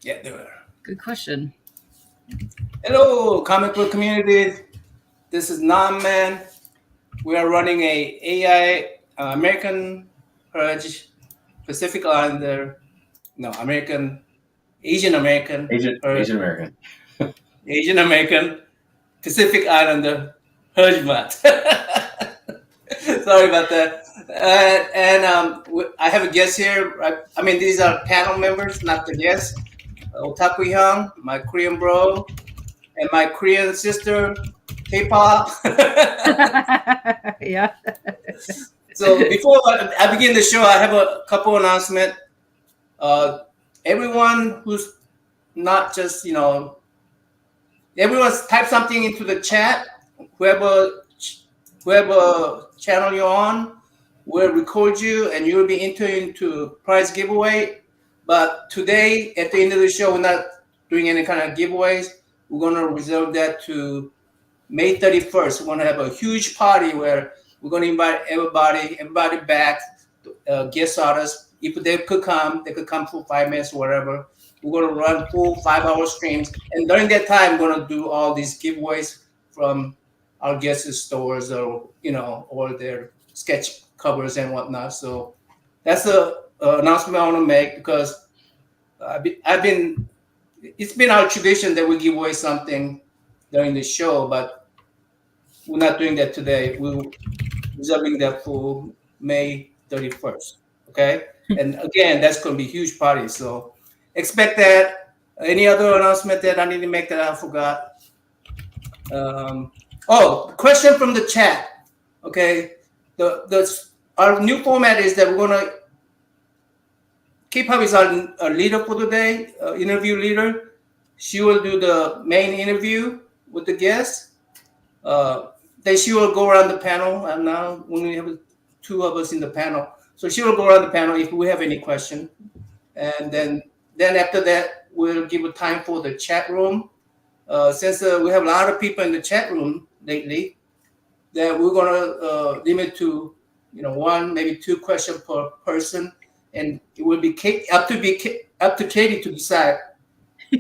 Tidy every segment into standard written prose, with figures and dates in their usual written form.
get there? Good question. Hello, comic book community. This is NammaN. We are running a AI American Heritage Pacific Islander, no, American, Asian American, Asian American Pacific Islander Heritage Month. Sorry about that. I have a guest here. I mean, these are panel members, not the guests. Otaku Hyung, my Korean bro, and my Korean sister, K-pop. Yeah. So before I begin the show, I have a couple announcements. Everyone who's not just, everyone's type something into the chat. Whoever channel you're on will record you, and you'll be entered into prize giveaway. But today, at the end of the show, we're not doing any kind of giveaways. We're going to reserve that to May 31st. We're going to have a huge party where we're going to invite everybody back, guest artists. If they could come for 5 minutes or whatever. We're going to run full 5-hour streams. And during that time, we're going to do all these giveaways from our guests' stores or their sketch covers and whatnot. So that's the announcement I want to make, because it's been our tradition that we give away something during the show, but we're not doing that today. We're reserving that for May 31st. Okay. And again, that's going to be a huge party. So expect that. Any other announcement that I need to make that I forgot? Question from the chat. Okay. Our new format is that we're going to K-pop is our leader for today, interview leader. She will do the main interview with the guests. Then she will go around the panel. And now when we have 2 of us in the panel, so she will go around the panel if we have any question. And then after that, we'll give a time for the chat room. Since we have a lot of people in the chat room lately, that we're going to limit to 1, maybe 2 questions per person. And it will be up to Katie to decide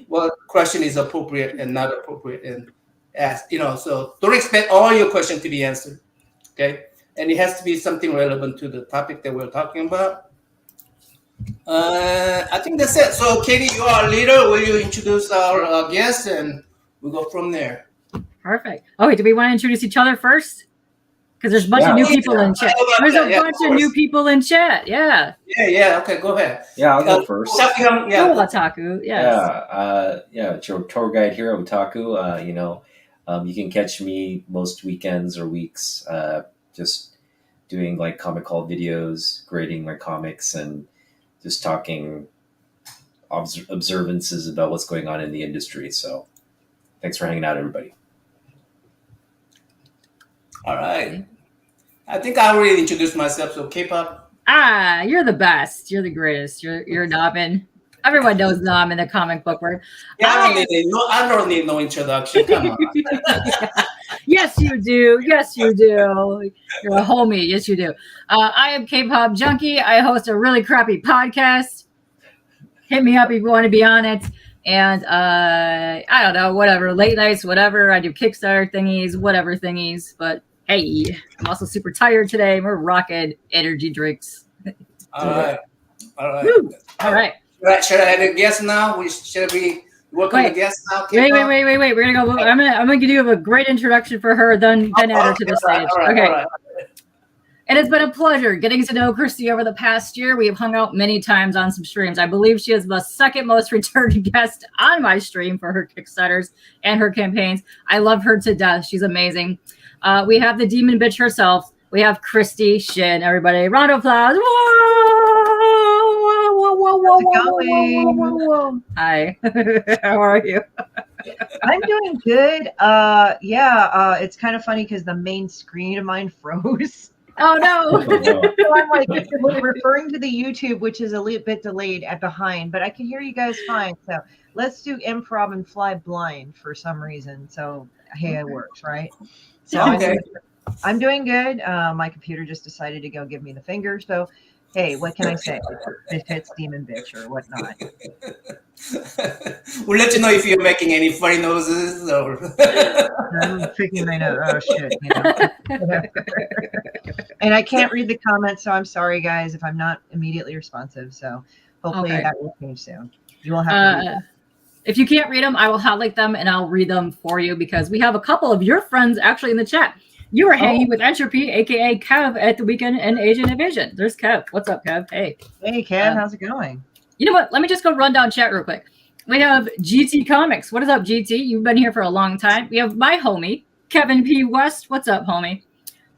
what question is appropriate and not appropriate, and ask. So don't expect all your questions to be answered, okay? And it has to be something relevant to the topic that we're talking about. I think that's it. So Katie, you are our leader. Will you introduce our guests, and we'll go from there? Perfect. Oh, wait, do we want to introduce each other first? Because there's a bunch of new people in chat. There's a bunch of new people in chat. Yeah. Yeah. Okay, go ahead. Yeah, I'll go first. Otaku. Yes. Yeah. Tour guide here, Otaku. You can catch me most weekends or weeks, just doing like comic haul videos, grading my comics, and just talking observances about what's going on in the industry. So, thanks for hanging out, everybody. All right. I think I already introduced myself. So K-pop. You're the best. You're the greatest. You're NammaN. Everyone knows NammaN, the comic book word. Yeah, I don't need no introduction. Come on. Yes, you do. Yes, you do. You're a homie. Yes, you do. I am K-pop Junkie. I host a really crappy podcast. Hit me up if you want to be on it. And I don't know, whatever, late nights, whatever. I do Kickstarter thingies, whatever thingies. But hey, I'm also super tired today. We're rocking energy drinks. All right. Woo. All right. Should I have a guest now? Should we welcome the guest now? Wait. We're gonna go. I'm gonna give you a great introduction for her, then add her to the stage. Okay. All right. And it's been a pleasure getting to know Christie over the past year. We have hung out many times on some streams. I believe she is the second most returning guest on my stream for her Kickstarters and her campaigns. I love her to death. She's amazing. We have the demon bitch herself. We have Christie Shinn. Everybody, round of applause. Whoa. Hi. How are you? I'm doing good. It's kind of funny because the main screen of mine froze. Oh no! So I'm like referring to the YouTube, which is a little bit delayed at behind, but I can hear you guys fine. So let's do improv and fly blind for some reason. So hey, it works, right? So okay. I'm doing good. My computer just decided to go give me the finger. So hey, what can I say? If it's demon bitch or whatnot. We'll let you know if you're making any funny noses or. I'm picking my nose. Oh shit! And I can't read the comments, so I'm sorry, guys, if I'm not immediately responsive. So hopefully that will change soon. You will have to read them. If you can't read them, I will highlight them and I'll read them for you because we have a couple of your friends actually in the chat. You were hanging with Entropy, aka Kev, at the weekend in Asian Invasion. There's Kev. What's up, Kev? Hey. Hey, Kev. How's it going? You know what? Let me just go run down chat real quick. We have GT Comics. What is up, GT? You've been here for a long time. We have my homie, Kevin P. West. What's up, homie?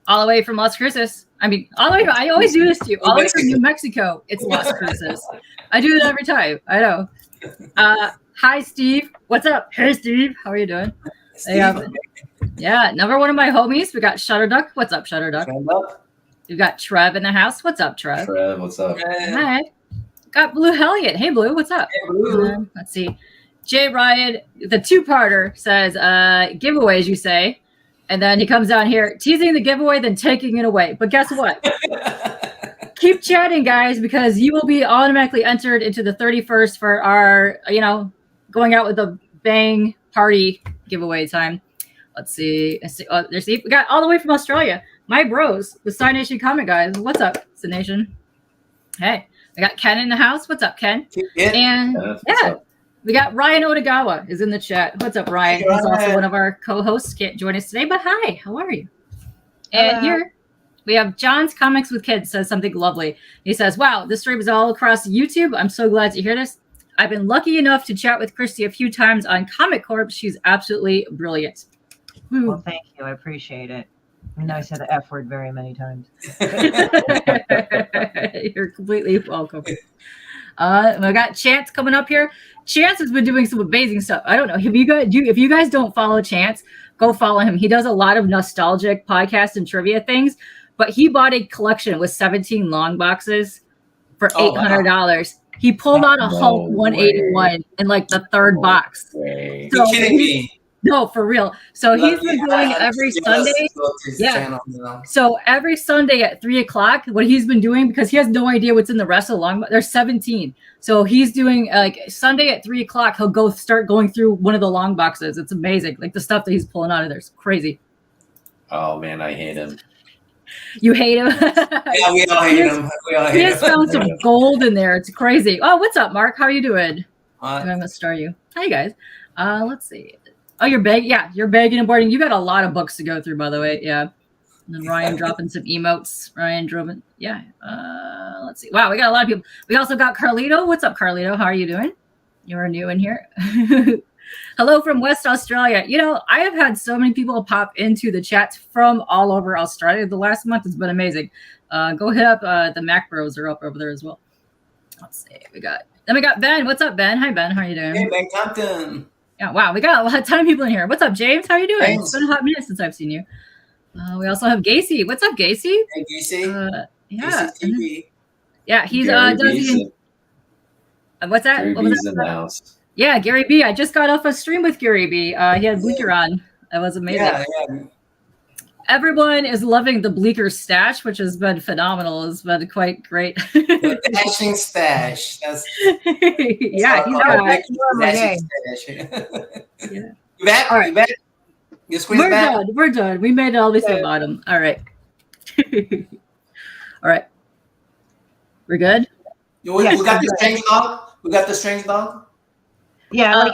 All the way from Las Cruces. I mean, all the way. I always do this to you. All the way from New Mexico. It's Las Cruces. I do it every time. I know. Hi, Steve. What's up? Hey, Steve. How are you doing? Yeah, number one of my homies. We got Shutterduck. What's up, Shutterduck? We've got Trev in the house. What's up, Trev? Trev, what's up? Hi. Got Blue Helliot. Hey, Blue. What's up? Hey, Blue. Let's see. Jay Ryan, the two-parter, says, giveaways, you say. And then he comes down here, teasing the giveaway, then taking it away. But guess what? Keep chatting, guys, because you will be automatically entered into the 31st for our, going out with a bang party giveaway time. Let's see. Oh, there's we got all the way from Australia. My bros, the Side Nation Comic guys. What's up, Side Nation? Hey, I got Ken in the house. What's up, Ken? And we got Ryan Otagawa is in the chat. What's up, Ryan? He's also one of our co-hosts. Can't join us today, but hi, how are you? And here we have John's Comics with Kids says something lovely. He says, wow, this stream is all across YouTube. I'm so glad to hear this. I've been lucky enough to chat with Christie a few times on Comic Corp. She's absolutely brilliant. Well, thank you. I appreciate it. I know I said the F word very many times. You're completely welcome. We got Chance coming up here. Chance has been doing some amazing stuff. I don't know if you guys don't follow Chance, go follow him. He does a lot of nostalgic podcasts and trivia things, but he bought a collection with 17 long boxes for $800. Wow. He pulled out a Hulk 181 in like the third box. So you're kidding me. No, for real. So he's been doing every Sunday. Yeah. So every Sunday at 3:00, what he's been doing, because he has no idea what's in the rest of the long, there's 17. So he's doing like Sunday at 3:00, he'll start going through one of the long boxes. It's amazing. Like the stuff that he's pulling out of there is crazy. Oh man, I hate him. You hate him? Yeah, we all hate him. He has found some gold in there. It's crazy. Oh, what's up, Mark? How are you doing? I'm gonna star you. Hi guys. Let's see. Oh, you're begging? Yeah, you're begging and boarding. You got a lot of books to go through, by the way. Yeah. And then Ryan dropping some emotes. Ryan dropping. Yeah. Let's see. Wow, we got a lot of people. We also got Carlito. What's up, Carlito? How are you doing? You're new in here. Hello from West Australia. I have had so many people pop into the chats from all over Australia. The last month has been amazing. Go hit up the Mac Bros are up over there as well. Let's see. We got Ben. What's up, Ben? Hi, Ben. How are you doing? Hey, Ben Compton. Yeah, wow, we got a ton of people in here. What's up, James? How are you doing? Thanks. It's been a hot minute since I've seen you. We also have Gacy. What's up, Gacy? Hey, Gacy. Yeah. TV. Yeah, he's what's that? Gary B's in the house. Yeah, Gary B. I just got off a stream with Gary B. He had Bleaker on. That was amazing. Yeah. Everyone is loving the Bleaker stash, which has been phenomenal. It's been quite great. The dashing stash. That's yeah, he's got yeah. You back? All right. You back? We're done. We're done. We made it all the way to the bottom. All right. All right. We're good? We got the strange dog? We got the strange dog? Yeah.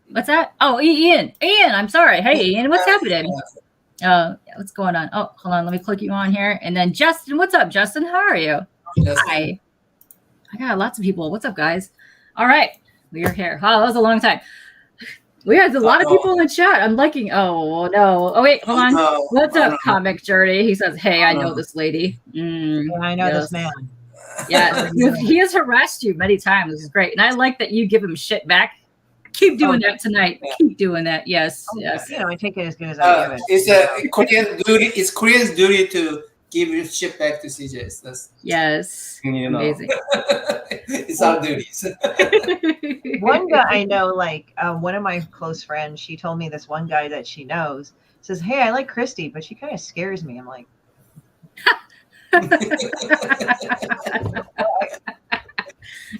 What's that? Oh, Ian. Ian, I'm sorry. Hey, Ian, what's happening? What's going on? Oh, hold on. Let me click you on here. And then Justin, what's up, Justin? How are you? Hi. I got lots of people. What's up, guys? All right. We are here. Oh, that was a long time. We had a lot of people in the chat. I'm liking. Oh, no. Oh, wait. Hold on. What's up, Comic Journey? He says, hey, I know this lady. I know this man. Yeah. He has harassed you many times. This is great. And I like that you give him shit back. Keep doing that tonight. Yeah. Keep doing that. Yes. Yes. I take it as good as I give it. It's a Korean duty. It's Korean's duty to give your shit back to CJs. That's amazing. It's our duties. One guy I know, like one of my close friends, she told me this one guy that she knows says, "Hey, I like Christie, but she kind of scares me." I'm like.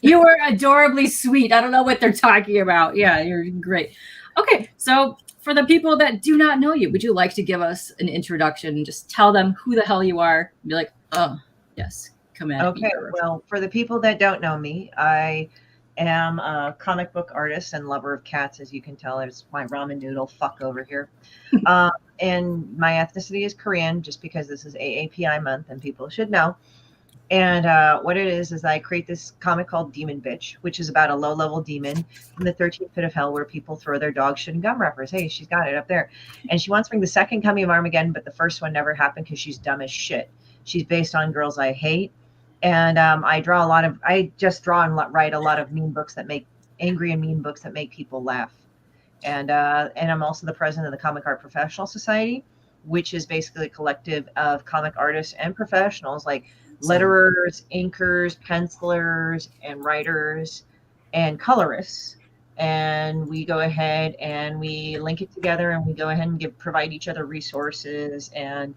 You were adorably sweet. I don't know what they're talking about. Yeah, you're great. Okay, so for the people that do not know you, would you like to give us an introduction? Just tell them who the hell you are. Be like, oh, yes, come at me. Okay, well, for the people that don't know me, I am a comic book artist and lover of cats, as you can tell. It's my ramen noodle fuck over here. And my ethnicity is Korean, just because this is AAPI month and people should know. And what it is I create this comic called Demon Bitch, which is about a low-level demon from the 13th pit of hell where people throw their dog shit and gum wrappers. Hey, she's got it up there. And she wants to bring the second coming of Armageddon, but the first one never happened because she's dumb as shit. She's based on girls I hate. And I just draw and write a lot of mean books that make angry and mean books that make people laugh. And I'm also the president of the Comic Art Professional Society, which is basically a collective of comic artists and professionals like letterers, inkers, pencilers, and writers, and colorists. And we go ahead and we link it together, and we go ahead and provide each other resources and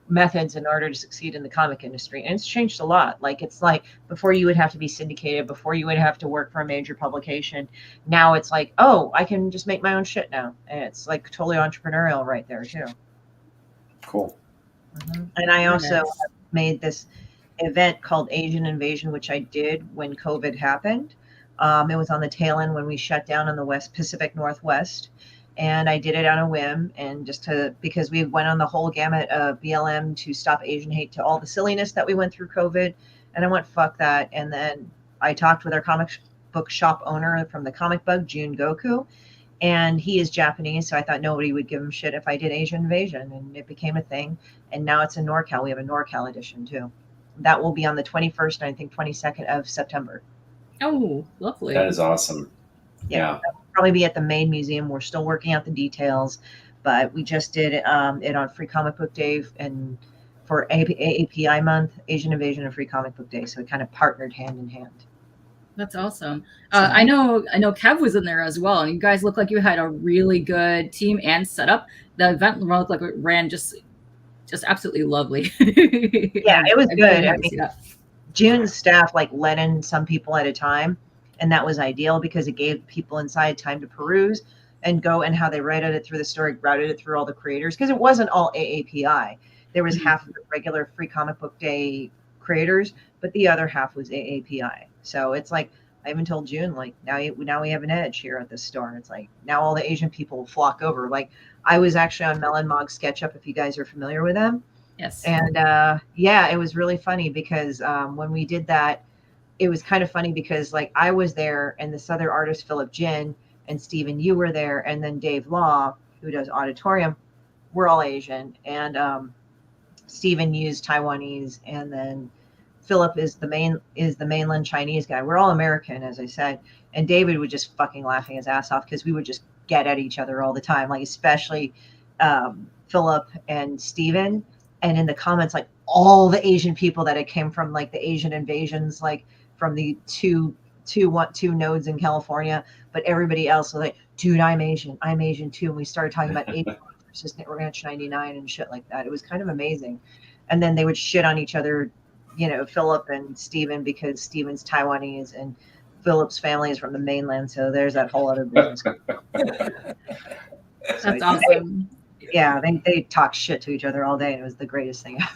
methods in order to succeed in the comic industry. And it's changed a lot. It's like before you would have to be syndicated, before you would have to work for a major publication. Now it's like, oh, I can just make my own shit now. And it's like totally entrepreneurial right there too. Cool. Mm-hmm. And I also made this event called Asian Invasion, which I did when COVID happened. It was on the tail end when we shut down on the West Pacific Northwest. And I did it on a whim, and because we went on the whole gamut of BLM to stop Asian hate to all the silliness that we went through COVID. And I went, fuck that. And then I talked with our comic book shop owner from the Comic Bug, Jun Goku. And he is Japanese, so I thought nobody would give him shit if I did Asian Invasion. And it became a thing. And now it's in NorCal. We have a NorCal edition, too. That will be on the 21st and I think 22nd of September. Oh, lovely. That is awesome. Yeah. Probably be at the main museum. We're still working out the details, but we just did it on Free Comic Book Day and for AAPI month, Asian Invasion and Free Comic Book Day. So it kind of partnered hand in hand. That's awesome. I know Kev was in there as well, and you guys look like you had a really good team and setup. The event looked like it ran just absolutely lovely. Yeah, it was good. I mean, June's staff let in some people at a time. And that was ideal because it gave people inside time to peruse and go, and how they routed it through the story, routed it through all the creators, because it wasn't all AAPI. There was half of the regular Free Comic Book Day creators, but the other half was AAPI. So it's like, I even told June, now we have an edge here at this store. And it's like, now all the Asian people will flock over. I was actually on NammaN SketchUp, if you guys are familiar with them. Yes. And it was really funny because when we did that, it was kind of funny because I was there, and this other artist, Philip Jin, and Stephen, you were there, and then Dave Law, who does Auditorium, we're all Asian, and Stephen used Taiwanese, and then Philip is the mainland Chinese guy. We're all American, as I said, and David was just fucking laughing his ass off because we would just get at each other all the time, especially Philip and Stephen, and in the comments, all the Asian people that it came from, the Asian invasions, from the two nodes in California, but everybody else was like, dude, I'm Asian too. And we started talking about Asian versus Ranch 99 and shit like that. It was kind of amazing. And then they would shit on each other, Philip and Stephen, because Stephen's Taiwanese and Philip's family is from the mainland. So there's that whole other business. That's awesome. They talk shit to each other all day, and it was the greatest thing ever.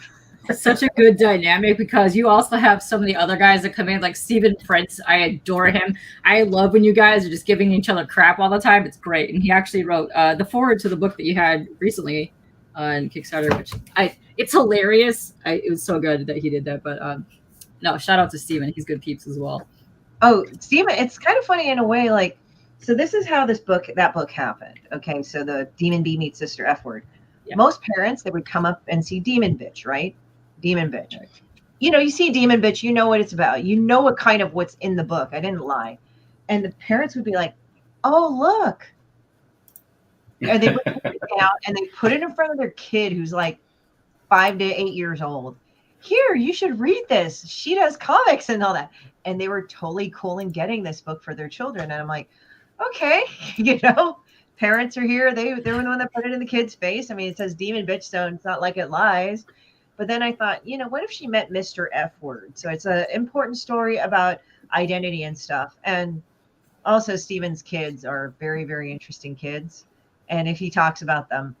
It's such a good dynamic because you also have some of the other guys that come in, like Stephen Prince. I adore him. I love when you guys are just giving each other crap all the time. It's great. And he actually wrote the foreword to the book that you had recently on Kickstarter, which it's hilarious. It was so good that he did that. But no, shout out to Stephen. He's good peeps as well. Oh, Stephen, it's kind of funny in a way. So this is how that book happened. Okay, so the Demon B meets Sister F word. Yeah. Most parents, they would come up and see Demon Bitch, right? Demon Bitch. Right. You see Demon Bitch, you know what it's about. You know what kind of what's in the book. I didn't lie. And the parents would be like, oh, look. And they would put it down and they put it in front of their kid who's 5 to 8 years old. Here, you should read this. She does comics and all that. And they were totally cool in getting this book for their children. And I'm like, okay, parents are here. They're the one that put it in the kid's face. I mean, it says Demon Bitch, so it's not like it lies. But then I thought, what if she met Mr. F word? So it's an important story about identity and stuff. And also Stephen's kids are very, very interesting kids. And if he talks about them,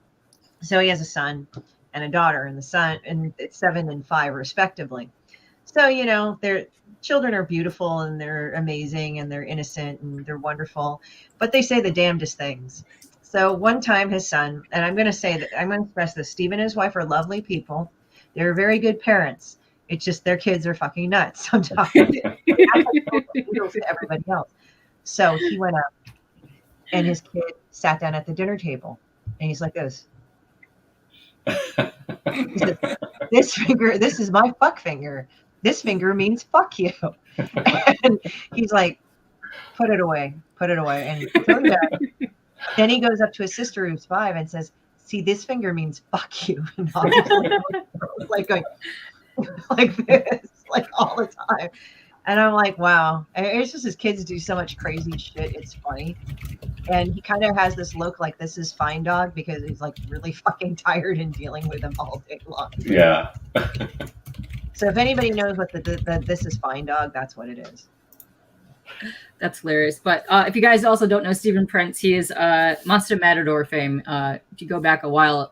so he has a son and a daughter, and the son, and it's 7 and 5 respectively. So, their children are beautiful and they're amazing and they're innocent and they're wonderful, but they say the damnedest things. So one time his son, and I'm going to express this, Stephen and his wife are lovely people. They're very good parents. It's just their kids are fucking nuts sometimes. To everybody else. So he went up and his kid sat down at the dinner table and he's like this. He said, this is my fuck finger. This finger means fuck you. And he's like, put it away. And then he goes up to his sister who's 5 and says, see, this finger means fuck you. And obviously like going like this, like all the time. And I'm like, wow. And it's just his kids do so much crazy shit. It's funny. And he kind of has this look like this is fine dog because he's like really fucking tired and dealing with them all day long. Yeah. So if anybody knows what the this is fine dog, that's what it is. That's hilarious. But if you guys also don't know Stephen Prince, he is Monster Matador fame. If you go back a while,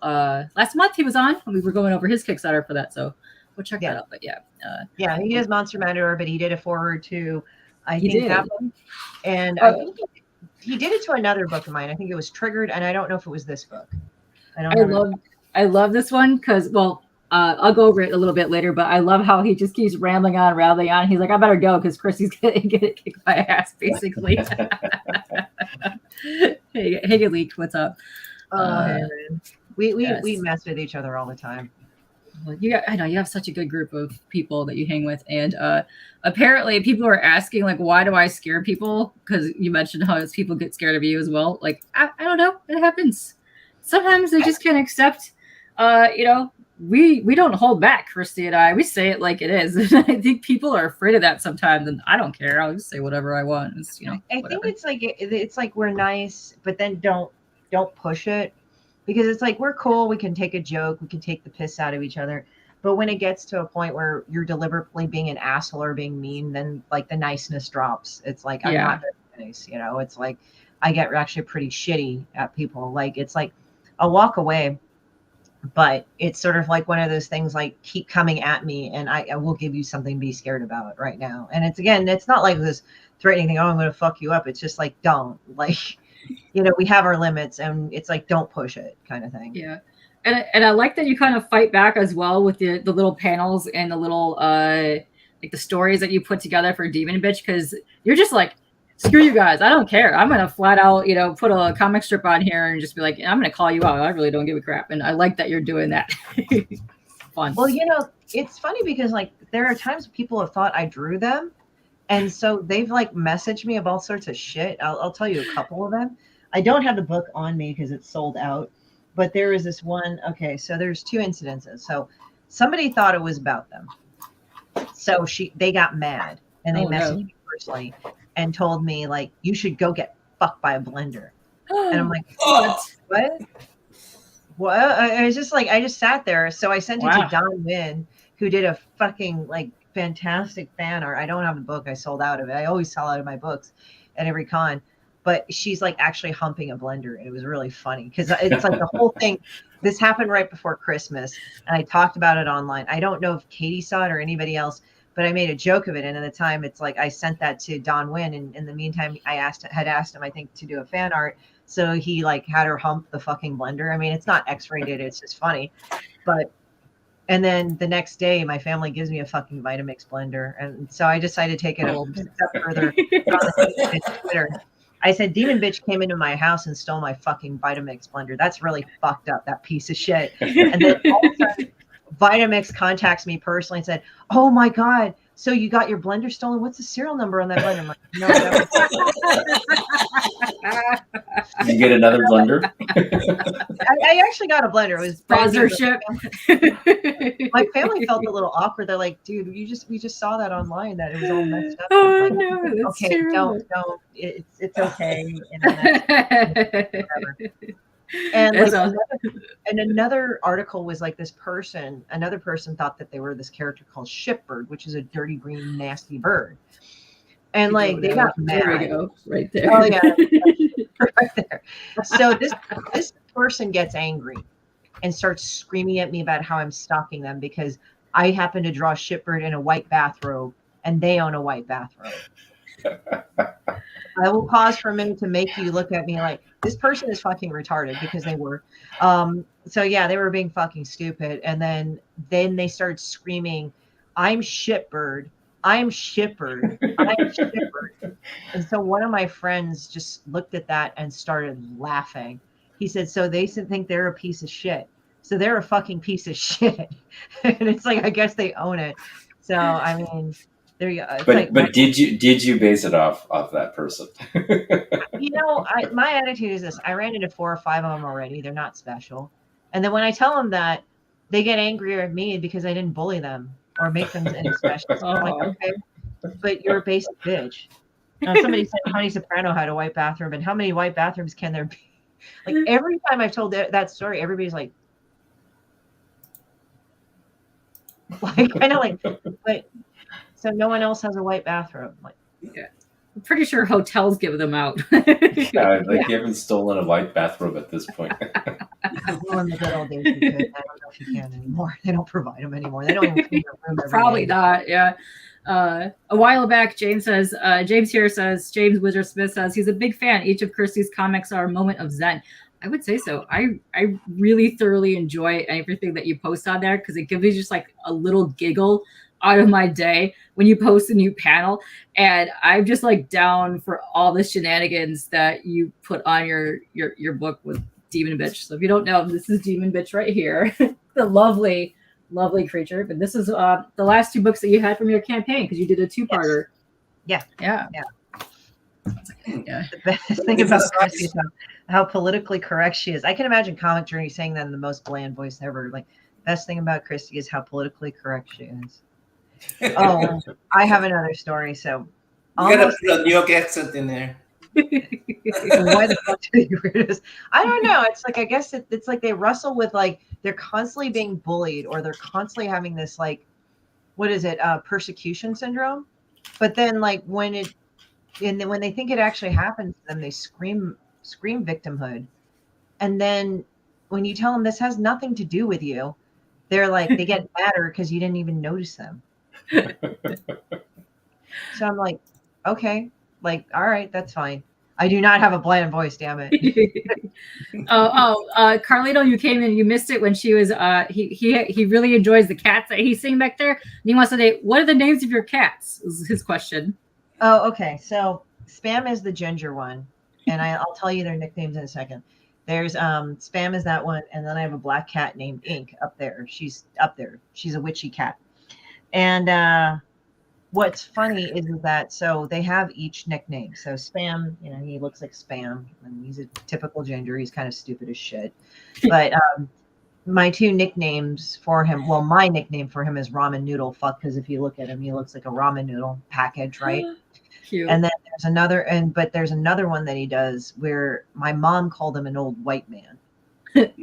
last month he was on. We were going over his Kickstarter for that, so we'll check that out. But yeah, he is Monster Matador, but he did a forward to, I think that one, and I think he did it to another book of mine. I think it was Triggered, and I don't know if it was this book. I love this one because I'll go over it a little bit later, but I love how he just keeps rambling on. He's like, I better go because Christie's gonna get kicked my ass, basically. Hey, Leak, what's up? We mess with each other all the time. Well, I know you have such a good group of people that you hang with, and apparently people are asking like, why do I scare people? Because you mentioned how people get scared of you as well. Like, I don't know, it happens. Sometimes they just can't accept. We don't hold back, Christy and I. We say it like it is. And I think people are afraid of that sometimes, and I don't care. I'll just say whatever I want. I think it's like we're nice, but then don't push it. Because it's like, we're cool. We can take a joke. We can take the piss out of each other. But when it gets to a point where you're deliberately being an asshole or being mean, then like the niceness drops. It's like, I'm not very nice. It's like, I get actually pretty shitty at people. Like, it's like, I'll walk away, but it's sort of like one of those things like, keep coming at me and I will give you something to be scared about right now. And it's not like this threatening thing. Oh, I'm going to fuck you up. It's just like, don't we have our limits, and it's like, don't push it kind of thing. Yeah. And I like that you kind of fight back as well with the little panels and the little like the stories that you put together for Demon Bitch, because you're just like, screw you guys, I don't care. I'm gonna flat out, put a comic strip on here and just be like, I'm gonna call you out. I really don't give a crap. And I like that you're doing that. Fun. Well, it's funny because like there are times people have thought I drew them. And so they've like messaged me of all sorts of shit. I'll tell you a couple of them. I don't have the book on me because it's sold out, but there is this one. Okay, so there's 2 incidences. So somebody thought it was about them. So they got mad and they messaged me personally and told me like, you should go get fucked by a blender. And I'm like, what? Well, I was just like, I just sat there. So I sent it to Don Wynn, who did a fucking like fantastic fan art. I don't have the book. I sold out of it. I always sell out of my books at every con, but she's like actually humping a blender. And it was really funny because it's like the whole thing. This happened right before Christmas and I talked about it online. I don't know if Katie saw it or anybody else, but I made a joke of it. And at the time it's like, I sent that to Don Wynn. And in the meantime, I had asked him, I think, to do a fan art. So he like had her hump the fucking blender. I mean, it's not X-rated. It's just funny, and then the next day, my family gives me a fucking Vitamix blender. And so I decided to take it a step further on Twitter. I said, Demon Bitch came into my house and stole my fucking Vitamix blender. That's really fucked up, that piece of shit. And then all of a sudden, Vitamix contacts me personally and said, oh my God, so you got your blender stolen? What's the serial number on that blender? I'm like, no. Did you get another blender? I actually got a blender. It was sponsorship. My family felt a little awkward. They're like, dude, we just saw that online that it was all messed up. Oh like, no, that's okay, terrible. don't. It's okay. And whatever. And That's like awesome. another article was like another person thought that they were this character called Shipbird, which is a dirty green nasty bird. And like they got mad. There we go, right there. Oh yeah, right there. So this person gets angry and starts screaming at me about how I'm stalking them because I happen to draw Shipbird in a white bathrobe and they own a white bathrobe. I will pause for a minute to make you look at me like this person is fucking retarded, because they were. So yeah, they were being fucking stupid. And then they started screaming, I'm Shipbird. I'm Shipbird. I'm Shipbird. And so one of my friends just looked at that and started laughing. He said, so they think they're a piece of shit. So they're a fucking piece of shit. And it's like, I guess they own it. So, I mean, there you go. But did you base it off that person? You know, my attitude is this. I ran into 4 or 5 of them already. They're not special. And then when I tell them that, they get angrier at me because I didn't bully them or make them any special. So I'm like, okay, but you're a basic bitch. Somebody said Honey Soprano had a white bathroom, and how many white bathrooms can there be? Like every time I've told that story, everybody's like kind of like, but so no one else has a white bathroom. Like, yeah. I'm pretty sure hotels give them out. Yeah, like you haven't stolen a white bathrobe at this point. well, in the good old days, you could. I don't know if you can anymore. They don't provide them anymore. They don't even clean their room every Probably day. not. Yeah. A while back, James Wizard Smith says he's a big fan. Each of Christie's comics are a moment of zen. I would say so. I really thoroughly enjoy everything that you post on there because it gives me just like a little giggle out of my day when you post a new panel, and I'm just like down for all the shenanigans that you put on your book with Demon Bitch. So if you don't know, this is Demon Bitch right here, the lovely creature. But this is the last 2 books that you had from your campaign because you did a 2-parter. Yes. Yeah. The best thing about Christie is how politically correct she is. I can imagine Comic Journey saying that in the most bland voice ever. Like, best thing about Christie is how politically correct she is. Oh, I have another story. So you gotta put a New York accent in there. Why the fuck do you read this? I don't know. It's like, I guess it's like they wrestle with like they're constantly being bullied or they're constantly having this like, what is it? Persecution syndrome. But then like when they think it actually happens to them, they scream victimhood. And then when you tell them this has nothing to do with you, they're like, they get madder because you didn't even notice them. So I'm like, okay, like, all right, that's fine. I do not have a bland voice, damn it. Carlito, you came in, you missed it when she was he really enjoys the cats that he's seeing back there. And he wants to know, what are the names of your cats? Is his question. Oh, okay. So Spam is the ginger one, and I'll tell you their nicknames in a second. There's Spam is that one, and then I have a black cat named Ink up there. She's up there. She's a witchy cat. And what's funny is that so they have each nickname. So Spam, you know, he looks like Spam, and he's a typical ginger. He's kind of stupid as shit. But my 2 nicknames for him, well, my nickname for him is Ramen Noodle Fuck, because if you look at him, he looks like a ramen noodle package, right? Cute. And then there's another one that he does where my mom called him an old white man. I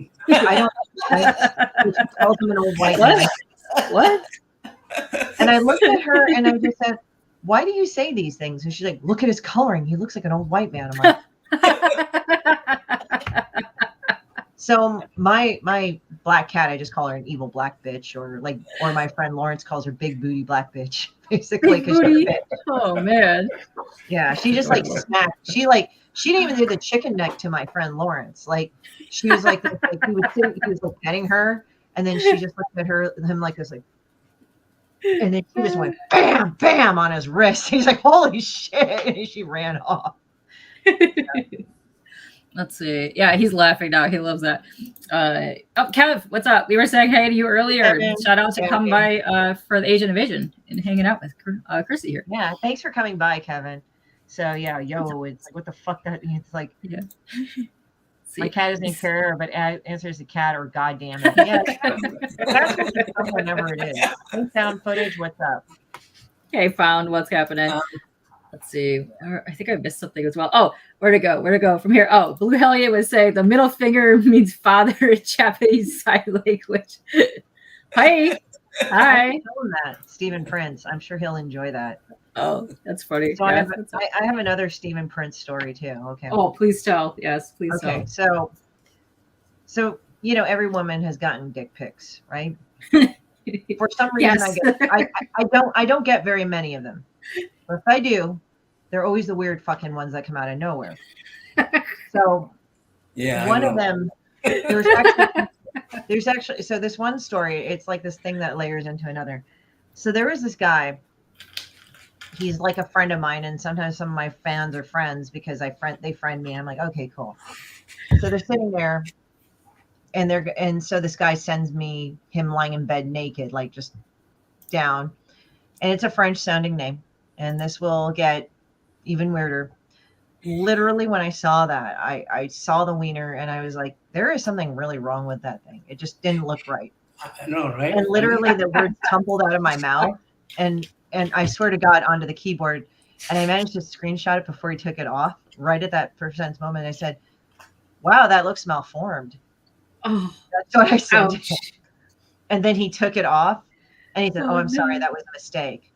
don't know. She called him an old white man. What? And I looked at her and I just said, why do you say these things? And she's like, look at his coloring. He looks like an old white man. I'm like, so my black cat, I just call her an evil black bitch, or my friend Lawrence calls her big booty black bitch, basically, because she's a bitch. Oh man. Yeah, she just like smacked. She didn't even do the chicken neck to my friend Lawrence. Like she was like he was like petting her, and then she just looked at him like this, like, and then she just went bam, bam on his wrist. He's like, holy shit, and she ran off. Let's see. Yeah, he's laughing now. He loves that. Kev, what's up? We were saying hey to you earlier. Kevin, Shout out to come by for the Asian Invasion and hanging out with Chrissy here. Yeah, thanks for coming by, Kevin. So yeah, it's like, what the fuck that means? Like, yeah. My cat isn't care, but answers the cat or goddamn it. Yeah, that's whenever it is. Found footage. What's up? Okay, found what's happening. Let's see. I think I missed something as well. Oh, where to go? Where to go from here? Oh, Blue Hellion would say the middle finger means father in Japanese sign language. Hi. Hi. Tell him that, Stephen Prince. I'm sure he'll enjoy that. Oh, that's funny. So Yeah, I have another Stephen Prince story too. Okay. Oh, please tell. Yes, please Okay. tell. So every woman has gotten dick pics, right? For some reason, Yes. I don't get very many of them. But if I do, they're always the weird fucking ones that come out of nowhere. So Yeah. one of them, there's actually so this one story, it's like this thing that layers into another. So there was this guy. He's like a friend of mine, and sometimes some of my fans are friends because they friend me. I'm like, okay, cool. So they're sitting there, and so this guy sends me him lying in bed naked, like just down, and it's a French sounding name, and this will get even weirder. Literally, when I saw that, I saw the wiener, and I was like, there is something really wrong with that thing. It just didn't look right. I know, right? And literally, the words tumbled out of my mouth, and I swear to God, onto the keyboard, and I managed to screenshot it before he took it off. Right at that % moment, I said, "Wow, that looks malformed." Oh, That's what I said. ouch. And then he took it off, and he said, Oh, "Oh, I'm sorry, no. that was a mistake."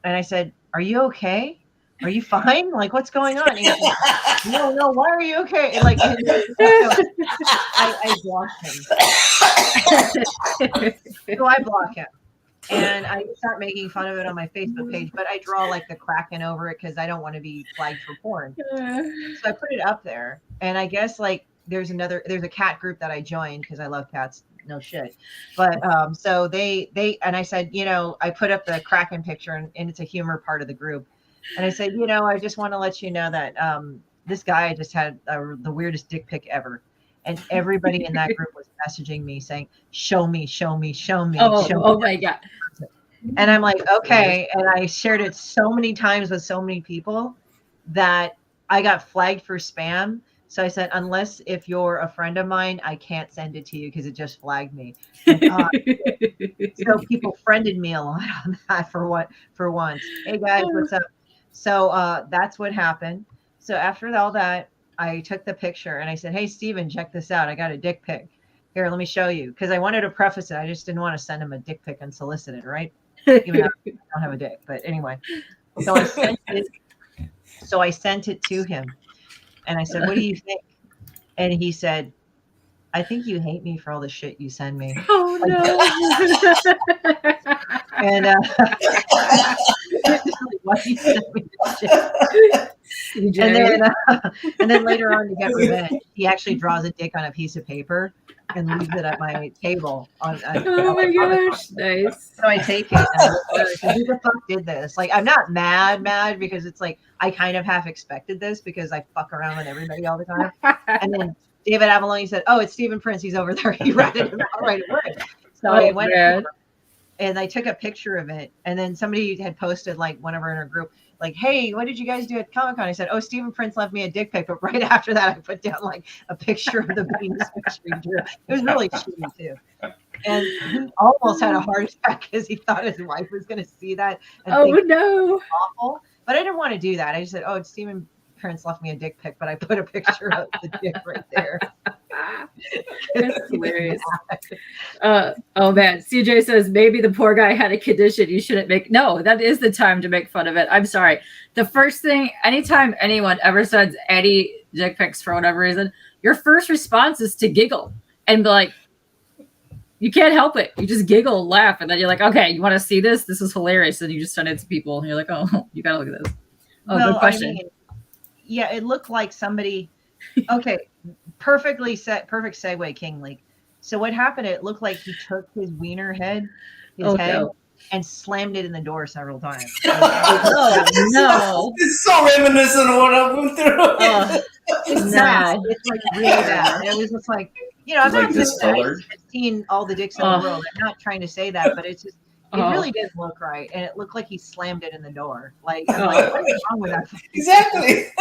And I said, "Are you okay? Are you fine? Like, what's going on?" And he said, no, why are you okay? And like, I blocked him. So I block him. And I start making fun of it on my Facebook page, but I draw like the Kraken over it because I don't want to be flagged for porn. So I put it up there, and I guess like there's a cat group that I joined because I love cats, no shit. But so they and I said, I put up the Kraken picture, and it's a humor part of the group, and I said, I just want to let you know that this guy just had the weirdest dick pic ever. And everybody in that group was messaging me saying, show me, show me, show me. Oh, show oh me. my God. And I'm like, okay. And I shared it so many times with so many people that I got flagged for spam. So I said, unless if you're a friend of mine, I can't send it to you because it just flagged me. And, so people friended me a lot on that for once. Hey guys, what's up? So that's what happened. So after all that, I took the picture and I said, hey, Steven, check this out. I got a dick pic. Here, let me show you. Because I wanted to preface it. I just didn't want to send him a dick pic unsolicited, right? Even though I don't have a dick. But anyway. So I sent it to him. And I said, what do you think? And he said, I think you hate me for all the shit you send me. Oh, no. And why you send me this shit? And then later on, to get revenge, he actually draws a dick on a piece of paper and leaves it at my table. Oh my gosh, nice. So I take it. And who the fuck did this? Like, I'm not mad because it's like I kind of half expected this because I fuck around with everybody all the time. And then David Avalone said, "Oh, it's Stephen Prince. He's over there." He ratted him out right away. So I went over and I took a picture of it. And then somebody had posted, like, whenever in our group, like, hey, what did you guys do at Comic-Con? I said, oh, Stephen Prince left me a dick pic. But right after that, I put down like a picture of the penis picture he drew. It was really cheesy too. And he almost had a heart attack because he thought his wife was going to see that. And oh, think no. it was awful. But I didn't want to do that. I just said, oh, it's Stephen Prince left me a dick pic, but I put a picture of the dick right there. That's hilarious. Oh man, CJ says maybe the poor guy had a condition you shouldn't make. No, that is the time to make fun of it. I'm sorry. The first thing, anytime anyone ever sends any dick pics for whatever reason, your first response is to giggle and be like, you can't help it. You just giggle and laugh, and then you're like, okay, you want to see this? This is hilarious. And you just send it to people, and you're like, oh, you gotta look at this. Oh, well, good question. I mean, yeah, it looked like somebody. Okay, perfect segue, King League. So what happened? It looked like he took his wiener head, and slammed it in the door several times. No! It's so reminiscent of what I've been through. It's bad. It's like really bad. It was just like, I'm like not saying I've seen all the dicks in the world. I'm not trying to say that, but it's just. It really didn't look right, and it looked like he slammed it in the door. Like, I'm like, what is wrong with that? Exactly.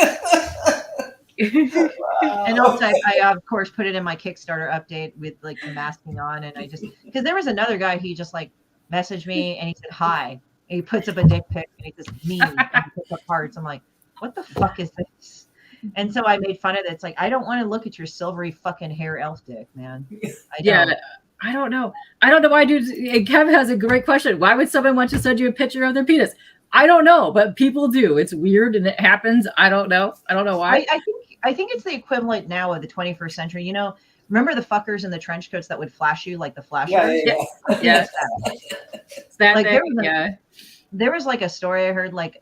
And also, I of course put it in my Kickstarter update with like the masking on, and I just because there was another guy, he just like messaged me and he said hi, he puts up a dick pic and he says me and he puts up hearts. I'm like, what the fuck is this? And so I made fun of it. It's like, I don't want to look at your silvery fucking hair elf dick, man. I don't know. I don't know why, dude. Kev has a great question. Why would someone want to send you a picture of their penis? I don't know, but people do. It's weird and it happens. I don't know. I don't know why. I think it's the equivalent now of the 21st century. You know, remember the fuckers in the trench coats that would flash you like the flashers? Yes. That like thing, there was like a story I heard, like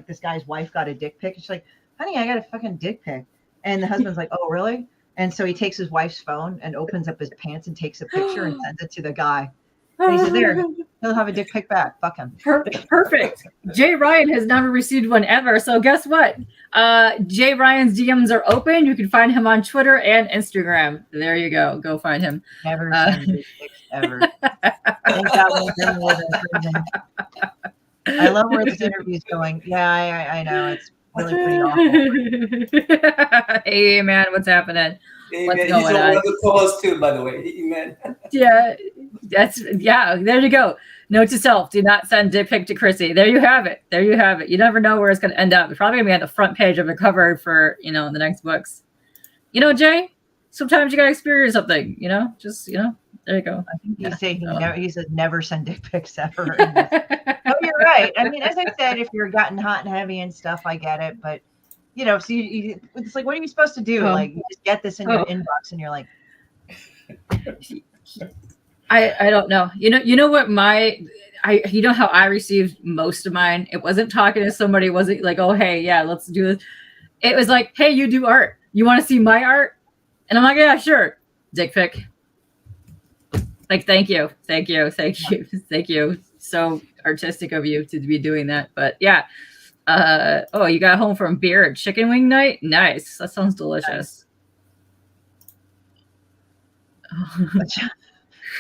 this guy's wife got a dick pic. She's like, honey, I got a fucking dick pic. And the husband's like, oh, really? And so he takes his wife's phone and opens up his pants and takes a picture and sends it to the guy. And he says, there, he'll have a dick pic back. Fuck him. Perfect. Jay Ryan has never received one ever. So guess what? Jay Ryan's DMs are open. You can find him on Twitter and Instagram. There you go. Go find him. Never send dick pics ever. Thank God we're in prison. I love where this interview is going. Yeah, I know. It's really pretty awful. Hey, man, what's happening? Hey, what's man, going he's on? one of the co-hosts too, by the way. Hey, man. Yeah, there you go. Note to self: do not send dick pic to Chrissy. There you have it. You never know where it's going to end up. It's probably going to be on the front page of the cover for the next books. Jay, sometimes you got to experience something. Just there you go. I think he says never send dick pics ever. Oh, you're right. I mean, as I said, if you're gotten hot and heavy and stuff, I get it. But so it's like, what are you supposed to do? Like, you just get this in your inbox, and you're like, I don't know. You know what you know how I received most of mine? It wasn't talking to somebody. It wasn't like, oh, hey, yeah, let's do this. It was like, hey, you do art. You want to see my art? And I'm like, yeah, sure. Dick pic. Like, thank you. So artistic of you to be doing that. But yeah. You got home from beer at chicken wing night? Nice. That sounds delicious. Nice.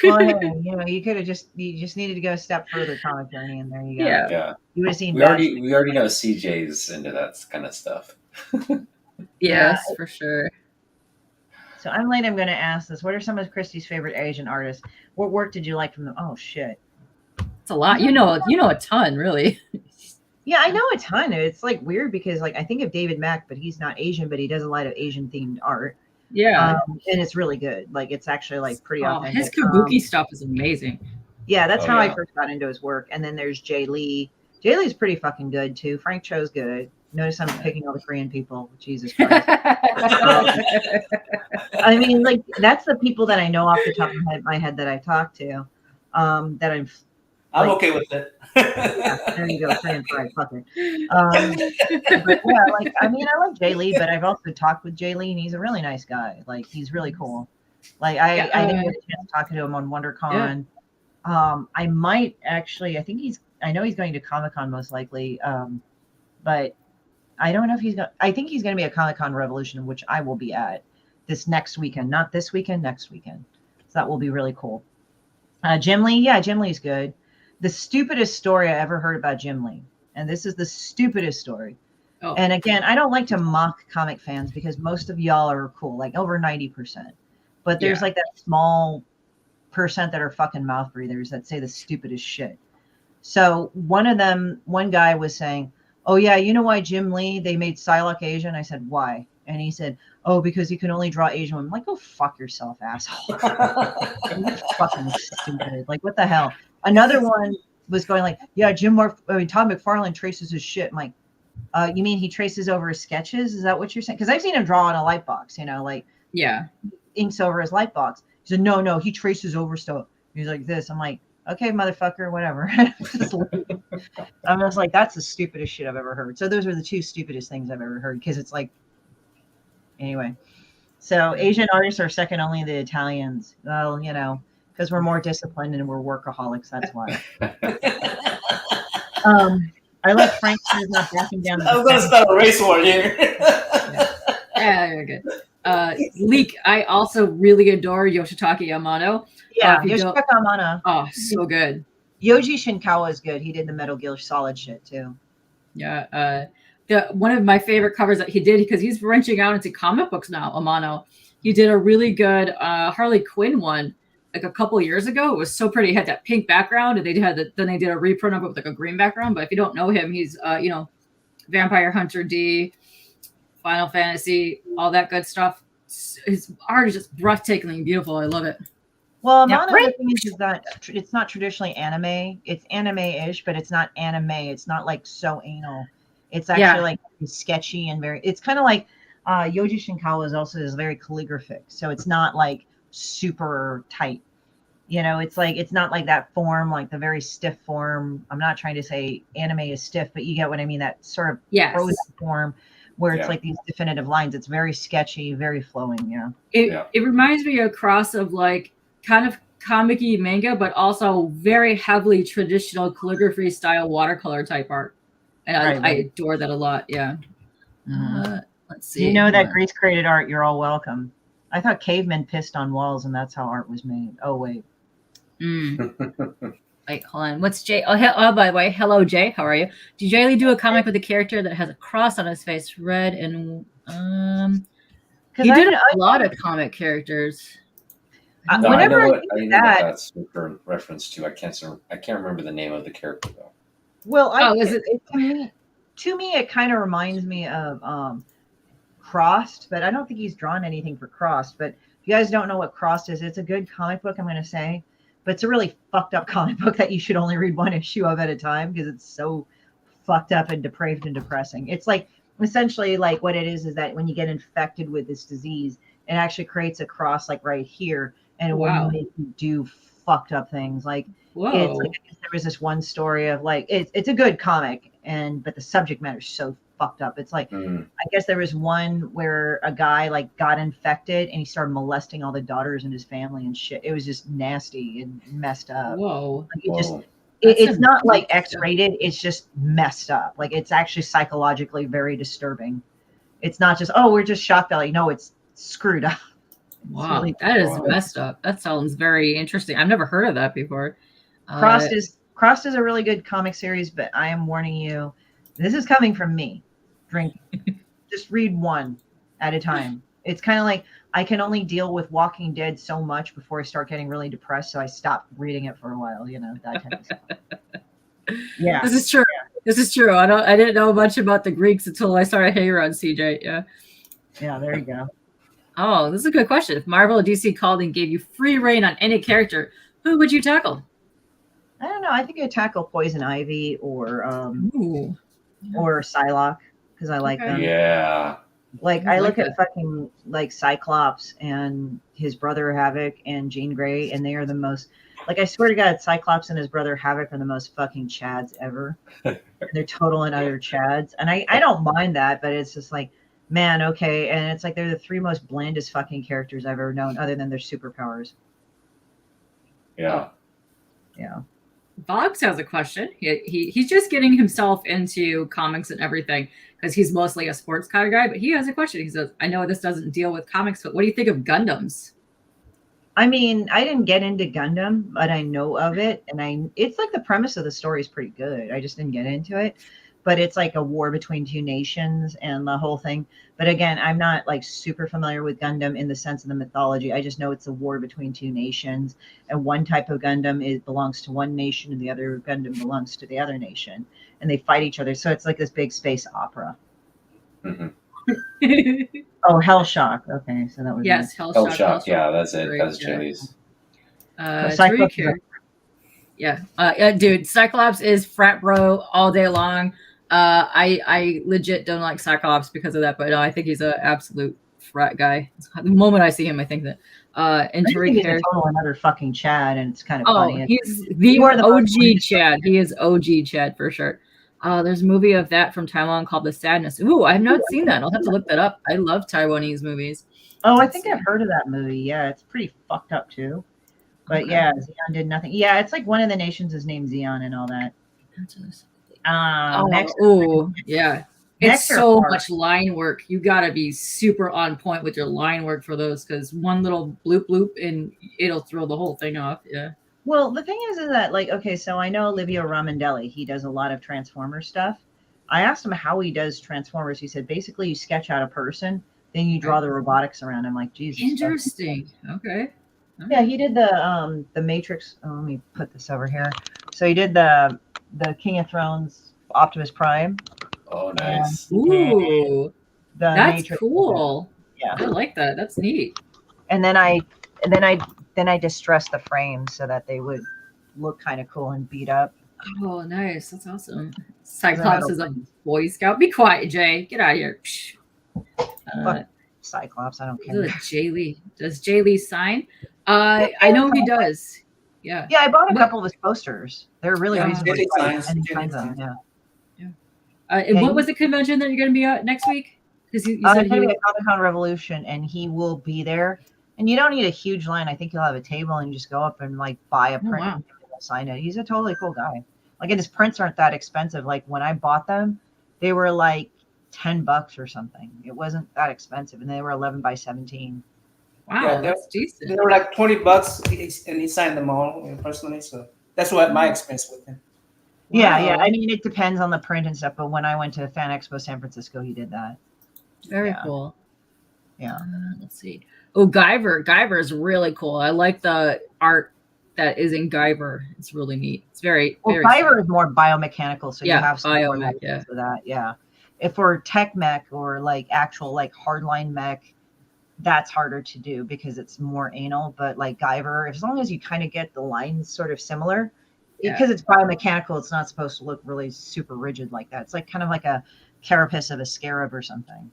Well, hey, you could have just needed to go a step further, Comic Journey, and there you go. Yeah. You would have seen we already know CJ's into that kind of stuff. Yes, for sure. So I'm going to ask this. What are some of Christie's favorite Asian artists? What work did you like from them? Oh shit. It's a lot. You know a ton, really. Yeah, I know a ton. It's like weird because like I think of David Mack, but he's not Asian, but he does a lot of Asian themed art. Yeah. And it's really good. Like it's actually like pretty authentic. His kabuki stuff is amazing. Yeah, that's how I first got into his work. And then there's Jay Lee. Jay Lee's pretty fucking good too. Frank Cho's good. Notice I'm picking all the Korean people. Jesus Christ. I mean, like that's the people that I know off the top of my head that I've talked to. That I'm okay with it. Yeah, there you go, Korean pride, fucker. But yeah, like I mean, I like Jay Lee, but I've also talked with Jay Lee, and he's a really nice guy. Like he's really cool. Like I didn't get a chance talking to him on WonderCon. Yeah. I might actually. I know he's going to Comic-Con most likely. But I don't know if he's going. I think he's going to be at Comic-Con Revolution, which I will be at this next weekend. Not this weekend, next weekend. So that will be really cool. Jim Lee, yeah, Jim Lee's good. The stupidest story I ever heard about Jim Lee, and this is the stupidest story. Oh. And again, I don't like to mock comic fans because most of y'all are cool, like over 90%. But there's like that small percent that are fucking mouth breathers that say the stupidest shit. So one guy was saying, oh yeah, you know why Jim Lee, they made Psylocke Asian? I said, why? And he said, oh, because you can only draw Asian women. I'm like, go fuck yourself, asshole. You're fucking stupid. Like, what the hell? Another one was going like, yeah, Todd McFarlane traces his shit. I'm like, you mean he traces over his sketches? Is that what you're saying? Because I've seen him draw on a light box, like inks over his light box. He said, no, he traces over stuff. He's like this. I'm like, okay, motherfucker, whatever. I'm just like, that's the stupidest shit I've ever heard. So those are the two stupidest things I've ever heard because it's like, anyway. So Asian artists are second only to the Italians. Well, because we're more disciplined and we're workaholics. That's why. I like Frank who's not backing down. I was going to start a race war here. Yeah, you're good. Leak, I also really adore Yoshitaka Yamano. Yeah, Yoshitaka Yamano. Oh, so good. Yoji Shinkawa is good. He did the Metal Gear Solid shit too. Yeah. One of my favorite covers that he did, because he's branching out into comic books now, Amano. He did a really good Harley Quinn one like a couple years ago. It was so pretty. It had that pink background, and then they did a reprint of it with like a green background. But if you don't know him, he's Vampire Hunter D, Final Fantasy, all that good stuff. His art is just breathtakingly beautiful. I love it. Well, one of the things is that it's not traditionally anime. It's anime-ish, but it's not anime. It's not like so anal. It's actually like sketchy and very. It's kind of like Yoji Shinkawa is very calligraphic, so it's not like super tight. It's like it's not like that form, like the very stiff form. I'm not trying to say anime is stiff, but you get what I mean. That sort of frozen form where it's like these definitive lines. It's very sketchy, very flowing. Yeah. It reminds me of a cross of like kind of comic-y manga, but also very heavily traditional calligraphy style watercolor type art. And I adore that a lot. Yeah. Let's see. That Greece created art. You're all welcome. I thought cavemen pissed on walls, and that's how art was made. Oh, wait. Wait, hold on. What's Jay? Oh, by the way, hello, Jay. How are you? Did you really do a comic with a character that has a cross on his face, red and he did a lot of comic characters. No, whenever I know what that's in reference to. I can't remember the name of the character though. Well, to me, it kind of reminds me of Crossed, but I don't think he's drawn anything for Crossed. But if you guys don't know what Crossed is, it's a good comic book, I'm going to say. But it's a really fucked up comic book that you should only read one issue of at a time because it's so fucked up and depraved and depressing. It's like essentially like what it is that when you get infected with this disease, it actually creates a cross like right here, and it will make you do fucked up things. Like it's like there was this one story of like it's a good comic, but the subject matter is so fucked up. It's like I guess there was one where a guy like got infected and he started molesting all the daughters in his family and shit. It was just nasty and messed up. It's not like X-rated. It's just messed up. Like it's actually psychologically very disturbing. It's not just we're just shock value. No, it's screwed up. Wow, really that is messed up. That sounds very interesting. I've never heard of that before. Crossed is a really good comic series, but I am warning you, this is coming from me. Just read one at a time. It's kind of like I can only deal with Walking Dead so much before I start getting really depressed, so I stopped reading it for a while. That kind of stuff. Yeah, this is true. Yeah. This is true. I didn't know much about the Greeks until I started hanging around CJ. Yeah. There you go. Oh, this is a good question. If Marvel or DC called and gave you free reign on any character, who would you tackle? I don't know. I think I'd tackle Poison Ivy or Psylocke because I like them. Yeah. Like I look at fucking like Cyclops and his brother Havoc and Jean Grey, and they are the most. Like I swear to God, Cyclops and his brother Havoc are the most fucking Chads ever. They're total and utter Chads, and I don't mind that, but it's just like. Man, okay, and it's like they're the three most blandest fucking characters I've ever known, other than their superpowers. Yeah. Boggs has a question. He's just getting himself into comics and everything because he's mostly a sports kind of guy. But he has a question. He says, "I know this doesn't deal with comics, but what do you think of Gundams?" I mean, I didn't get into Gundam, but I know of it, and it's like the premise of the story is pretty good. I just didn't get into it. But it's like a war between two nations and the whole thing. But again, I'm not like super familiar with Gundam in the sense of the mythology. I just know it's a war between two nations. And one type of Gundam belongs to one nation and the other Gundam belongs to the other nation. And they fight each other. So it's like this big space opera. Mm-hmm. Oh, Hellshock. Okay, so that was Hellshock. Yeah, that's it. That's Julie's. Dude, Cyclops is frat bro all day long. I legit don't like Cyclops because of that, but no, I think he's an absolute frat guy. The moment I see him, I think that. And Tariq he's another fucking Chad, and it's kind of funny. He's the OG Chad. He is OG Chad for sure. There's a movie of that from Taiwan called The Sadness. Ooh, I have not seen that. I'll have to look that up. I love Taiwanese movies. Oh, I think I've heard of that movie. Yeah, it's pretty fucked up too. But yeah, Zeon did nothing. Yeah, it's like one of the nations is named Zeon and all that. Yeah. It's so much line work. You got to be super on point with your line work for those because one little bloop bloop and it'll throw the whole thing off. Yeah. Well, the thing is that like, okay, so I know Olivio Ramondelli. He does a lot of Transformers stuff. I asked him how he does Transformers. He said, basically you sketch out a person, then you draw the robotics around. I'm like, Jesus. Interesting. Okay. Yeah, he did the Matrix. Oh, let me put this over here. So he did the King of Thrones, Optimus Prime. Oh, nice. Ooh, The that's Matrix. cool. Yeah. I like that. That's neat. And then I distressed the frames so that they would look kind of cool and beat up. Oh, nice. That's awesome. I Cyclops had is a Boy Scout. Be quiet, Jay. Get out of here. Fuck Cyclops. I don't care. Does Jay Lee sign? I know he does. Yeah. Yeah, I bought a couple of his posters. They're really reasonable. Jay price, signs. and he Jay signs them. signs. Yeah. And what was the convention that you're going to be at next week? Because you said It's going to be a Comic-Con Revolution, and he will be there. And you don't need a huge line. I think you'll have a table, and you just go up and like buy a print and he'll sign it. He's a totally cool guy. Like, and his prints aren't that expensive. Like when I bought them, they were like $10 or something. It wasn't that expensive, and they were 11 by 17. Wow, Yeah, that's decent. They were like $20, and he signed them all personally. So that's what my expense with him. Yeah, Wow. yeah. I mean, it depends on the print and stuff. But when I went to Fan Expo San Francisco, he did that. Very cool. Yeah. Let's see. Oh, Guyver. Guyver is really cool. I like the art that is in Guyver. It's really neat. It's very very. Guyver is more biomechanical, so Yeah, you have some more biomech, yeah. for that. Yeah. If we're tech mech or like actual like hardline mech, that's harder to do because it's more anal. But like Guyver, as long as you kind of get the lines sort of similar, because it's biomechanical, it's not supposed to look really super rigid like that. It's like kind of like a carapace of a scarab or something.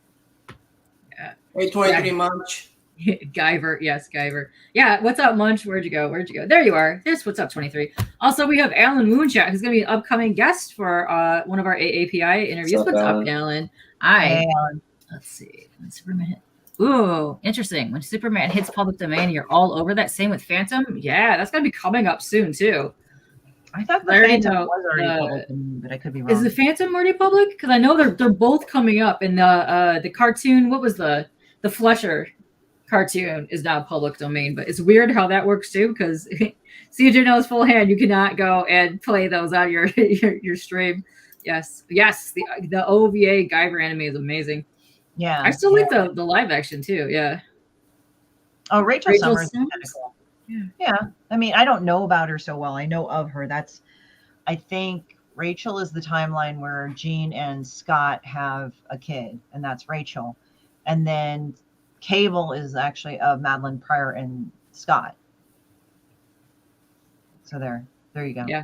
Yeah. 23 Munch. Guyver, yes, Guyver. Yeah, what's up, Munch? Where'd you go? There you are. There's what's up, 23. Also, we have Alan Moonshot, who's going to be an upcoming guest for one of our AAPI interviews. What's up, Alan? Hi. Hey, Alan. Let's see. When Superman hit. Ooh, interesting. When Superman hits public domain, you're all over that. Same with Phantom. Yeah, that's going to be coming up soon, too. I thought the Phantom was already public, but I could be wrong. Is the Phantom already public? Because I know they're both coming up. And the cartoon, what was the Fletcher cartoon is now public domain, but it's weird how that works too, because CJ knows full hand you cannot go and play those on your stream. Yes, the OVA Guyver anime is amazing. Yeah, I still like the live action too. Yeah. Oh, Rachel Summers. Cool. Yeah. I mean, I don't know about her so well. I know of her. I think Rachel is the timeline where Jean and Scott have a kid, and that's Rachel, and then Cable is actually of Madeline Pryor and Scott. So there you go. Yeah.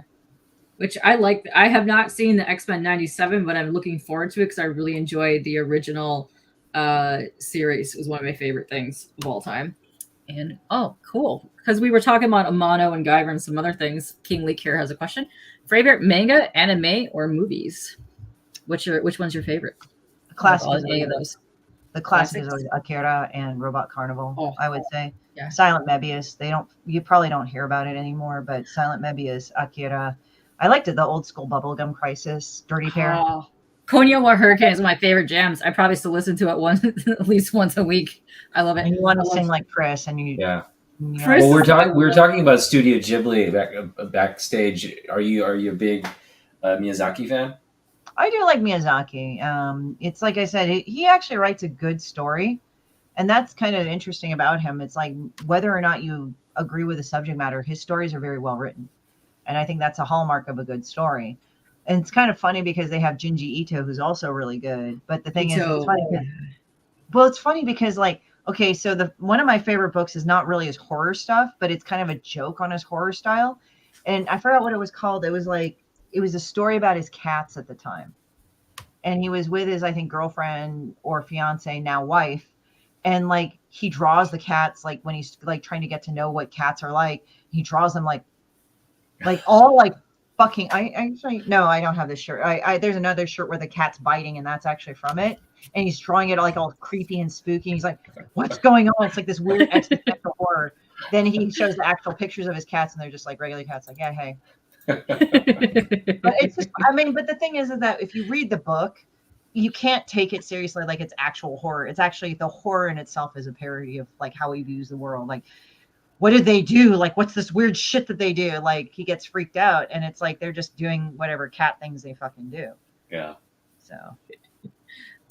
Which I like. I have not seen the X-Men 97, but I'm looking forward to it because I really enjoyed the original series. It was one of my favorite things of all time. And cool. Because we were talking about Amano and Guyver and some other things. King Leak here has a question. Favorite manga, anime, or movies? Which one's your favorite? The classic is any of those. The classic is always Akira and Robot Carnival, I would say. Yeah. Silent Mebius. You probably don't hear about it anymore, but Silent Mebius, Akira. I liked it, the old school Bubblegum Crisis, Dirty Pair. Konyo War Hurricane is one of my favorite jams. I probably still listen to it at least once a week. I love it. And you want to sing like Chris, and you. Yeah. Well, we were talking about Studio Ghibli backstage. Are you a big Miyazaki fan? I do like Miyazaki. It's like I said, he actually writes a good story, and that's kind of interesting about him. It's like whether or not you agree with the subject matter, his stories are very well written, and I think that's a hallmark of a good story. And it's kind of funny because they have Junji Ito, who's also really good. But the thing is, it's funny because like, okay, so one of my favorite books is not really his horror stuff, but it's kind of a joke on his horror style. And I forgot what it was called. It was a story about his cats at the time. And he was with his, I think, girlfriend or fiance, now wife. And like, he draws the cats, like when he's like trying to get to know what cats are like, he draws them like all like fucking, I don't have this shirt. There's another shirt where the cat's biting, and that's actually from it. And he's drawing it like all creepy and spooky. He's like, what's going on? It's like this weird existential horror. Then he shows the actual pictures of his cats, and they're just like regular cats. Like, yeah, hey. But it's just, but the thing is that if you read the book, you can't take it seriously like it's actual horror. It's actually, the horror in itself is a parody of like how he views the world. Like, what did they do? Like, what's this weird shit that they do? Like, he gets freaked out, and it's like they're just doing whatever cat things they fucking do. Yeah. So.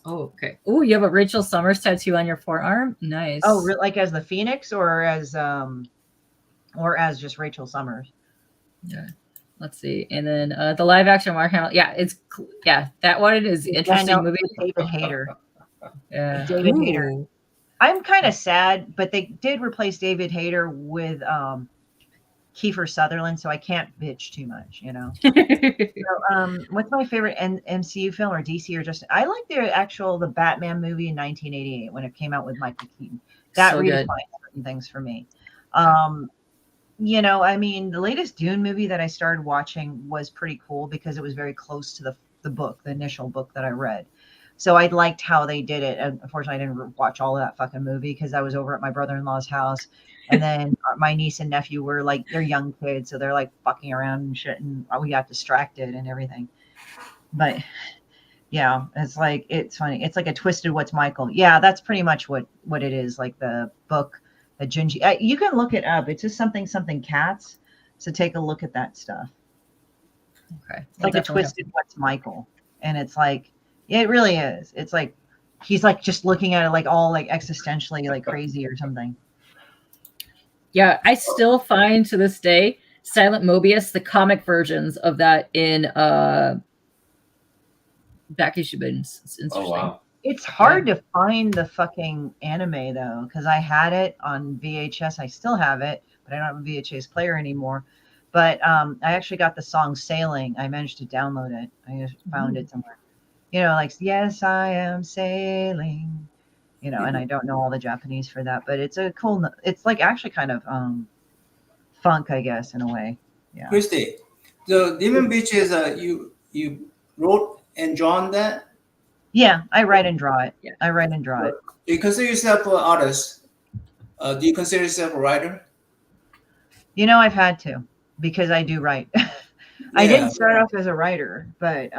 Oh, okay. Oh, you have a Rachel Summers tattoo on your forearm? Nice. Oh, like as the Phoenix or as or as just Rachel Summers. Yeah. Let's see. And then the live action Mark Hamill. Yeah, that one is interesting movie. David Hayter. Yeah. David Hayter. I'm kind of sad, but they did replace David Hayter with Kiefer Sutherland, so I can't bitch too much, you know. So, what's my favorite MCU film or DC or just? I like the Batman movie in 1988 when it came out with Michael Keaton. That So redefined certain things for me. You know, I mean, the latest Dune movie that I started watching was pretty cool because it was very close to the book, the initial book that I read. So I liked how they did it. And unfortunately, I didn't watch all of that fucking movie because I was over at my brother-in-law's house. And then my niece and nephew were like, they're young kids. So they're like fucking around and shit. And we got distracted and everything. But yeah, it's funny. It's like a twisted What's Michael. Yeah, that's pretty much what it is. Like the book, the Junji. You can look it up. It's just something cats. So take a look at that stuff. Okay. It's like a twisted What's Michael. And it's like, yeah, it really is. It's like he's like just looking at it like all like existentially like crazy or something. Yeah, I still find to this day Silent Mobius, the comic versions of that in back issue bins. It's interesting. Oh wow. It's hard to find the fucking anime though, because I had it on VHS. I still have it, but I don't have a VHS player anymore. But I actually got the song Sailing. I managed to download it. I just found it somewhere. You know, like, yes, I am sailing, you know, and I don't know all the Japanese for that, but it's it's like actually kind of funk, I guess, in a way. Yeah. Christie, the Demon Beach is you wrote and drawn that? Yeah, I write and draw it. Yeah. I write and draw it. Do you consider yourself an artist? Do you consider yourself a writer? You know, I've had to because I do write. I didn't start off as a writer, but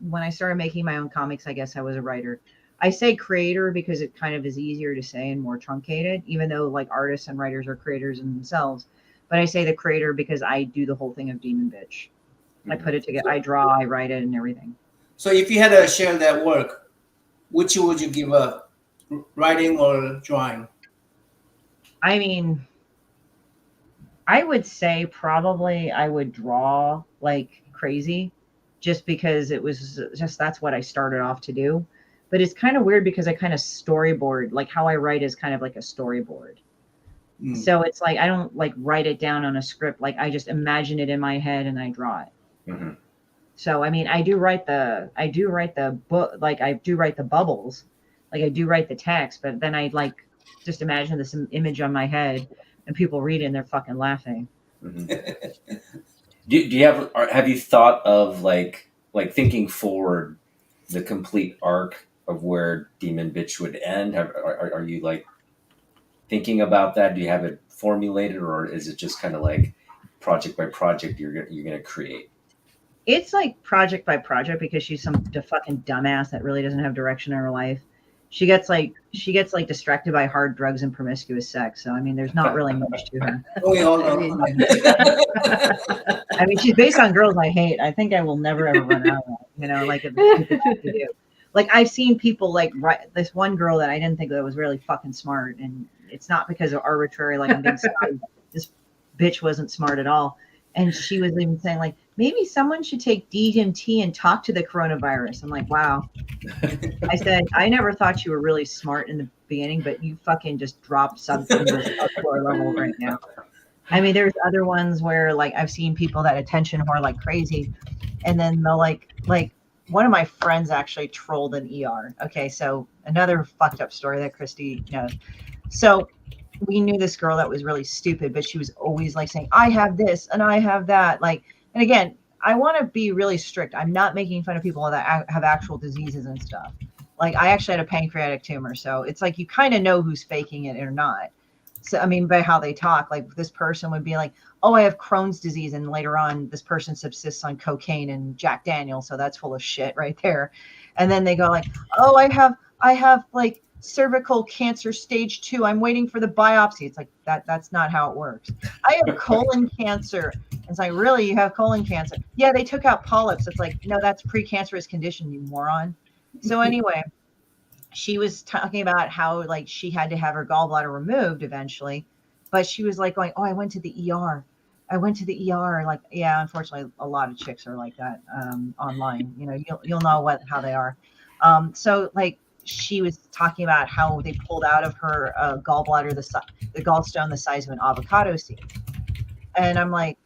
when I started making my own comics, I guess I was a writer. I say creator because it kind of is easier to say and more truncated, even though like artists and writers are creators in themselves. But I say the creator because I do the whole thing of Demon Bitch. I put it together. I draw, I write it and everything. So if you had to share that work, which would you give up, writing or drawing? I mean, I would say probably I would draw like crazy just because it was just that's what I started off to do. But it's kind of weird because I kind of storyboard, like how I write is kind of like a storyboard. So it's like I don't like write it down on a script. Like I just imagine it in my head and I draw it. Mm-hmm. So I mean, I do write the book, like I do write the bubbles, like I do write the text, but then I like just imagine this image on my head. And people read it and they're fucking laughing. Mm-hmm. do you have you thought of like thinking forward the complete arc of where Demon Bitch would end? Are you like thinking about that? Do you have it formulated, or is it just kind of like project by project you're gonna create? It's like project by project because she's some fucking dumbass that really doesn't have direction in her life. She gets distracted by hard drugs and promiscuous sex. So I mean, there's not really much to her. I mean, she's based on girls I hate. I think I will never ever run out of that. You know, like to do. Like I've seen people like write this one girl that I didn't think that was really fucking smart, and it's not because of arbitrary like I'm being smart. This bitch wasn't smart at all, and she was even saying like maybe someone should take DMT and talk to the coronavirus. I'm like, wow. I said, I never thought you were really smart in the beginning, but you fucking just dropped something to a core level right now. I mean, there's other ones where like I've seen people that attention whore like crazy, and then they'll like one of my friends actually trolled an ER. Okay, so another fucked up story that Christie knows. So we knew this girl that was really stupid, but she was always like saying, I have this and I have that. Like, and again, I want to be really strict. I'm not making fun of people that have actual diseases and stuff. Like I actually had a pancreatic tumor. So it's like, you kind of know who's faking it or not. So, I mean, by how they talk, like this person would be like, oh, I have Crohn's disease. And later on, this person subsists on cocaine and Jack Daniels. So that's full of shit right there. And then they go like, oh, I have like cervical cancer stage 2. I'm waiting for the biopsy. It's like that's not how it works. I have colon cancer. It's like, really, you have colon cancer? Yeah, they took out polyps. It's like, no, that's precancerous condition, you moron. So anyway, she was talking about how like she had to have her gallbladder removed eventually but she was like going, oh, I went to the ER. I went to the ER. Like, yeah, unfortunately, a lot of chicks are like that online. You know, you'll know how they are. So like she was talking about how they pulled out of her gallbladder the gallstone the size of an avocado seed, and I'm like,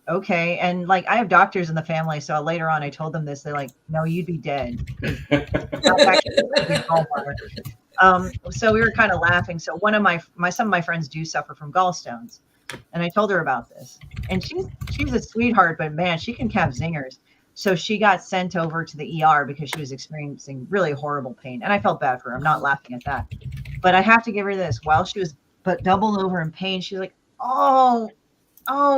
okay. And like I have doctors in the family, so later on I told them this. They're like, no, you'd be dead. That's actually a gallbladder. So we were kind of laughing. So one of some of my friends do suffer from gallstones. And I told her about this, and she's a sweetheart, but man, she can have zingers. So she got sent over to the ER because she was experiencing really horrible pain. And I felt bad for her. I'm not laughing at that, but I have to give her this. While she was doubled over in pain, she was like, oh,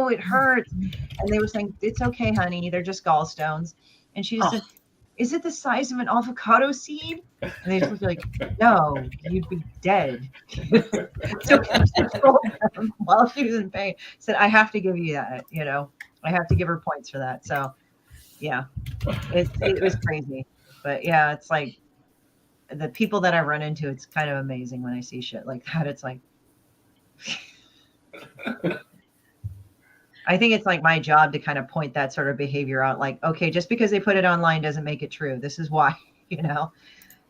it hurts. And they were saying, it's okay, honey. They're just gallstones. And she just said, is it the size of an avocado seed? And they just looked like, no, you'd be dead. So she controlled them while she was in pain. Said, I have to give you that, you know, I have to give her points for that. So yeah, it was crazy. But yeah, it's like the people that I run into, it's kind of amazing when I see shit like that. It's like, I think it's like my job to kind of point that sort of behavior out. Like, okay, just because they put it online doesn't make it true. This is why, you know.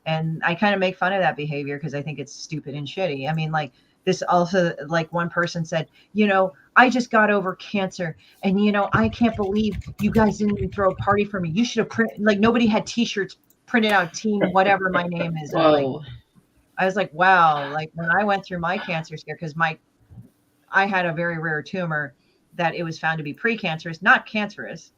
And I kind of make fun of that behavior because I think it's stupid and shitty. I mean, like this also, like one person said, you know, I just got over cancer, and you know, I can't believe you guys didn't even throw a party for me. You should have like nobody had T-shirts printed out, team whatever my name is. Like, I was like, wow. Like when I went through my cancer scare, because I had a very rare tumor that it was found to be precancerous, not cancerous.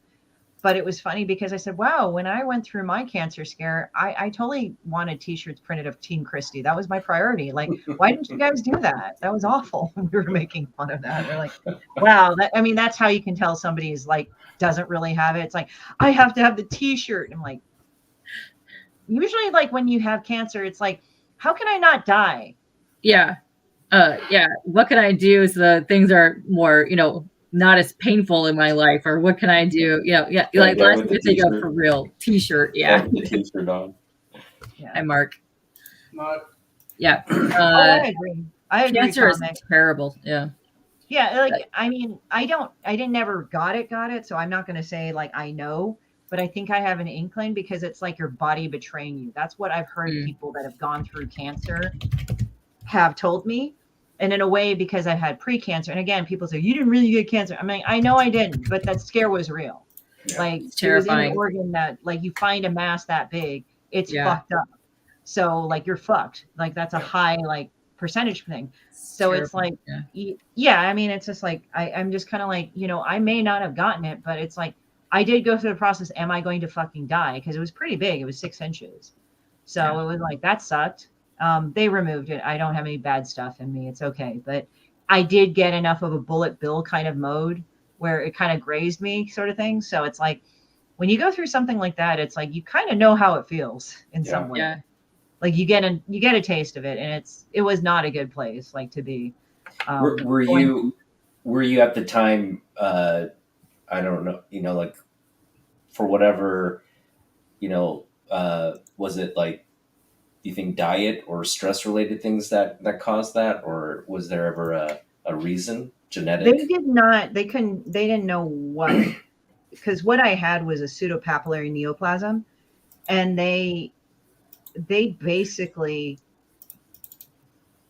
But it was funny because I said, wow, when I went through my cancer scare, I totally wanted T-shirts printed of Team Christie. That was my priority. Like, why didn't you guys do that? That was awful. We were making fun of that. We're like, wow. That's how you can tell somebody is like, doesn't really have it. It's like, I have to have the T-shirt. And I'm like, usually like when you have cancer, it's like, how can I not die? Yeah. Yeah. What can I do so the things are more, you know, not as painful in my life, or what can I do? You know, yeah, like last week they go for real T-shirt. Yeah. T-shirt on. Yeah. Hi, Mark. Mark. Yeah. I agree. Cancer is terrible. Yeah. Yeah. Like, I mean, I didn't never got it. So I'm not going to say like, I know, but I think I have an inkling because it's like your body betraying you. That's what I've heard people that have gone through cancer have told me. And in a way, because I've had pre-cancer, and again, people say, you didn't really get cancer. I mean, I know I didn't, but that scare was real. Yeah. Like it's terrifying. It was in an organ that like you find a mass that big, it's fucked up. So like you're fucked. Like that's a high like percentage thing. So it's like, I mean, it's just like, I'm just kind of like, you know, I may not have gotten it, but it's like, I did go through the process. Am I going to fucking die? Because it was pretty big. It was 6 inches. So it was like, that sucked. They removed it. I don't have any bad stuff in me. It's okay. But I did get enough of a bullet bill kind of mode where it kind of grazed me sort of thing. So it's like, when you go through something like that, it's like, you kind of know how it feels in some way. Yeah. Like you get a taste of it, and it was not a good place like to be. Were you at the time, I don't know, you know, like for whatever, you know, was it like, do you think diet or stress related things that caused that, or was there ever a reason, genetic? They did not. They didn't know what, because what I had was a pseudopapillary neoplasm, and they basically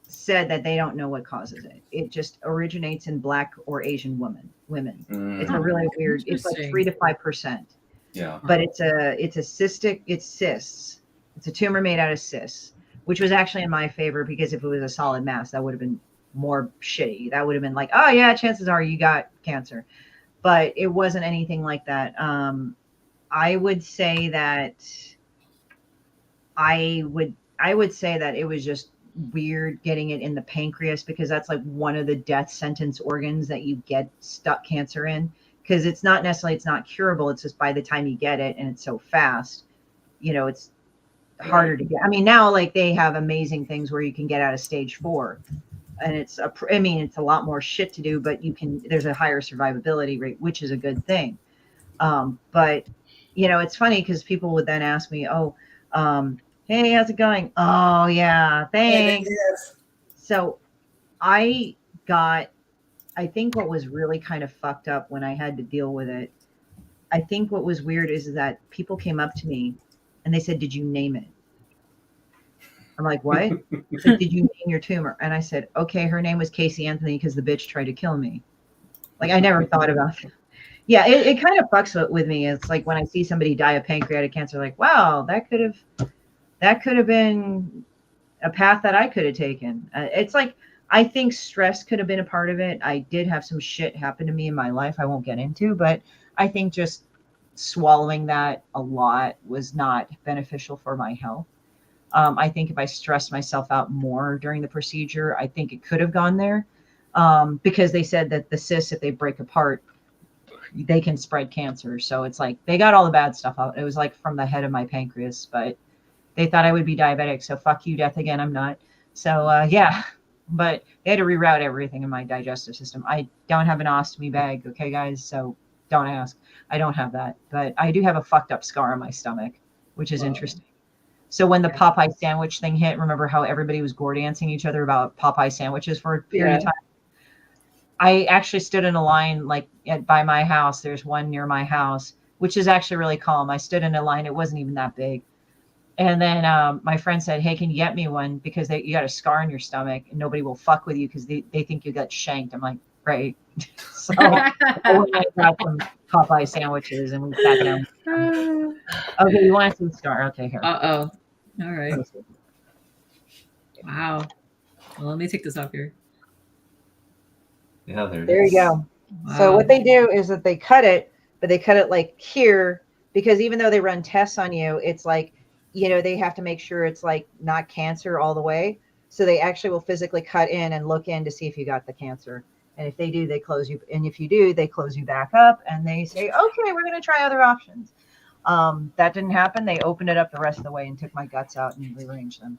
said that they don't know what causes it. It just originates in Black or Asian women. It's a really weird. It's like 3 to 5%. Yeah. But it's cystic. It's cysts. It's a tumor made out of cysts, which was actually in my favor, because if it was a solid mass, that would have been more shitty. That would have been like, oh yeah, chances are you got cancer. But it wasn't anything like that. I would say that it was just weird getting it in the pancreas, because that's like one of the death sentence organs that you get stuck cancer in, because it's not curable. It's just by the time you get it, and it's so fast, you know, it's harder to get. I mean, now like they have amazing things where you can get out of stage 4, and it's a lot more shit to do, but there's a higher survivability rate, which is a good thing. But you know, it's funny because people would then ask me, hey, how's it going? Oh yeah, thanks. Yes. So I think what was really kind of fucked up when I had to deal with it, I think what was weird is that people came up to me and they said, "Did you name it?" I'm like, "What?" It's like, "Did you name your tumor?" And I said, "Okay, her name was Casey Anthony because the bitch tried to kill me." Like, I never thought about it. Yeah, it kind of fucks with me. It's like when I see somebody die of pancreatic cancer, like, wow, that could have been a path that I could have taken. It's like, I think stress could have been a part of it. I did have some shit happen to me in my life I won't get into, but I think just swallowing that a lot was not beneficial for my health. I think if I stressed myself out more during the procedure, I think it could have gone there, because they said that the cysts, if they break apart, they can spread cancer. So it's like they got all the bad stuff out. It was like from the head of my pancreas, but they thought I would be diabetic. So fuck you, death again. I'm not. So yeah, but they had to reroute everything in my digestive system. I don't have an ostomy bag. Okay, guys. So don't ask. I don't have that, but I do have a fucked up scar on my stomach, which is interesting. So when the Popeye sandwich thing hit, remember how everybody was gore dancing each other about Popeye sandwiches for a period of time? I actually stood in a line by my house. There's one near my house, which is actually really calm. I stood in a line. It wasn't even that big. And then my friend said, "Hey, can you get me one? Because you got a scar on your stomach and nobody will fuck with you because they think you got shanked." I'm like, great. So I got some Popeye sandwiches and we sat down. Okay, you want to see the scar? Okay, here. All right. Wow. Well, let me take this off here. Yeah, there you go. Wow. So what they do is that they cut it, but they cut it like here, because even though they run tests on you, it's like, they have to make sure it's like not cancer all the way. So they actually will physically cut in and look in to see if you got the cancer. And if they do, they close you. And if you do, they close you back up and they say, "Okay, we're going to try other options." That didn't happen. They opened it up the rest of the way and took my guts out and rearranged them.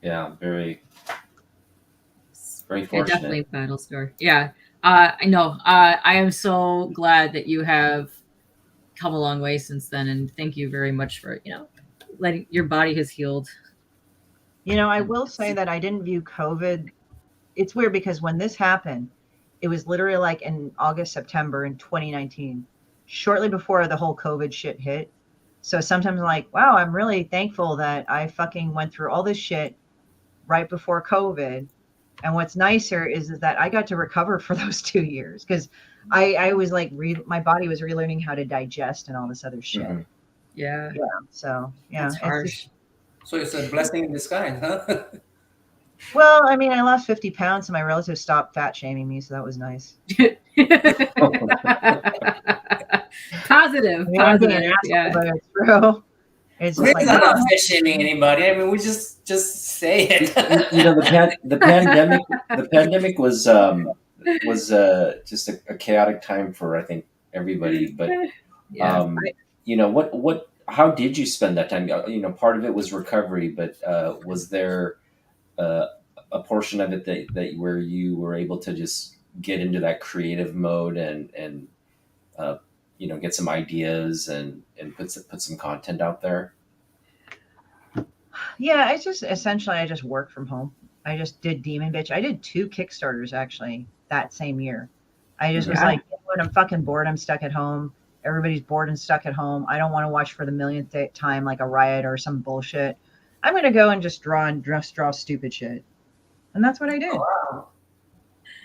Yeah, very fortunate. Yeah, definitely battle scar. Yeah, I know. I am so glad that you have come a long way since then, and thank you very much for letting your body has healed. I will say that I didn't view COVID. It's weird because when this happened, it was literally like in August, September in 2019, shortly before the whole COVID shit hit. So sometimes I'm like, wow, I'm really thankful that I fucking went through all this shit right before COVID. And what's nicer is that I got to recover for those 2 years because I was like, my body was relearning how to digest and all this other shit. Mm-hmm. Yeah. So yeah, it's harsh. So it's a blessing in disguise, huh? Well, I mean, I lost 50 pounds and my relatives stopped fat shaming me, so that was nice. Positive. Yeah. But it's true. It's We're like, not fat shaming anybody. I mean, we just say it. The pandemic was just a chaotic time for, I think, everybody. But how did you spend that time? Part of it was recovery, but was there a portion of it that where you were able to just get into that creative mode and get some ideas and put some content out there? Yeah, it's just essentially I just worked from home. I just did Demon Bitch. I did 2 Kickstarters actually that same year. I just was like, when I'm fucking bored, I'm stuck at home. Everybody's bored and stuck at home. I don't want to watch for the millionth time like a riot or some bullshit. I'm gonna go and just draw stupid shit, and that's what I did. Oh, wow.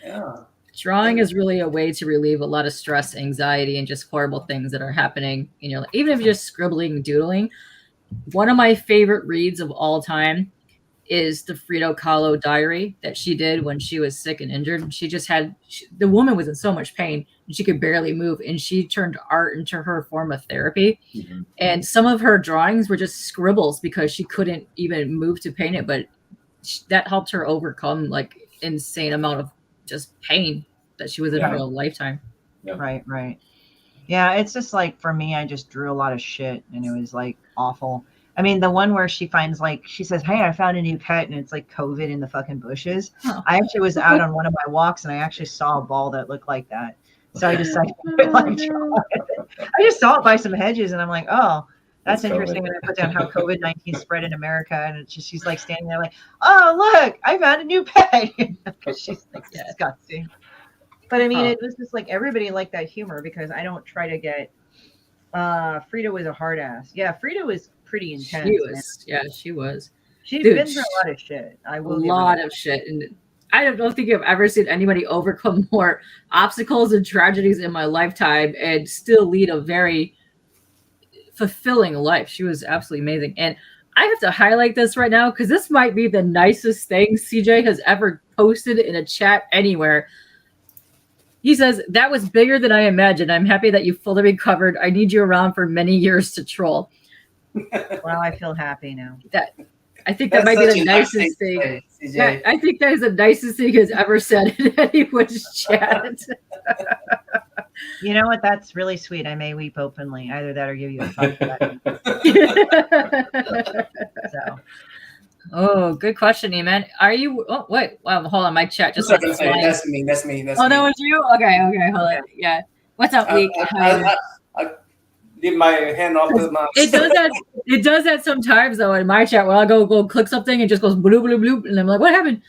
Yeah. Drawing is really a way to relieve a lot of stress, anxiety, and just horrible things that are happening. Even if you're just scribbling, doodling. One of my favorite reads of all time is the Frida Kahlo diary that she did when she was sick and injured. The woman was in so much pain and she could barely move, and she turned art into her form of therapy. Mm-hmm. And some of her drawings were just scribbles because she couldn't even move to paint it, but that helped her overcome like insane amount of just pain that she was in for a lifetime. Yeah. Right. Yeah, it's just like for me, I just drew a lot of shit and it was like awful. I mean, the one where she finds she says, "Hey, I found a new pet," and it's like COVID in the fucking bushes. Oh. I actually was out on one of my walks and I actually saw a ball that looked like that. So I decided I just saw it by some hedges and I'm like, oh, That's It's interesting. COVID. And I put down how COVID-19 spread in America, and it's just, she's like standing there like, oh look, I found a new pet, because she's like disgusting. But I mean, it was just like everybody liked that humor because I don't try to get. Frida was a hard ass. Yeah, Frida was pretty intense. She was. Man. Yeah, she was. She's been through a lot of shit. I will. A lot of shit, and I don't think I've ever seen anybody overcome more obstacles and tragedies in my lifetime and still lead a very fulfilling life. She was absolutely amazing. And I have to highlight this right now because this might be the nicest thing CJ has ever posted in a chat anywhere. He says, that was bigger than I imagined. I'm happy that you fully recovered. I need you around for many years to troll. Well, I feel happy now. I think that might be the nicest thing. Yeah, I think that is the nicest thing he's ever said in anyone's chat. You know what? That's really sweet. I may weep openly. Either that or give you a hug. So. Oh, good question, Eman. Are you? Oh, wait. Hold on. My chat just. That's me. That's oh, me. that was you. Okay. Hold on. Yeah. What's up, Week? I leave my hand off the mouse. It does that sometimes though in my chat where I'll go click something and it just goes bloop bloop bloop and I'm like, what happened?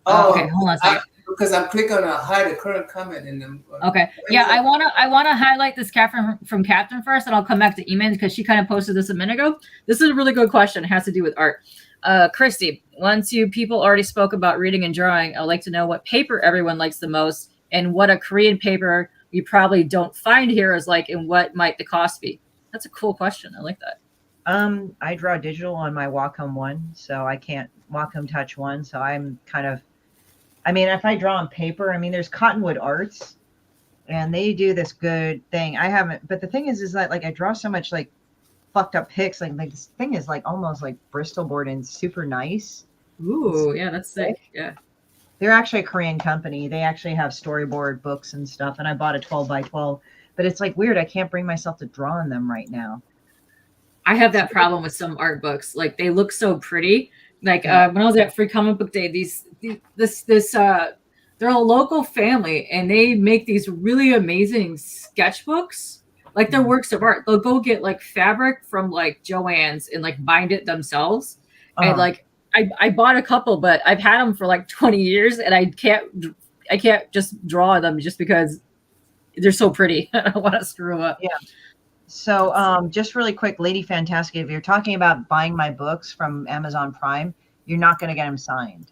Okay, hold on a second. Because I'm clicking on hide a current comment in them. Okay. Yeah, I wanna highlight this cat from Captain first, and I'll come back to Eman because she kind of posted this a minute ago. This is a really good question. It has to do with art. Christy, once you people already spoke about reading and drawing, I'd like to know what paper everyone likes the most and what a Korean paper you probably don't find here is like, and what might the cost be? That's a cool question. I like that. I draw digital on my Wacom 1, so I can't Wacom Touch 1. So I'm kind of, I mean, if I draw on paper, I mean, there's Cottonwood Arts, and they do this good thing. I haven't, but the thing is that like I draw so much like fucked up pics. Like this thing is like almost like Bristol board and super nice. Ooh, yeah, that's sick. Yeah. They're actually a Korean company. They actually have storyboard books and stuff. And I bought a 12 by 12, but it's like weird. I can't bring myself to draw on them right now. I have that problem with some art books. Like they look so pretty. Like when I was at Free Comic Book Day, they're a local family and they make these really amazing sketchbooks. Like they're works of art. They'll go get like fabric from like Joann's and like bind it themselves. And like I bought a couple, but I've had them for like 20 years and I can't just draw them just because they're so pretty. I don't want to screw up. Yeah. So just really quick, Lady Fantastic, if you're talking about buying my books from Amazon Prime, you're not going to get them signed.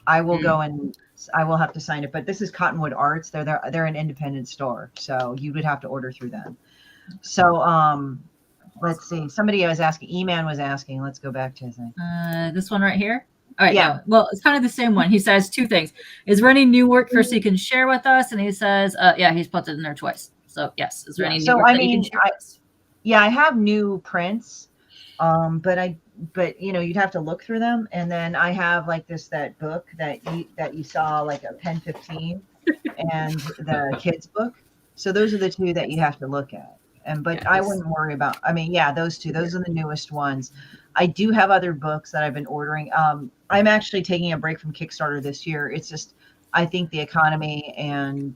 I will go and I will have to sign it. But this is Cottonwood Arts. They're an independent store, so you would have to order through them. So let's see. Somebody was asking. Eman was asking. Let's go back to his name. This one right here. All right. Yeah. No. Well, it's kind of the same one. He says two things. Is there any new work Christy can share with us? And he says, yeah, he's put it in there twice. So yes. Is there any new work that you can share with us? Yeah, I have new prints, but you know, you'd have to look through them. And then I have like that book that you saw, like a Pen 15 and the kids book. So those are the two that you have to look at. But I wouldn't worry about, I mean, yeah, those two, those are the newest ones. I do have other books that I've been ordering. I'm actually taking a break from Kickstarter this year. It's just, I think the economy and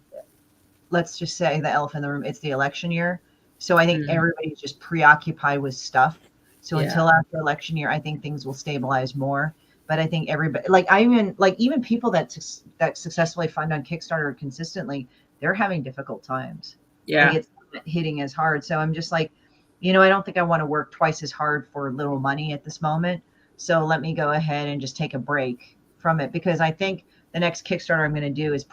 let's just say the elephant in the room, it's the election year. So I think everybody's just preoccupied with stuff. So until after election year, I think things will stabilize more. But I think everybody, even people that successfully fund on Kickstarter consistently, they're having difficult times. Yeah, like it's not hitting as hard. So I'm just like, you know, I don't think I want to work twice as hard for little money at this moment. So let me go ahead and just take a break from it, because I think the next Kickstarter I'm going to do is I'm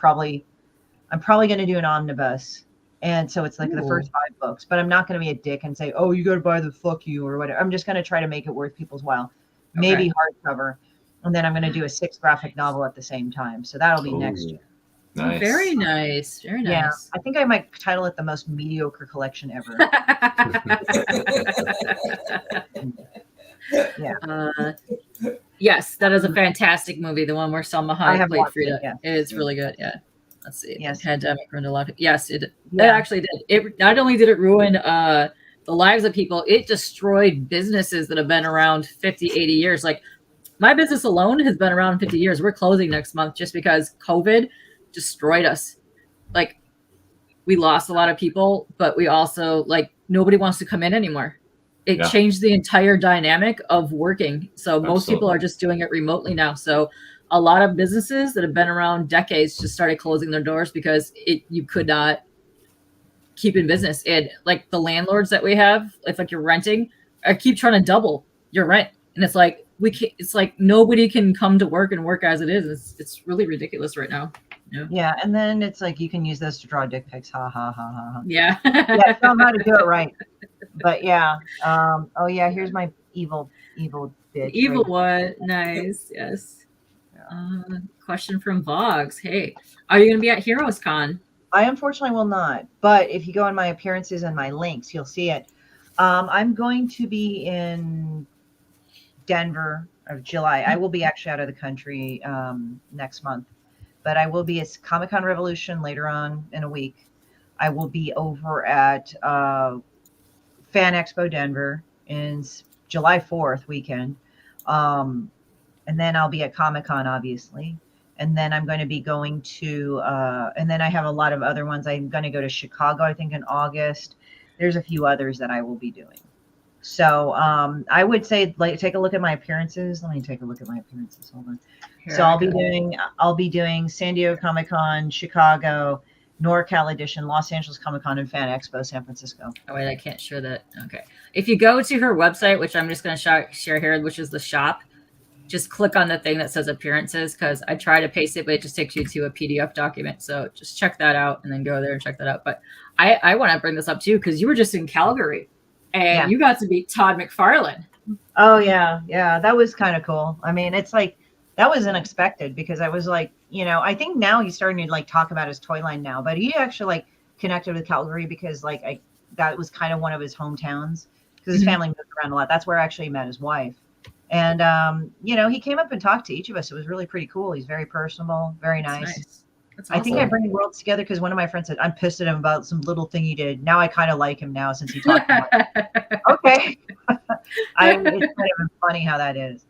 probably going to do an omnibus. And so it's like the first 5 books, but I'm not going to be a dick and say, oh, you got to buy the fuck you or whatever. I'm just going to try to make it worth people's while. Maybe hardcover. And then I'm going to do a 6th graphic novel at the same time. So that'll be next year. Nice. Very nice. Very nice. Yeah. I think I might title it the most mediocre collection ever. Yeah. Yes, that is a fantastic movie. The one where Selma Hayek played Frida. Yeah. It's really good. Yeah. Let's see. Yes. Pandemic ruined a lot of. Yes, it actually did. It not only did it ruin the lives of people, it destroyed businesses that have been around 50, 80 years. Like my business alone has been around 50 years. We're closing next month just because COVID destroyed us. Like we lost a lot of people, but we also, like, nobody wants to come in anymore. it changed the entire dynamic of working. So most Absolutely. people are just doing it remotely now. So a lot of businesses that have been around decades just started closing their doors because you could not keep in business. And like the landlords that we have, if like you're renting, I keep trying to double your rent. And it's like, it's like nobody can come to work and work as it is. It's really ridiculous right now. Yeah. And then it's like, you can use this to draw dick pics. Ha ha ha ha ha. Yeah. Yeah. Show them how to do it right. But yeah. Oh yeah. Here's my evil bitch. Evil one. Nice. Yes. Question from Boggs. Hey, are you going to be at Heroes Con? I unfortunately will not. But if you go on my appearances and my links, you'll see it. I'm going to be in Denver of July. I will be actually out of the country next month, but I will be at Comic-Con Revolution later on in a week. I will be over at Fan Expo Denver in July 4th weekend. And then I'll be at Comic-Con, obviously. And then I'm going to be going to, and then I have a lot of other ones. I'm going to go to Chicago, I think, in August. There's a few others that I will be doing. So I would say, like, take a look at my appearances. Let me take a look at my appearances. Hold on. Here So I'll be doing San Diego Comic-Con, Chicago, NorCal Edition, Los Angeles Comic-Con, and Fan Expo San Francisco. Oh wait, I can't share that. Okay. If you go to her website, which I'm just going to share here, which is the shop, just click on the thing that says appearances, because I try to paste it, but it just takes you to a PDF document. So just check that out and then go there and check that out. But I want to bring this up too, because you were just in Calgary and you got to meet Todd McFarlane. Oh yeah. Yeah. That was kind of cool. I mean, it's like, that was unexpected because I was like, you know, I think now he's starting to like talk about his toy line now, but he actually like connected with Calgary because like that was kind of one of his hometowns because his family moved around a lot. That's where I actually met his wife. And, you know, he came up and talked to each of us. It was really pretty cool. He's very personable, very nice. That's awesome. I think I bring worlds together because one of my friends said, I'm pissed at him about some little thing he did. Now I kind of like him now since he talked about it. Okay. It's kind of funny how that is.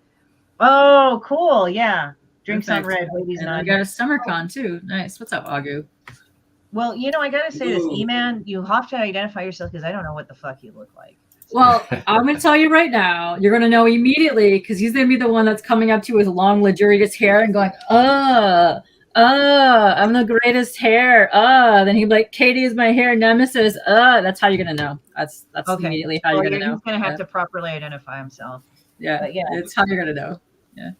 Oh, cool. Yeah. Drinks on red, ladies and on. I got a summer con too. Nice. What's up, Agu? Well, you know, I got to say this, Eman, you have to identify yourself because I don't know what the fuck you look like. Well, I'm going to tell you right now, you're going to know immediately because he's going to be the one that's coming up to you with long, luxurious hair and going, I'm the greatest hair. Then he'd be like, Katie is my hair nemesis. That's how you're going to know. That's okay. Immediately how you're going to know. He's going to have to properly identify himself. Yeah. But yeah. It's how you're going to know. Yeah.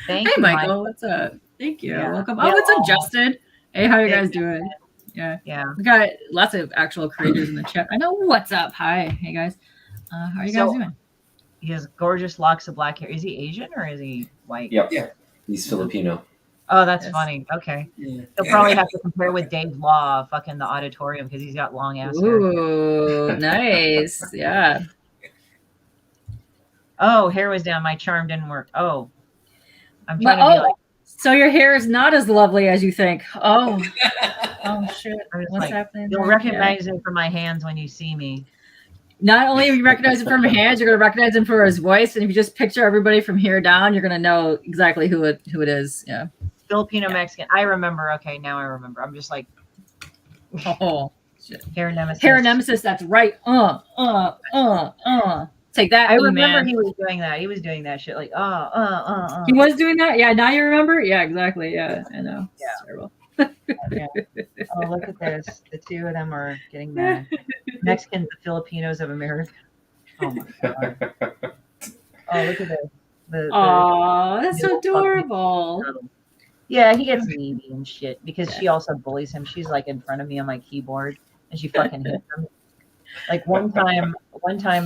Thank you, Michael. Michael. What's up? Thank you. Yeah. Welcome. Oh, what's up, Justin? Hey, how you guys doing? Yeah. We got lots of actual creators in the chat. I know. What's up? Hi. Hey, guys. How are you guys doing? He has gorgeous locks of black hair. Is he Asian or is he white? Yep. Yeah. He's Filipino. Oh, that's funny. Okay. He'll probably have to compare with Dave Law, fucking the auditorium, because he's got long ass hair. Ooh, nice. Yeah. Oh, hair was down. My charm didn't work. Oh. I'm trying to be like. So your hair is not as lovely as you think. Oh. Oh, shit. What's happening? You'll recognize him from my hands when you see me. Not only will you recognize him from his hands, you're going to recognize him for his voice. And if you just picture everybody from here down, you're going to know exactly who it is. Yeah. Filipino Mexican. I remember. Okay, now I remember. I'm just like. Oh, shit. Hair nemesis. Hair nemesis. That's right. Take that. I remember he was doing that. He was doing that shit like, He was doing that? Yeah, now you remember? Yeah, exactly. Yeah, I know. Yeah. It's terrible. Yeah. Oh, look at this. The two of them are getting mad. Mexicans, the Filipinos of America. Oh, my God. Oh, look at this. Oh, that's adorable. Yeah, he gets needy and shit because she also bullies him. She's like in front of me on my keyboard and she fucking hits him. Like one time,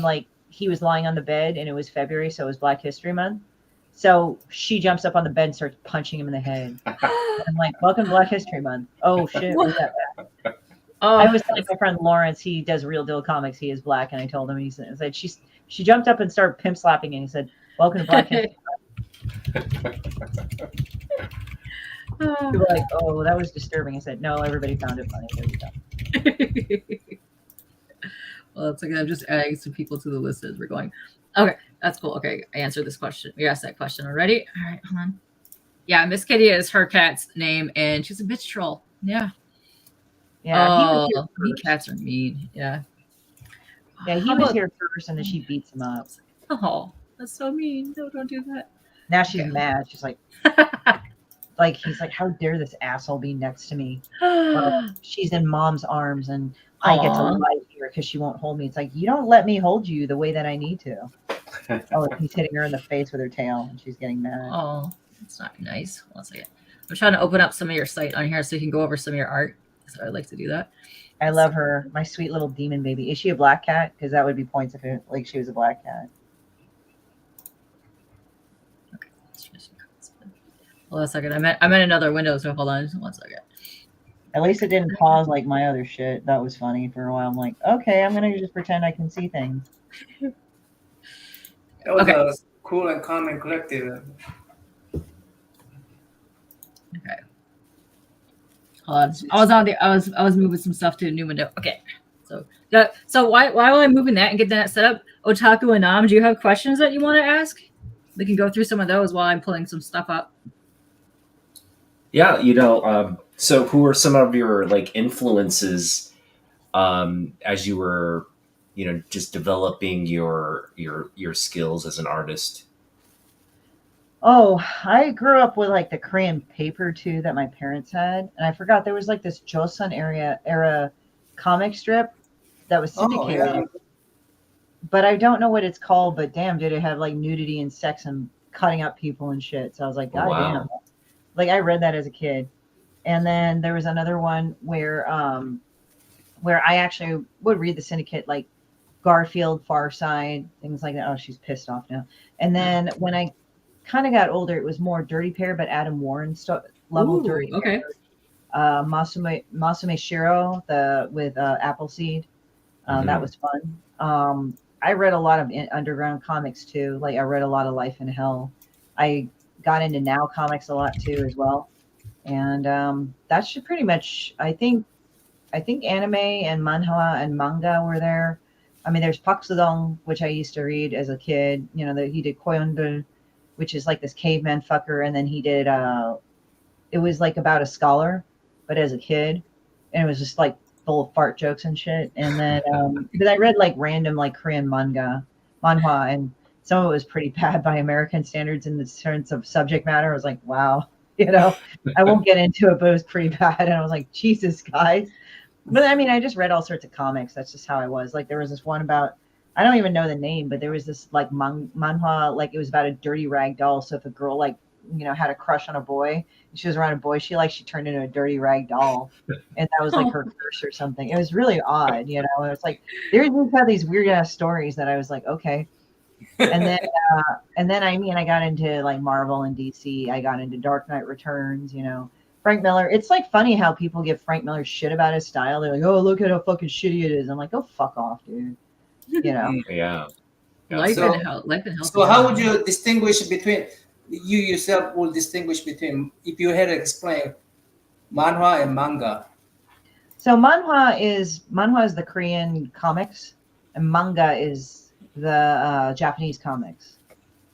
like, he was lying on the bed and it was February, so it was Black History Month. So she jumps up on the bed and starts punching him in the head. I'm like, welcome to Black History Month. Oh, shit. What was that? I was telling my friend Lawrence, he does Real Deal Comics. He is black. And I told him, he said, she jumped up and started pimp slapping and he said, welcome to Black History Month. People were like, oh, that was disturbing. I said, no, everybody found it funny. There we go. Well, it's like I'm just adding some people to the list as we're going. Okay, that's cool. Okay, I answered this question. We asked that question already. All right, hold on. Yeah, Miss Kitty is her cat's name, and she's a bitch troll. Yeah. Yeah. Mean cats are mean. Yeah. Yeah, he was here first, and then she beats him up. Oh, that's so mean. No, don't do that. Now she's mad. She's like, he's like, how dare this asshole be next to me? She's in mom's arms, and I get to lie here because she won't hold me. It's like, you don't let me hold you the way that I need to. Oh, he's hitting her in the face with her tail, and she's getting mad. Oh, that's not nice. One second. I'm trying to open up some of your site on here so you can go over some of your art. So I'd like to do that. I love her, my sweet little demon baby. Is she a black cat? Because that would be points if it, like she was a black cat. Okay. Hold on a second. I'm at another window, so hold on just 1 second. At least it didn't pause like my other shit. That was funny for a while. I'm like, okay, I'm gonna just pretend I can see things. That was cool and calm and collected. Okay. Hold on. I was moving some stuff to a new window. Okay. So while I'm moving that and getting that set up, Otaku and Nam, do you have questions that you want to ask? We can go through some of those while I'm pulling some stuff up. Yeah, so who are some of your like influences as you were, just developing your skills as an artist? Oh, I grew up with like the Korean paper too that my parents had, and I forgot there was like this Joseon era comic strip that was syndicated. Oh, yeah. But I don't know what it's called. But damn, did it have like nudity and sex and cutting up people and shit? So I was like, God damn. Like I read that as a kid. And then there was another one where I actually would read the syndicate, like Garfield, Far Side, things like that. Oh, she's pissed off now. And then when I kind of got older, it was more Dirty Pair, but Adam Warren level. Dirty Pair. Masume Shiro, with Appleseed. That was fun. I read a lot of underground comics too. Like I read a lot of Life in Hell. I got into Now comics a lot too as well. And that should pretty much, I think anime and manhwa and manga were there. I mean, there's Park Seo-dong, which I used to read as a kid. He did Koyeondul, which is like this caveman fucker. And then he did, it was like about a scholar, but as a kid. And it was just like full of fart jokes and shit. And then, but I read like random like Korean manhwa, and some of it was pretty bad by American standards in the sense of subject matter. I was like, wow. I won't get into it, but it was pretty bad. And I was like, Jesus, guys. But I mean, I just read all sorts of comics. That's just how I was. Like, there was this one about, I don't even know the name, but there was this like manhwa, like it was about a dirty rag doll. So if a girl like, had a crush on a boy, and she was around a boy, she turned into a dirty rag doll. And that was like her curse or something. It was really odd, It's like, there's had these weird ass stories that I was like, okay. And then I got into like Marvel and DC. I got into Dark Knight Returns, Frank Miller. It's like funny how people give Frank Miller shit about his style. They're like, oh, look at how fucking shitty it is. I'm like, oh, fuck off, dude. Yeah. Life and Hell. So how would you distinguish between, you yourself will distinguish between, if you had to explain manhwa and manga? So manhwa is the Korean comics, and manga is the Japanese comics.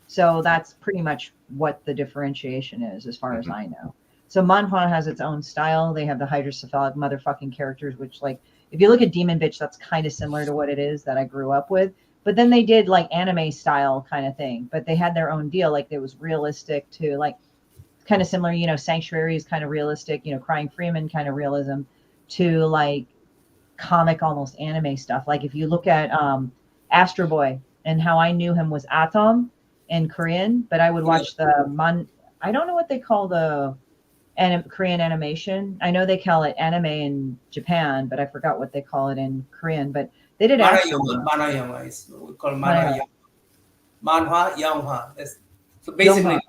So that's pretty much what the differentiation is, as far as I know. So manhwa has its own style. They have the hydrocephalic motherfucking characters, which, like, if you look at Demon Bitch, that's kind of similar to what it is that I grew up with. But then they did like anime style kind of thing, but they had their own deal. Like it was realistic to like kind of similar, Sanctuary is kind of realistic, Crying Freeman kind of realism to like comic almost anime stuff. Like if you look at Astro Boy, and how I knew him was Atom in Korean, but I would watch I don't know what they call the Korean animation. I know they call it anime in Japan, but I forgot what they call it in Korean. But they did Astro Boy. Manhwa is we call manhwa. Manhwa, Yonghwa. So basically,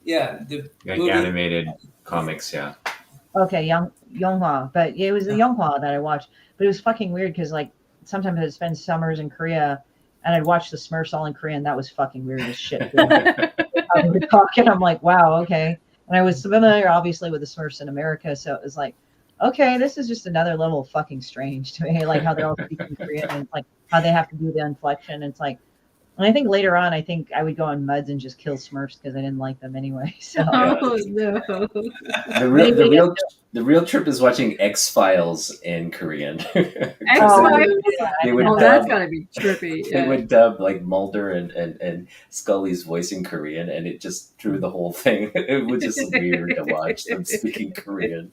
the movie. Animated comics, yeah. Okay, Yonghwa, but it was the Yonghwa that I watched. But it was fucking weird because like sometimes I'd spend summers in Korea and I'd watch the Smurfs all in Korean. That was fucking weird as shit. How they were talking, I'm like, wow, okay. And I was familiar, obviously, with the Smurfs in America, so it was like, okay, this is just another level of fucking strange to me. Like how they're all speaking Korean, and like how they have to do the inflection. It's like, And I think later on, I think I would go on Muds and just kill Smurfs because I didn't like them anyway. So Oh no. The real trip is watching X-Files in Korean. X-Files? They would that's dub, gotta be trippy. they Yeah. would dub like Mulder and Scully's voice in Korean, and it just threw the whole thing. It was just weird to watch them speaking Korean.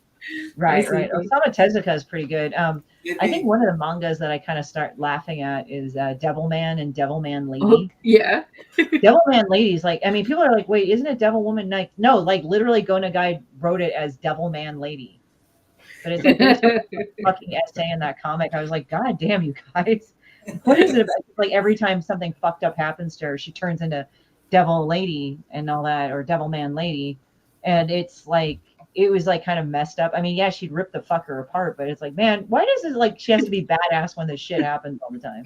right. Osamu Tezuka is pretty good. I think one of the mangas that I kind of start laughing at is Devilman and Devilman Lady. Oh, yeah. Devilman Lady is like, I mean, people are like, wait, isn't it Devil Woman Night? No, like literally Gona Guy wrote it as Devilman Lady. But it's like there's a fucking essay in that comic. I was like, God damn, you guys. What is it about? Like every time something fucked up happens to her, she turns into Devil Lady and all that, or Devilman Lady. And it's like, it was like kind of messed up. I mean, yeah, she'd rip the fucker apart, but it's like, man, why does it like she has to be badass when this shit happens all the time?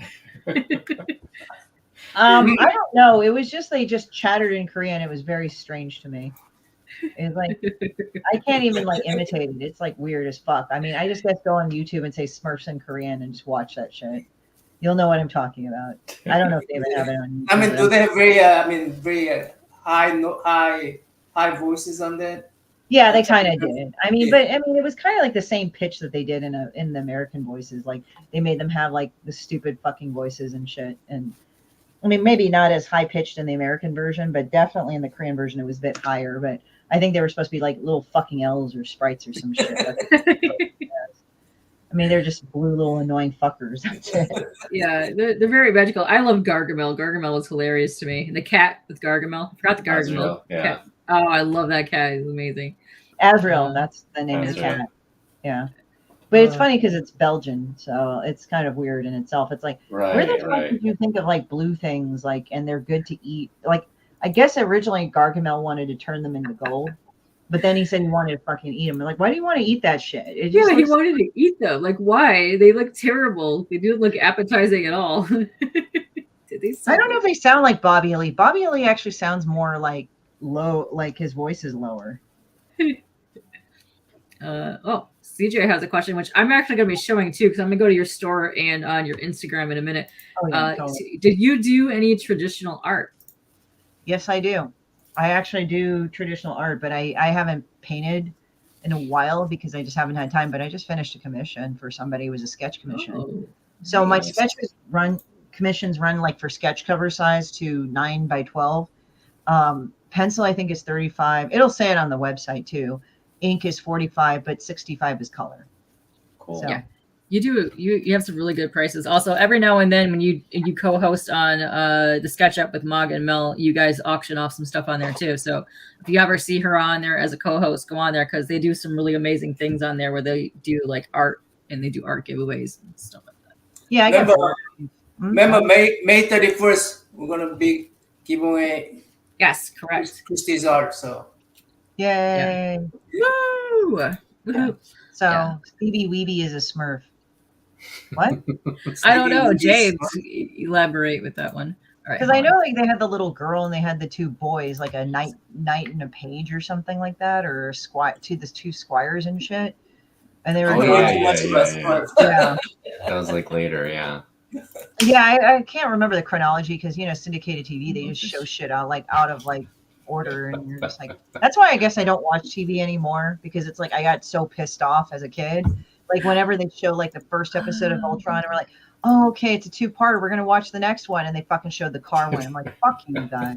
I don't know. It was just they just chattered in Korean. It was very strange to me. It's like I can't even like imitate it. It's like weird as fuck. I mean, I just guess go on YouTube and say Smurfs in Korean and just watch that shit. You'll know what I'm talking about. I don't know if they even have it on YouTube. I mean, do they have very high voices on that? Yeah, they kind of did. I mean, but I mean, it was kind of like the same pitch that they did in the American voices. Like they made them have like the stupid fucking voices and shit. And I mean, maybe not as high pitched in the American version, but definitely in the Korean version, it was a bit higher. But I think they were supposed to be like little fucking elves or sprites or some shit. I mean, they're just blue little annoying fuckers. Yeah, they're very magical. I love Gargamel. Gargamel was hilarious to me. The cat with Gargamel. I forgot the Gargamel. Yeah. Cat. Oh, I love that cat. It's amazing. Azrael, that's the name of the cat. Yeah. But it's funny because it's Belgian, so it's kind of weird in itself. It's like, where the fuck did you think of like blue things, like, and they're good to eat? Like, I guess originally Gargamel wanted to turn them into gold, but then he said he wanted to fucking eat them. Like, why do you want to eat that shit? It just he wanted to eat them. Like, why? They look terrible. They don't look appetizing at all. I don't know if they sound like Bobby Lee. Bobby Lee actually sounds more like low, like his voice is lower. CJ has a question, which I'm actually going to be showing too, because I'm going to go to your store and on your Instagram in a minute. Oh, yeah, totally. Did you do any traditional art? Yes, I do. I actually do traditional art, but I haven't painted in a while because I just haven't had time. But I just finished a commission for somebody. It was a sketch commission. Oh, so my commissions run like for sketch cover size to 9x12. Pencil, I think, is 35. It'll say it on the website too. Ink is 45, but 65 is color. Cool. So. Yeah. You have some really good prices. Also, every now and then when you co-host on the SketchUp with Mog and Mel, you guys auction off some stuff on there too. So if you ever see her on there as a co-host, go on there because they do some really amazing things on there where they do like art and they do art giveaways and stuff like that. Yeah, I remember May 31st, we're gonna be giving away Yes, correct. Christie's art. So yay. Woo! Yeah. So Stevie Weeby is a Smurf. What? I don't know. James, elaborate with that one. All right. Because I know like they had the little girl and they had the two boys, like a knight and a page or something like that, or the two squires and shit. And they were yeah. That was like later, yeah. Yeah, I can't remember the chronology because syndicated TV, they just show shit out of like order, and you're just like, that's why I guess I don't watch TV anymore, because it's like I got so pissed off as a kid. Like whenever they show like the first episode of Ultron, and we're like, oh, okay, it's a 2-parter, we're gonna watch the next one, and they fucking showed the car one. I'm like, fuck you guys.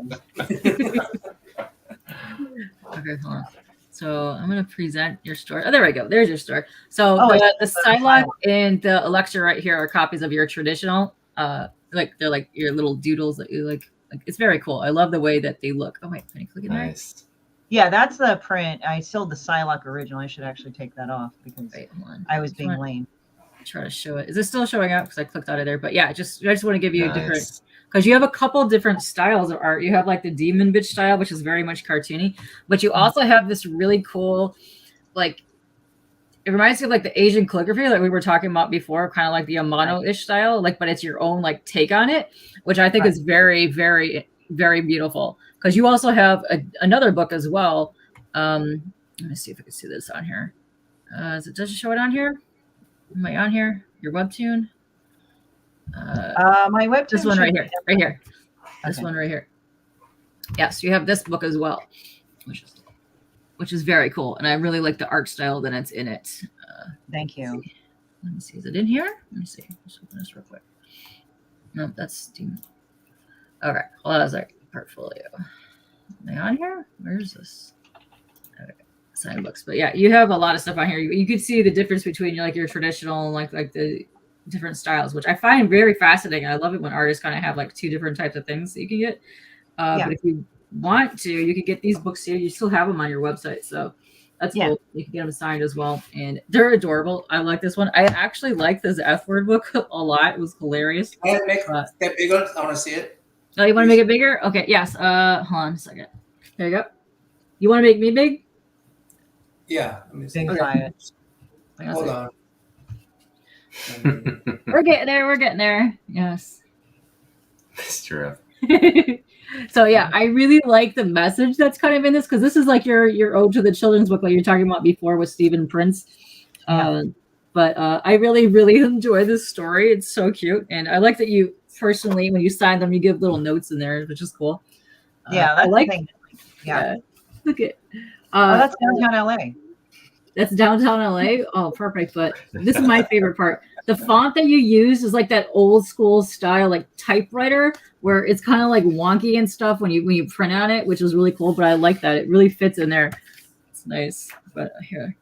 Okay, hold on. So I'm gonna present your store. Oh, there we go. There's your store. So the Psylocke and the Alexa right here are copies of your traditional. Like they're like your little doodles that you like. It's very cool. I love the way that they look. Oh wait, can I click in there? Nice. Yeah, that's the print. I sold the Psylocke original. I should actually take that off because I was being lame. Try to show it. Is it still showing up? Because I clicked out of there. But yeah, I just want to give you different, because you have a couple different styles of art. You have like the Demon Bitch style, which is very much cartoony, but you also have this really cool, like, it reminds me of like the Asian calligraphy that we were talking about before, kind of like the Amano-ish style, like, but it's your own like take on it, which I think is very, very, very beautiful. Because you also have another book as well. Let me see if I can see this on here. Does it show it on here? Am I on here? Your webtoon? My webtoon. This one right here. This one right here. Yes, you have this book as well, which is very cool, and I really like the art style that it's in it. Thank you. Let me see. Is it in here? Let me see. Let's open this real quick. No, that's Steam. Okay, hold on a sec. Portfolio. Am I on here? Where is this? Okay, sign books. But yeah, you have a lot of stuff on here. You can see the difference between your traditional and like the different styles, which I find very fascinating. I love it when artists kind of have like two different types of things that you can get. But if you want to, you can get these books here. You still have them on your website, so that's cool. You can get them signed as well, and they're adorable. I like this one. I actually like this F-word book a lot. It was hilarious. I make that bigger. I want to see it. Oh, you want to make it bigger? Okay, yes. Hold on a second. There you go. You want to make me big? Yeah. Let me see. Hold on. We're getting there. We're getting there. Yes. That's true. So yeah, I really like the message that's kind of in this, because this is like your ode to the children's book, like you're talking about before with Stephen Prince. But I really, really enjoy this story. It's so cute, and I like that you personally, when you sign them, you give little notes in there, which is cool. Yeah, that's the thing. Yeah. Look at. That's downtown LA. That's downtown LA. Oh, perfect. But this is my favorite part. The font that you use is like that old school style, like typewriter, where it's kind of like wonky and stuff when you print on it, which is really cool. But I like that. It really fits in there. It's nice. But here.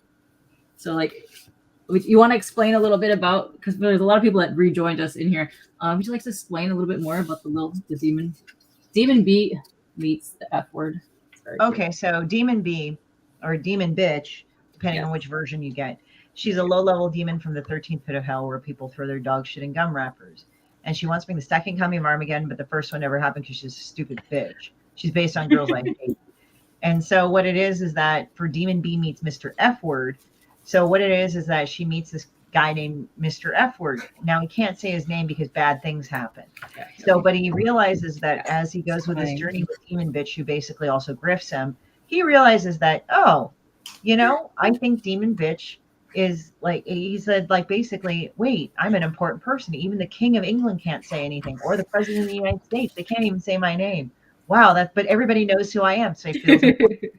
So like, you want to explain a little bit about, because there's a lot of people that rejoined us in here. Would you like to explain a little bit more about the demon bee meets the F word? Okay, so demon bee or demon bitch, depending on which version you get. She's a low-level demon from the 13th pit of hell, where people throw their dog shit in gum wrappers. And she wants to bring the second coming of Armageddon, but the first one never happened because she's a stupid bitch. She's based on girls like me. And so what it is that for Demon B meets Mr. F word. So what it is that she meets this guy named Mr. F word. Now he can't say his name because bad things happen. So, but he realizes that as he goes with his journey with Demon Bitch, who basically also grifts him, he realizes that, oh, I think Demon Bitch is like, he said, like, basically, wait, I'm an important person. Even the King of England can't say anything, or the President of the United States. They can't even say my name. Wow, but everybody knows who I am. So he feels important.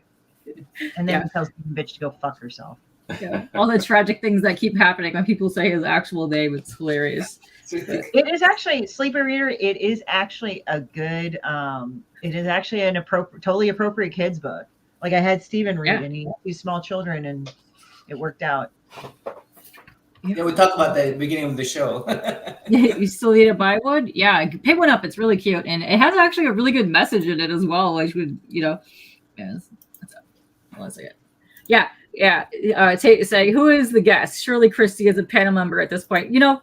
And then he tells Demon Bitch to go fuck herself. Yeah. All the tragic things that keep happening when people say his actual name, it's hilarious. It is actually, Sleeper Reader, it is actually a good, it is actually an totally appropriate kids book. Like I had Steven read and he's small children and it worked out. Yeah, we talked about that at the beginning of the show. You still need to buy one? Yeah, pick one up. It's really cute. And it has actually a really good message in it as well. Like, let's see it. Yeah. Yeah. Say, who is the guest? Surely Christie is a panel member at this point. If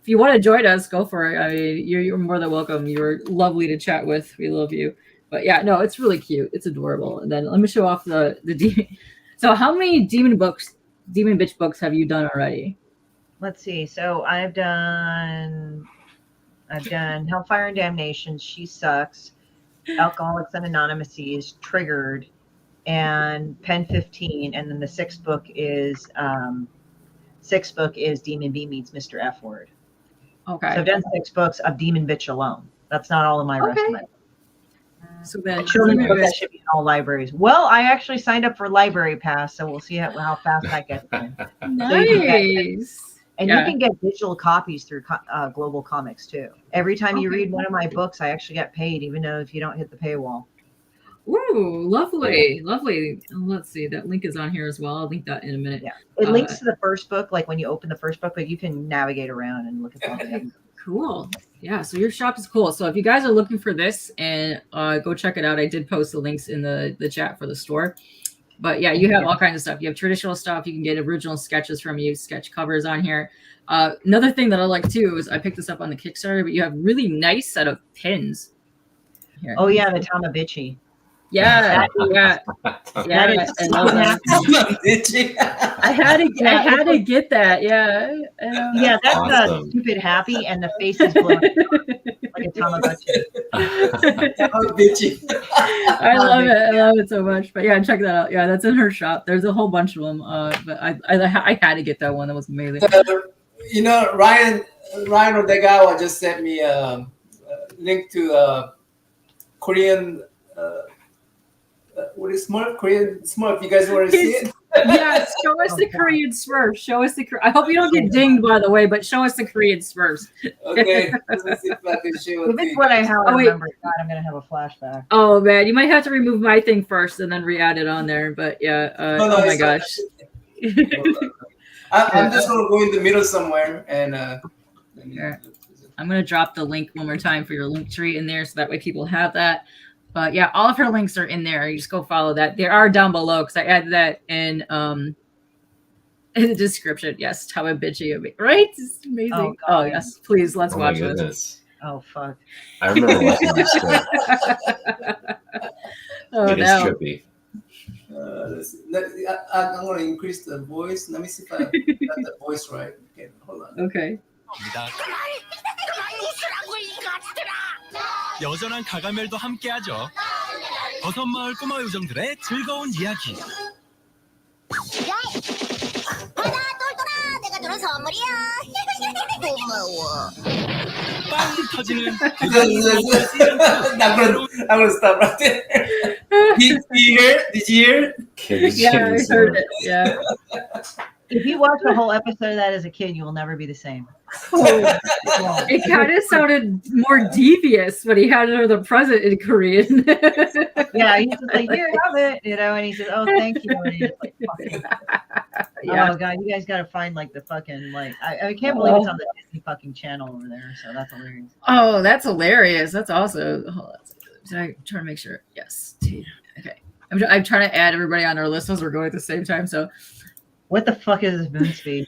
you want to join us, go for it. I mean, you're more than welcome. You're lovely to chat with. We love you. But yeah, no, it's really cute. It's adorable. And then let me show off the demon. So how many demon bitch books have you done already? Let's see. So I've done Hellfire and Damnation, She Sucks, Alcoholics and Anonymous, Triggered, and Pen 15, and then the sixth book is Demon B meets Mr. F word. Okay. So I've done 6 books of Demon Bitch alone. That's not all of my rest of my. So then children's book that should be in all libraries. Well, I actually signed up for Library Pass, so we'll see how fast that gets in. Nice. You can get digital copies through Global Comics too. Every time you read one of my books, I actually get paid, even though if you don't hit the paywall. Ooh, lovely. Let's see. That link is on here as well. I'll link that in a minute. Yeah, it links to the first book, like when you open the first book, but you can navigate around and look at them. Cool. Yeah, so your shop is cool. So if you guys are looking for this, and go check it out. I did post the links in the chat for the store. But yeah, you have all kinds of stuff. You have traditional stuff. You can get original sketches from you, sketch covers on here. Another thing that I like too is I picked this up on the Kickstarter, but you have really nice set of pins. Here. Oh yeah, the Tamabichi. Yeah, yeah. That is so happy. I had to get that. Yeah. Yeah, that's awesome. Stupid happy, and the face is blowing like a Tamagotchi. I love it. I love it so much. But yeah, check that out. Yeah, that's in her shop. There's a whole bunch of them. But I had to get that one. That was amazing. Ryan Odegawa just sent me link to Korean. What is Smurf? Korean Smurf. You guys want to see it? Yes, show us the Korean Smurf. Show us the. I hope you don't get dinged, by the way, but show us the Korean Smurfs. Okay. Let me see if I can show If it's what I remember, God, I'm gonna have a flashback. Oh man, you might have to remove my thing first and then re-add it on there. But yeah, No, oh my gosh. I'm just gonna go in the middle somewhere and. I'm gonna drop the link one more time for your link tree in there, so that way people have that. But yeah, all of her links are in there. You just go follow that. They are down below because I added that in the description. Yes, how a bitchy of me, right? It's amazing. Oh yes, please let's watch this. Oh fuck! I remember watching this too. Oh It is no. trippy. I'm going to increase the voice. Let me see if I got the voice right. Okay, hold on. Okay. 여전한 가가멜도 함께하죠. 버섯마을 꼬마 요정들의 즐거운 이야기. 받아 똘똘아, 내가 주는 선물이야. 고마워. 빵 터지는 I'm gonna stop right there. Did you hear? Did you hear? Kids Yeah, I getting heard Smurf. it. Yeah. If you watch the whole episode of that as a kid, you will never be the same. It kind of sounded more devious when he had her the present in Korean. Yeah, he's just like, here, have it, and he says, oh, thank you. And he's like, fucking, Yeah. oh god, you guys gotta find like the fucking I can't believe it's on the Disney fucking channel over there. So that's hilarious. Oh, that's hilarious. That's awesome. Hold on. I'm trying to make sure. Yes. Okay. I'm trying to add everybody on our list as we're going at the same time. So What the fuck is this moon speed?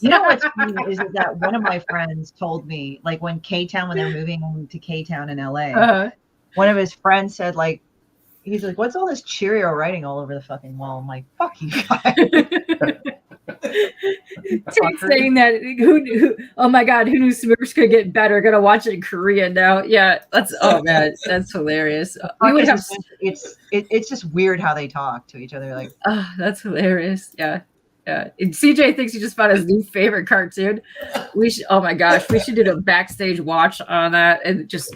You know what's funny is that one of my friends told me, like when K-Town, when they're moving to K-Town in LA, one of his friends said, like, he's like, what's all this Cheerio writing all over the fucking wall? I'm like, fuck you guys. Tate's saying that who oh my god, who knew Smurfs could get better? Gonna watch it in Korean now. Yeah, oh man, that's hilarious. We would have it's just weird how they talk to each other. Like, oh, that's hilarious. Yeah. Yeah. And CJ thinks he just found his new favorite cartoon. Oh my gosh, we should do a backstage watch on that and just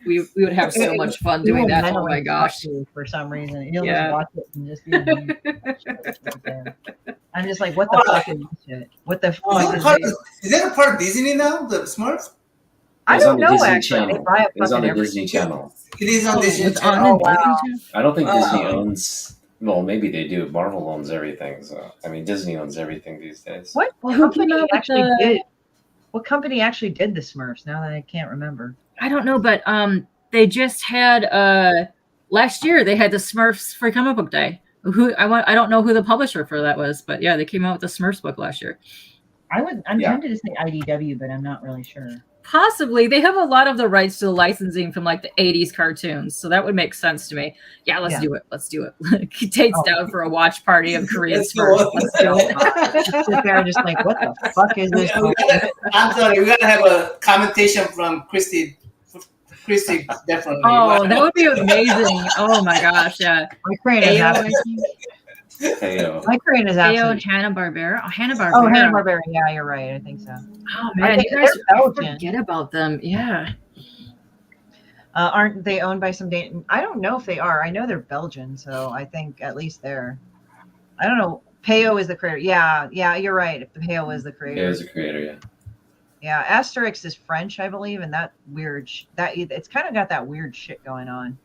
we would have so much fun doing that. Oh my gosh. For some reason. He'll just watch it and just be I'm just like, what the fuck is this shit? What the fuck is that a part of Disney now, the Smurfs? I don't know, actually. Channel. It's on the Disney Channel. It is on Disney it's Channel. on wow. I don't think Disney owns. Well, maybe they do. Marvel owns everything. So I mean, Disney owns everything these days. What company actually did? What company actually did the Smurfs? Now that I can't remember. I don't know, but they just had last year they had the Smurfs for Comic Book Day. I don't know who the publisher for that was, but yeah, they came out with the Smurfs book last year. I'm tempted to say IDW, but I'm not really sure. Possibly. They have a lot of the rights to the licensing from like the 80s cartoons, so that would make sense to me. Yeah, let's do it. Let's do it. Tate's down for a watch party of Korean Smurfs. Let's do it. Sit there and just like, what the fuck is this? I'm sorry, we gotta have a commentation from Christie. Christie, definitely. Oh, that would be amazing. Oh my gosh, yeah. My crane is happening. My crane is absolutely. Hanna-Barbera. Oh, Hanna-Barbera. Oh, Hanna-Barbera. Yeah, you're right. I think so. Oh man, you guys forget about them. Yeah. Aren't they owned by some Danish? I don't know if they are. I know they're Belgian, so I think at least they're. I don't know. Peyo is the creator. Yeah, you're right. Peyo is the creator. Peyo is the creator. Yeah. Yeah, Asterix is French, I believe, and that weird it's kind of got that weird shit going on.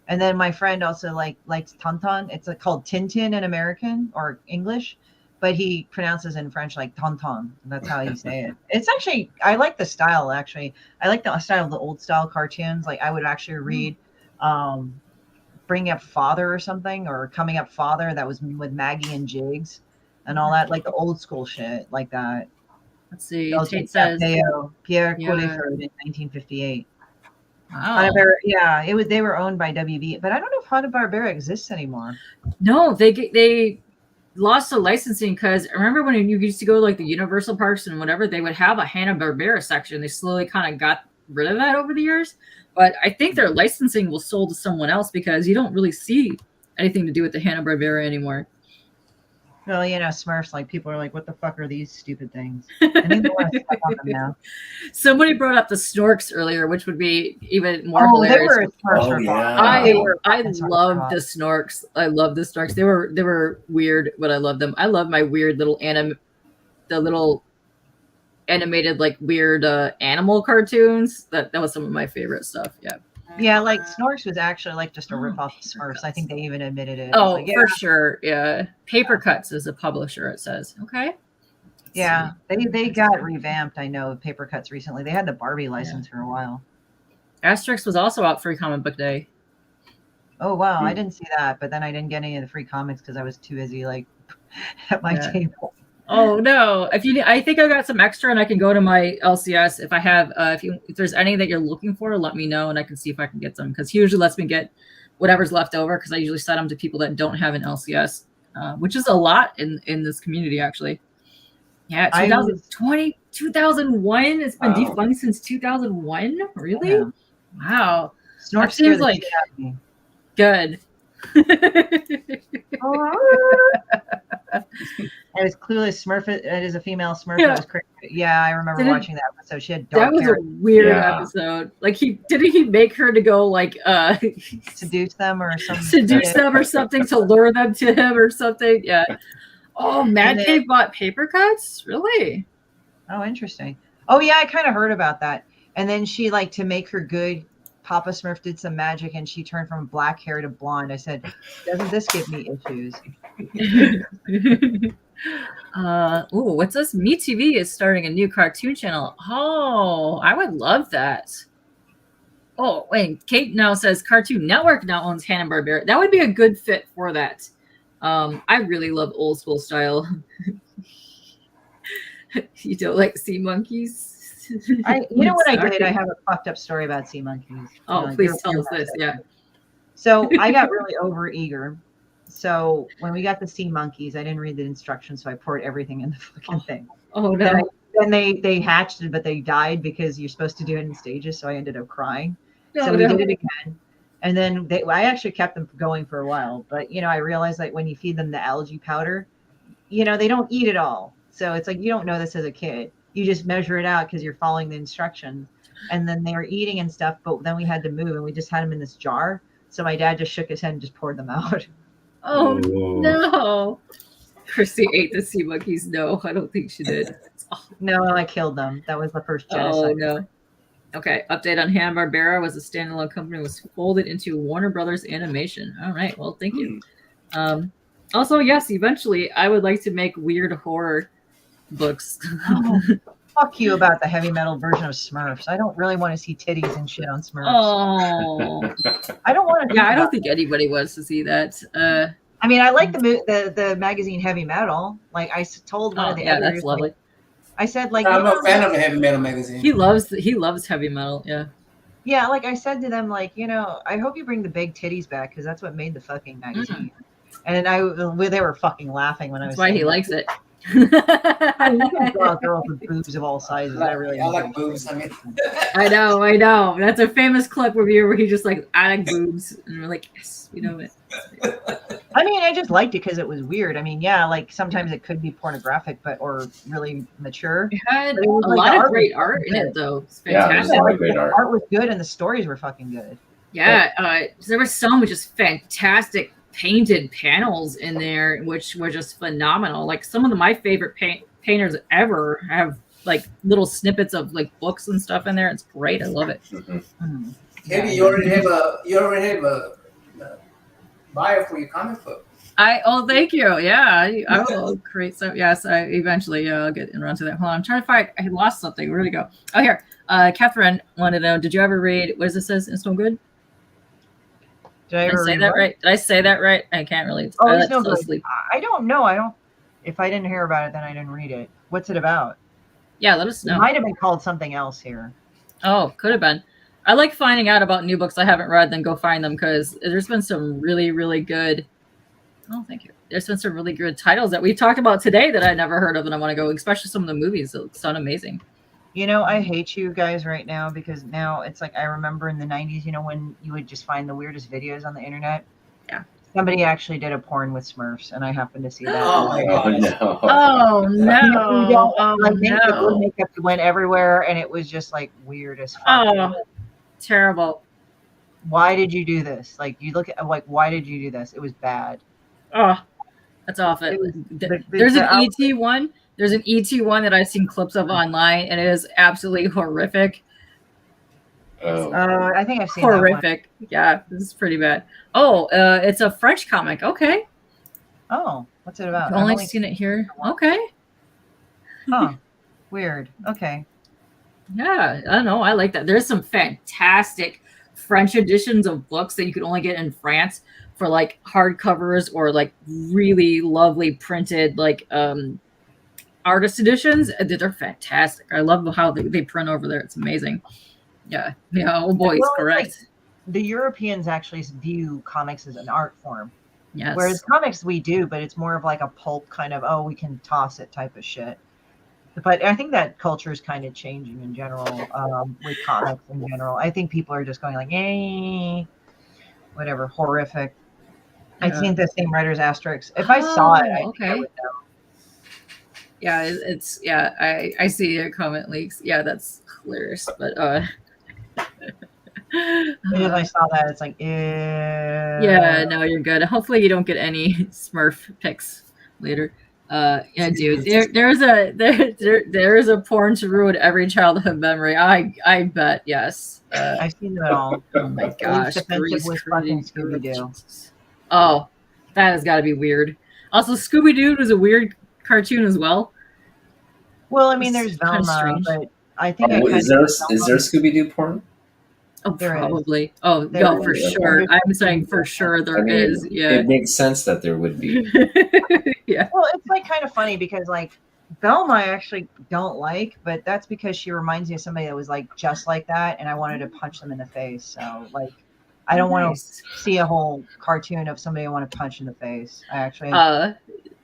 And then my friend also likes Tonton. It's called Tintin in American or English, but he pronounces in French like Tonton. That's how you say it. It's actually, I like the style. Actually, I like the style of the old style cartoons. Like I would actually read, Bring Up Father or something, or Coming Up Father. That was with Maggie and Jigs, and all that, like the old school shit like that. Let's see. Tate says Pierre Coliford in 1958. Wow. They were owned by WB, but I don't know if Hanna-Barbera exists anymore. No, they lost the licensing because remember when you used to go to like the Universal parks and whatever, they would have a Hanna-Barbera section. They slowly kind of got rid of that over the years, but I think their licensing was sold to someone else because you don't really see anything to do with the Hanna-Barbera anymore. Well, Smurfs, like people are like, what the fuck are these stupid things? I think they want to step on them now. Somebody brought up the Snorks earlier, which would be even more Oh, they hilarious. were a Smurfs ripoff. yeah. They were a I fucking Smurfs loved ripoff. the Snorks. I love the Snorks. They were weird, but I love them. I love my weird little the little animated like weird animal cartoons. That was some of my favorite stuff. Yeah. Yeah, like Snorks was actually like just a ripoff of Smurfs. I think they even admitted it. Oh, Like, for sure. Yeah. Paper Cuts is a publisher, it says. Okay. yeah, they got revamped. I know Paper Cuts recently. They had the Barbie license for a while. Asterix was also out for Comic Book Day. Oh wow, I didn't see that, but then I didn't get any of the free comics because I was too busy like at my table. Oh no! I think I got some extra, and I can go to my LCS if I have. If there's any that you're looking for, let me know, and I can see if I can get some. Because he usually lets me get whatever's left over. Because I usually send them to people that don't have an LCS, which is a lot in this community actually. Yeah, 2020, 2001. It's been defunct since 2001. Really? Yeah. Wow. Snork seems like good. It was clearly Smurf. It is a female Smurf. Yeah, was crazy. Yeah, I remember watching that episode. She had dark hair. That was a weird episode. Like didn't he make her to go like seduce them or something? Seduce them or something to lure them to him or something. Yeah. Oh, Mad Cave bought Paper Cuts? Really? Oh, interesting. Oh yeah, I kind of heard about that. And then she like to make her good. Papa Smurf did some magic and she turned from black hair to blonde. I said, doesn't this give me issues? What's this? MeTV is starting a new cartoon channel. Oh, I would love that. Oh, wait. Kate now says Cartoon Network now owns Hanna-Barbera. That would be a good fit for that. I really love old school style. You don't like Sea Monkeys? You know what I did? I have a fucked up story about sea monkeys. Oh, please tell us this. Yeah. So I got really over eager. So when we got the sea monkeys, I didn't read the instructions, so I poured everything in the fucking thing. Oh no! Then they hatched it, but they died because you're supposed to do it in stages. So I ended up crying. So we did it again, and then I actually kept them going for a while. But I realized that when you feed them the algae powder, they don't eat it all. So it's like you don't know this as a kid. You just measure it out because you're following the instructions. And then they were eating and stuff, but then we had to move and we just had them in this jar. So my dad just shook his head and just poured them out. Oh, no. Christy ate the sea monkeys. No, I don't think she did. No, I killed them. That was the first genocide. Oh, no. Okay, update on Hanna-Barbera was a standalone company, was folded into Warner Brothers Animation. All right, well, thank you. Also, yes, eventually I would like to make weird horror books. Oh, fuck you about the heavy metal version of Smurfs. I don't really want to see titties and shit on Smurfs. Oh, I don't want to. Yeah, I don't think anybody wants to see that. I mean, I like the magazine Heavy Metal. Like I told one of the editors, that's lovely. I said, like, I'm a fan of a heavy metal magazine. He loves heavy metal. Yeah. Yeah, like I said to them, like, I hope you bring the big titties back because that's what made the fucking magazine. And they were fucking laughing when I was. That's why he likes it. I mean, you can draw girls with boobs of all sizes. I like boobs. I mean, I know. That's a famous clip where he just like, I like boobs, and we're like, yes, we know it. I mean, I just liked it because it was weird. I mean, yeah, like sometimes it could be pornographic, or really mature. It had a lot of great art in it, though. It's fantastic. Yeah, great art. The art was good, and the stories were fucking good. Yeah, there were some just fantastic painted panels in there, which were just phenomenal. Like some of my favorite painters ever have like little snippets of like books and stuff in there. It's great. I love it. Maybe you already have a bio for your comic book. Thank you. Yeah, I will create some. Yes, eventually. Yeah, I'll get around to that. Hold on, I'm trying to find. I lost something. Where'd it go? Oh, here. Catherine wanted to know. Did you ever read? What does it says? It's no good. Did I say that right? Did I say that right? I can't really. Oh, it's no good. I don't know. If I didn't hear about it, then I didn't read it. What's it about? Yeah, let us know. It might have been called something else here. Oh, could have been. I like finding out about new books I haven't read, then go find them because there's been some really, really good. Oh, thank you. There's been some really good titles that we've talked about today that I never heard of, and I want to go. Especially some of the movies that sound amazing. I hate you guys right now because now it's like I remember in the 90s, when you would just find the weirdest videos on the internet. Yeah. Somebody actually did a porn with Smurfs, and I happened to see that. Oh my Oh gosh. no. Oh no! Oh Like no! makeup went everywhere, and it was just like weird as fuck. Oh, terrible! Why did you do this? Like you look at like why did you do this? It was bad. Oh, that's awful. It was- There's an the ET one. There's an ET one that I've seen clips of online, and it is absolutely horrific. Oh. I think I've seen that one. Horrific. Yeah, this is pretty bad. Oh, it's a French comic. Okay, Oh, what's it about? I've only seen it here. Okay, Huh. Weird. Okay. yeah, I don't know. I like that. There's some fantastic French editions of books that you could only get in France for like hardcovers or like really lovely printed like artist editions. They're fantastic. I love how they print over there. It's amazing. Yeah. Oh boy, Well, correct. The Europeans actually view comics as an art form. Yes. Whereas comics we do, but it's more of like a pulp kind of, oh, we can toss it type of shit. But I think that culture is kind of changing in general with comics in general. I think people are just going like, whatever, horrific. Yeah. I've seen the same writer's asterisk. If I saw it, I think I would know. Yeah, it's I see your comment leaks. Yeah, that's hilarious. But If I saw that, it's like, yeah, no, you're good. Hopefully you don't get any Smurf pics later. Yeah, dude, there's a porn to ruin every childhood memory. I bet, yes. I've seen it all. Oh my gosh, Defensive with fucking Scooby-Doo. Oh, that has got to be weird. Also, Scooby-Doo was a weird cartoon as well. Well, I mean, It's there's kinda Velma, strange. but I think Is there Scooby-Doo porn? Oh, There is. probably. Oh, There no, is. for sure. I'm saying for sure there is. Yeah. It makes sense that there would be. Yeah. Well, it's like kind of funny because like Velma I actually don't like, but that's because she reminds me of somebody that was like just like that, and I wanted to punch them in the face. So like, I don't want Nice. to see a whole cartoon of somebody I want to punch in the face. I actually.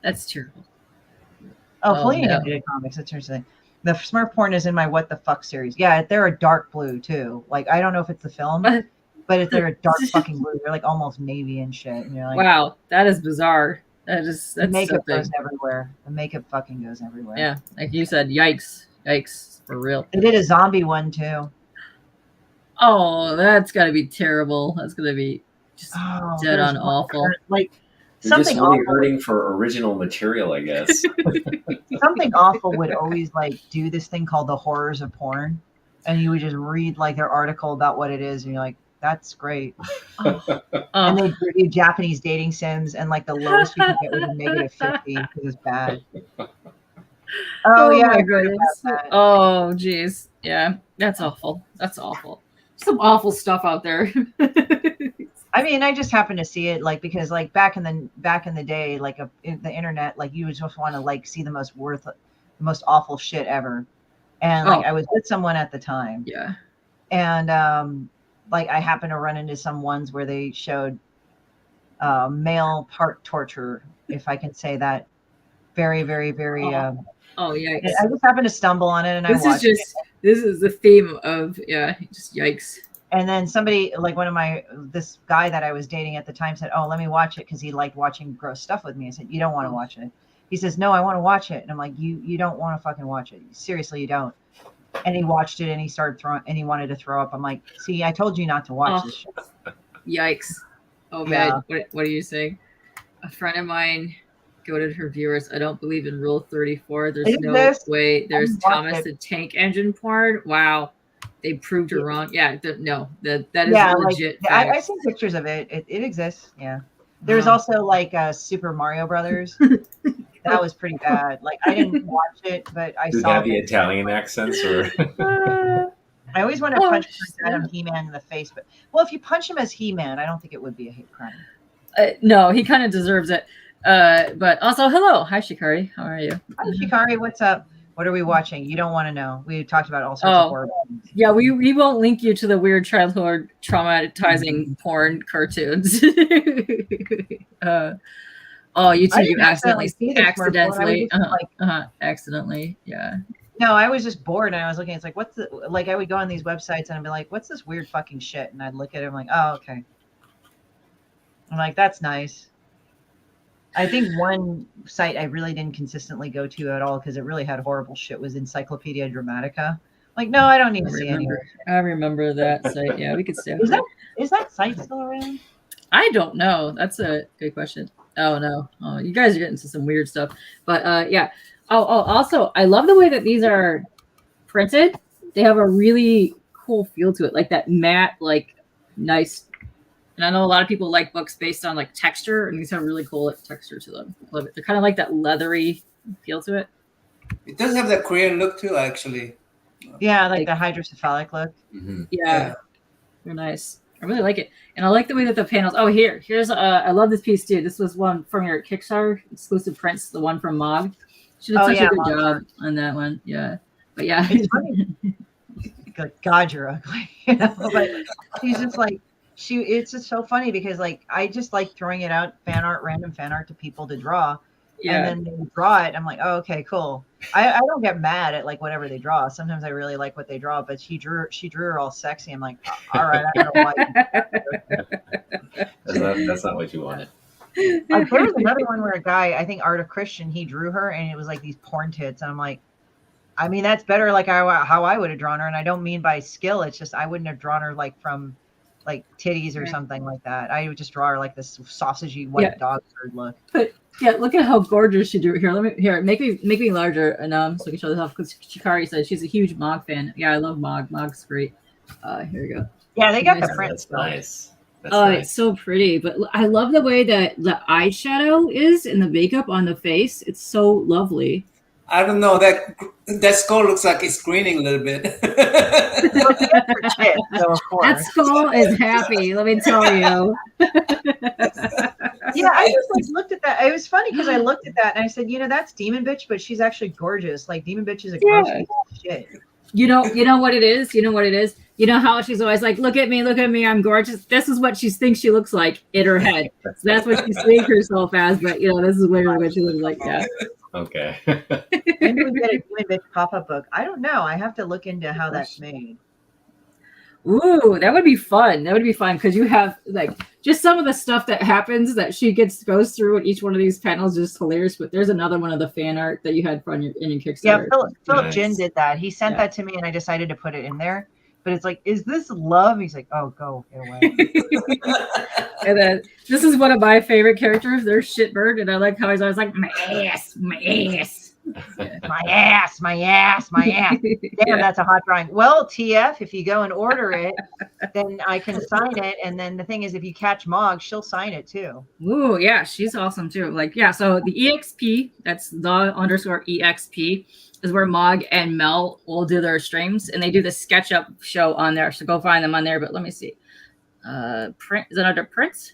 That's terrible. Fleeing no. did comics. That's interesting. The Smurf porn is in my What the Fuck series. Yeah, they're a dark blue too. Like I don't know if it's the film, but if they're a dark fucking blue, they're like almost navy and shit. And you're like, Wow, that is bizarre. That's the makeup something. goes everywhere. The makeup fucking goes everywhere. Yeah, like you said, yikes, for real. They did a zombie one too. Oh, that's gotta be terrible. That's gonna be just dead there's on one awful. Like You're just something really awful. hurting for original material, I guess. Something awful would always like do this thing called the horrors of porn, and you would just read like their article about what it is, and you're like, that's great. And they review Japanese dating sims, and like the lowest you can get was a -50 because it's bad. Oh yeah, my I heard goodness. about that. Oh geez, yeah, that's awful. That's awful. Some awful stuff out there. I mean, I just happened to see it like because like back in the day, like in the internet, like you would just want to like see the most awful shit ever, and like I was with someone at the time, Yeah. and like I happened to run into some ones where they showed male part torture, if I can say that, very very very. Oh yikes! I just happened to stumble on it, and I watched it. This is the theme of just yikes. And then somebody, like this guy that I was dating at the time said, oh, let me watch it because he liked watching gross stuff with me. I said, you don't want to watch it. He says, no, I want to watch it. And I'm like, you don't want to fucking watch it. Seriously, you don't. And he watched it and he started throwing, and he wanted to throw up. I'm like, see, I told you not to watch this shit. Yikes. Oh man, what are you saying? A friend of mine goaded her viewers. I don't believe in Rule 34. There's no way. There's Thomas the Tank Engine porn. Wow. They proved her wrong. Yeah, that is legit. Like, I've seen pictures of it. It exists. Yeah. There's also like Super Mario Brothers. That was pretty bad. Like I didn't watch it, but I saw. Do have the Italian accents or? I always want to punch Adam He-Man in the face, but if you punch him as He-Man, I don't think it would be a hate crime. No, he kind of deserves it. But also, hello, hi Shikari, how are you? Hi Shikari, what's up? What are we watching? You don't want to know. We talked about all sorts of horror things. Yeah, we won't link you to the weird childhood traumatizing porn cartoons. You accidentally, accidentally, yeah. No, I was just bored and I was looking. It's like, I would go on these websites and I'd be like, what's this weird fucking shit? And I'd look at it. I'm like, oh, okay. I'm like, that's nice. I think one site I really didn't consistently go to at all because it really had horrible shit was Encyclopedia Dramatica. Like, no, I don't need to see any. I remember that site. Yeah, we could stay. Is that site still around? I don't know. That's a good question. Oh no. Oh, you guys are getting into some weird stuff. But yeah. Oh, also, I love the way that these are printed. They have a really cool feel to it, like that matte, like nice. And I know a lot of people like books based on like texture, and these have really cool like, texture to them. Love it. They're kind of like that leathery feel to it. It does have that Korean look too, actually. Yeah, like the hydrocephalic look. Mm-hmm. Yeah, they're nice. I really like it, and I like the way that the panels. Oh, here's I love this piece too. This was one from your Kickstarter exclusive prints, the one from Mog. She did such a good job on that one. Yeah, but yeah, it's funny. God, you're ugly. You know, but she's just like it's just so funny because like I just like throwing it out random fan art to people to draw. Yeah. And then they draw it. I'm like, oh, okay, cool. I don't get mad at like whatever they draw. Sometimes I really like what they draw, but she drew her all sexy. I'm like, all right, I don't know why. That's not what you wanted. There was another one where a guy, I think Art of Christian, he drew her and it was like these porn tits. And I'm like, I mean, that's better like how I would have drawn her. And I don't mean by skill. It's just I wouldn't have drawn her like from like titties or something like that. I would just draw her like this sausagey white dog turd look. But yeah, look at how gorgeous she drew. Here, make me larger, and so we can show this off because Shikari said she's a huge Mog fan. Yeah, I love Mog. Mog's great. Here we go. Yeah, they got the print. That's nice. It's so pretty. But I love the way that the eyeshadow is and the makeup on the face. It's so lovely. I don't know, that skull looks like it's grinning a little bit. That skull is happy, let me tell you. Yeah, I just like looked at that. It was funny because I looked at that and I said, you know, that's Demon Bitch, but she's actually gorgeous. Like Demon Bitch is a gross piece of shit. You know what it is? You know what it is? You know how she's always like, look at me, I'm gorgeous. This is what she thinks she looks like in her head. So that's what she's seeing herself as, but you know, this is what she looks like. Yeah. Okay. When do we get a Demon Bitch pop-up book? I don't know. I have to look into how that's made. Ooh, that would be fun. That would be fun because you have like just some of the stuff that happens that she goes through in each one of these panels is just hilarious. But there's another one of the fan art that you had in your Kickstarter. Yeah, Philip Jin did that. He sent that to me, and I decided to put it in there. But it's like, is this love? He's like, oh, go get away. And then this is one of my favorite characters. There's Shitbird, and I like how he's always like, my ass. Yeah. my ass. Damn, that's a hot drawing. Well, TF, if you go and order it, then I can sign it. And then the thing is, if you catch Mog, she'll sign it too. Ooh, yeah, she's awesome too. Like, yeah, so the EXP, that's the_EXP, is where Mog and Mel will do their streams, and they do the SketchUp show on there. So go find them on there. But let me see. Print is it under prints?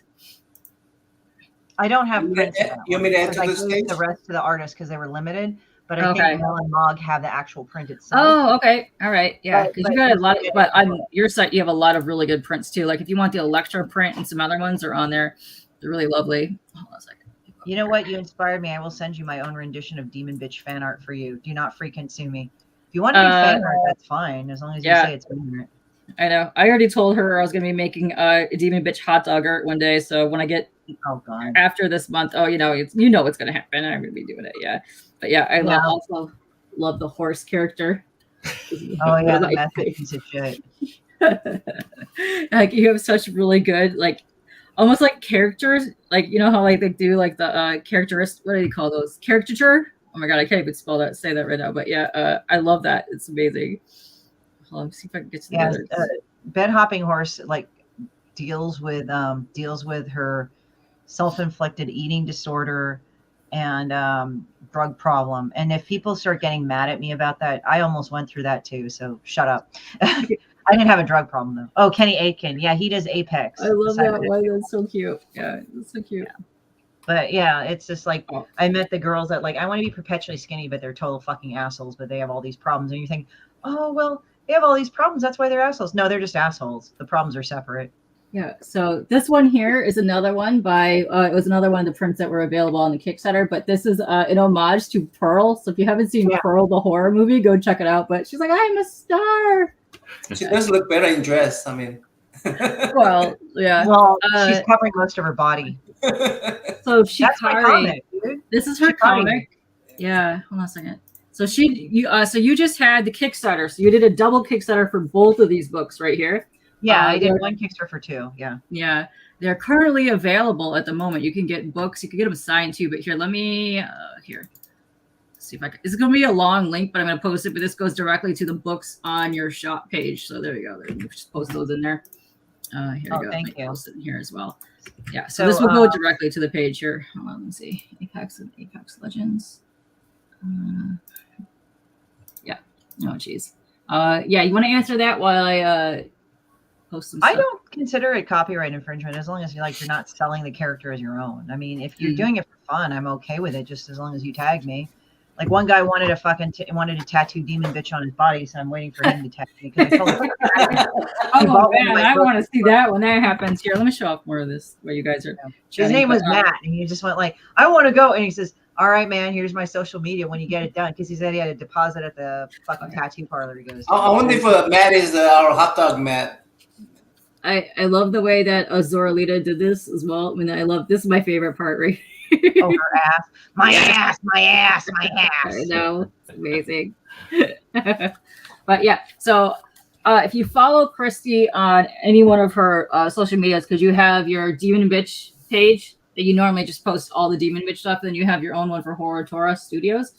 I don't have prints. You mean to add to I this gave page? the rest to the artists because they were limited. But I think Mel and Mog have the actual print itself. Oh, okay. All right. Yeah. Because you got a lot of, but on your site, you have a lot of really good prints too. Like if you want the Electro print and some other ones are on there. They're really lovely. Hold on a second. You know what? You inspired me. I will send you my own rendition of Demon Bitch fan art for you. Do not freaking sue me. If you want to do fan art, that's fine. As long as you say it's fan art. I know. I already told her I was going to be making a Demon Bitch hot dog art one day. So when I get after this month, you know what's going to happen. I'm going to be doing it. Yeah. But yeah, I also love the horse character. Oh yeah, the method piece of shit. Like you have such really good, like almost like characters, like you know how like they do like the characteristic. What do you call those? Caricature. Oh my god, I can't even say that right now. But yeah, I love that. It's amazing. Hold on, see if I can get to the others. Bed hopping horse like deals with her self-inflicted eating disorder and drug problem. And if people start getting mad at me about that, I almost went through that too. So shut up. I didn't have a drug problem though. Oh, Kenny Aitken. Yeah, he does Apex. I love that one. That's so cute. Yeah, it's so cute. Yeah. But yeah, it's just like I met the girls that like I want to be perpetually skinny, but they're total fucking assholes. But they have all these problems, and you think, oh well, they have all these problems. That's why they're assholes. No, they're just assholes. The problems are separate. Yeah. So this one here is another one by it was another one of the prints that were available on the Kickstarter. But this is an homage to Pearl. So if you haven't seen Pearl, the horror movie, go check it out. But she's like, I'm a star. She does look better in dress. I mean. Well, yeah. Well, she's covering most of her body. So That's my Shikari, comic, dude. this is her Shikari. comic. Yeah, hold on a second. So you just had the Kickstarter. So you did a double Kickstarter for both of these books right here. Yeah, I did one Kickstarter for 2. Yeah. Yeah, they're currently available at the moment. You can get books. You can get them signed too. But here, let me here. See if I can. It's going to be a long link, but I'm going to post it. But this goes directly to the books on your shop page. So there you go. There, you just post those in there. Here we go. Thank you. Post it in here as well. Yeah. So this will go directly to the page here. Hold on. Let's see. Apex and Apex Legends. Yeah. Oh, geez. Yeah. You want to answer that while I post some stuff? I don't consider it copyright infringement as long as you're not selling the character as your own. I mean, if you're doing it for fun, I'm okay with it, just as long as you tag me. Like one guy wanted to wanted to tattoo Demon Bitch on his body, so I'm waiting for him to tag me. I told him, oh man, I want to see that when that happens. Here, let me show off more of this where you guys are. His name was Matt, and he just went like, "I want to go," and he says, "All right, man, here's my social media when you get it done," because he said he had a deposit at the fucking tattoo parlor he goes to. I wonder if Matt is our hot dog Matt. I love the way that Azoralita did this as well. I mean, this is my favorite part, right? Oh, her ass. My ass, my ass, my ass. I know. It's amazing. But yeah, so if you follow Christie on any one of her social medias, because you have your Demon Bitch page that you normally just post all the Demon Bitch stuff, then you have your own one for Horror Tora Studios,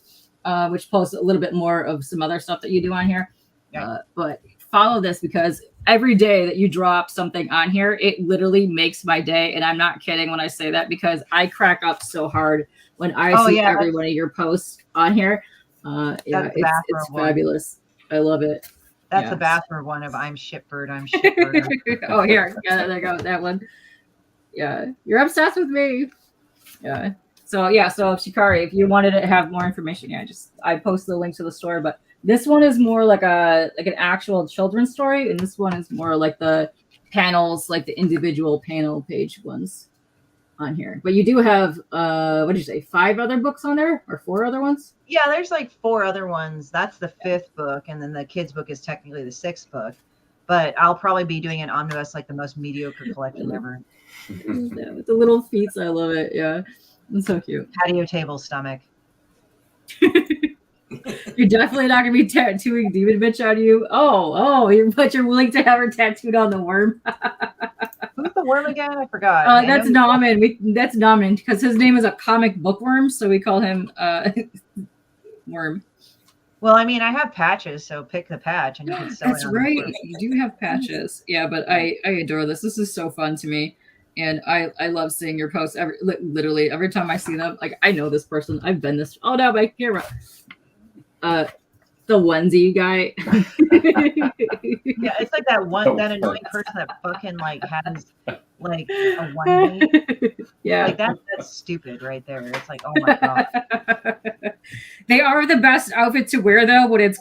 which posts a little bit more of some other stuff that you do on here. Yeah. But follow this because every day that you drop something on here, it literally makes my day. And I'm not kidding when I say that because I crack up so hard when I see every one of your posts on here. It's fabulous. I love it. That's the bathroom one of I'm Shitbird. I'm Shitbird. Oh, here. Yeah, there you go. That one. Yeah. You're obsessed with me. Yeah. So Shikari, if you wanted to have more information, I posted the link to the store, but this one is more like an actual children's story, and this one is more like the panels, like the individual panel page ones on here. But you do have what did you say, 5 other books on there or 4 other ones? Yeah, there's like 4 other ones. That's the 5th book, and then the kids book is technically the 6th book. But I'll probably be doing an omnibus, like the most mediocre collection ever. With the little feet, I love it. Yeah, it's so cute. Patio table stomach. You're definitely not gonna be tattooing Demon Bitch on you. But you're willing to have her tattooed on the worm. Who's the worm again? I forgot. That's NammaN. That's NammaN because his name is a comic bookworm, so we call him Worm. Well, I mean, I have patches, so pick the patch and you can sell it. That's right. You do have patches. Yeah, but I adore this. This is so fun to me. And I love seeing your posts literally every time I see them. Like, I know this person. I've been this. Oh, no, my camera. The onesie guy. Yeah, it's like that annoying person that fucking like has like a onesie. Yeah, like that's stupid right there. It's like, oh my god. They are the best outfit to wear though when it's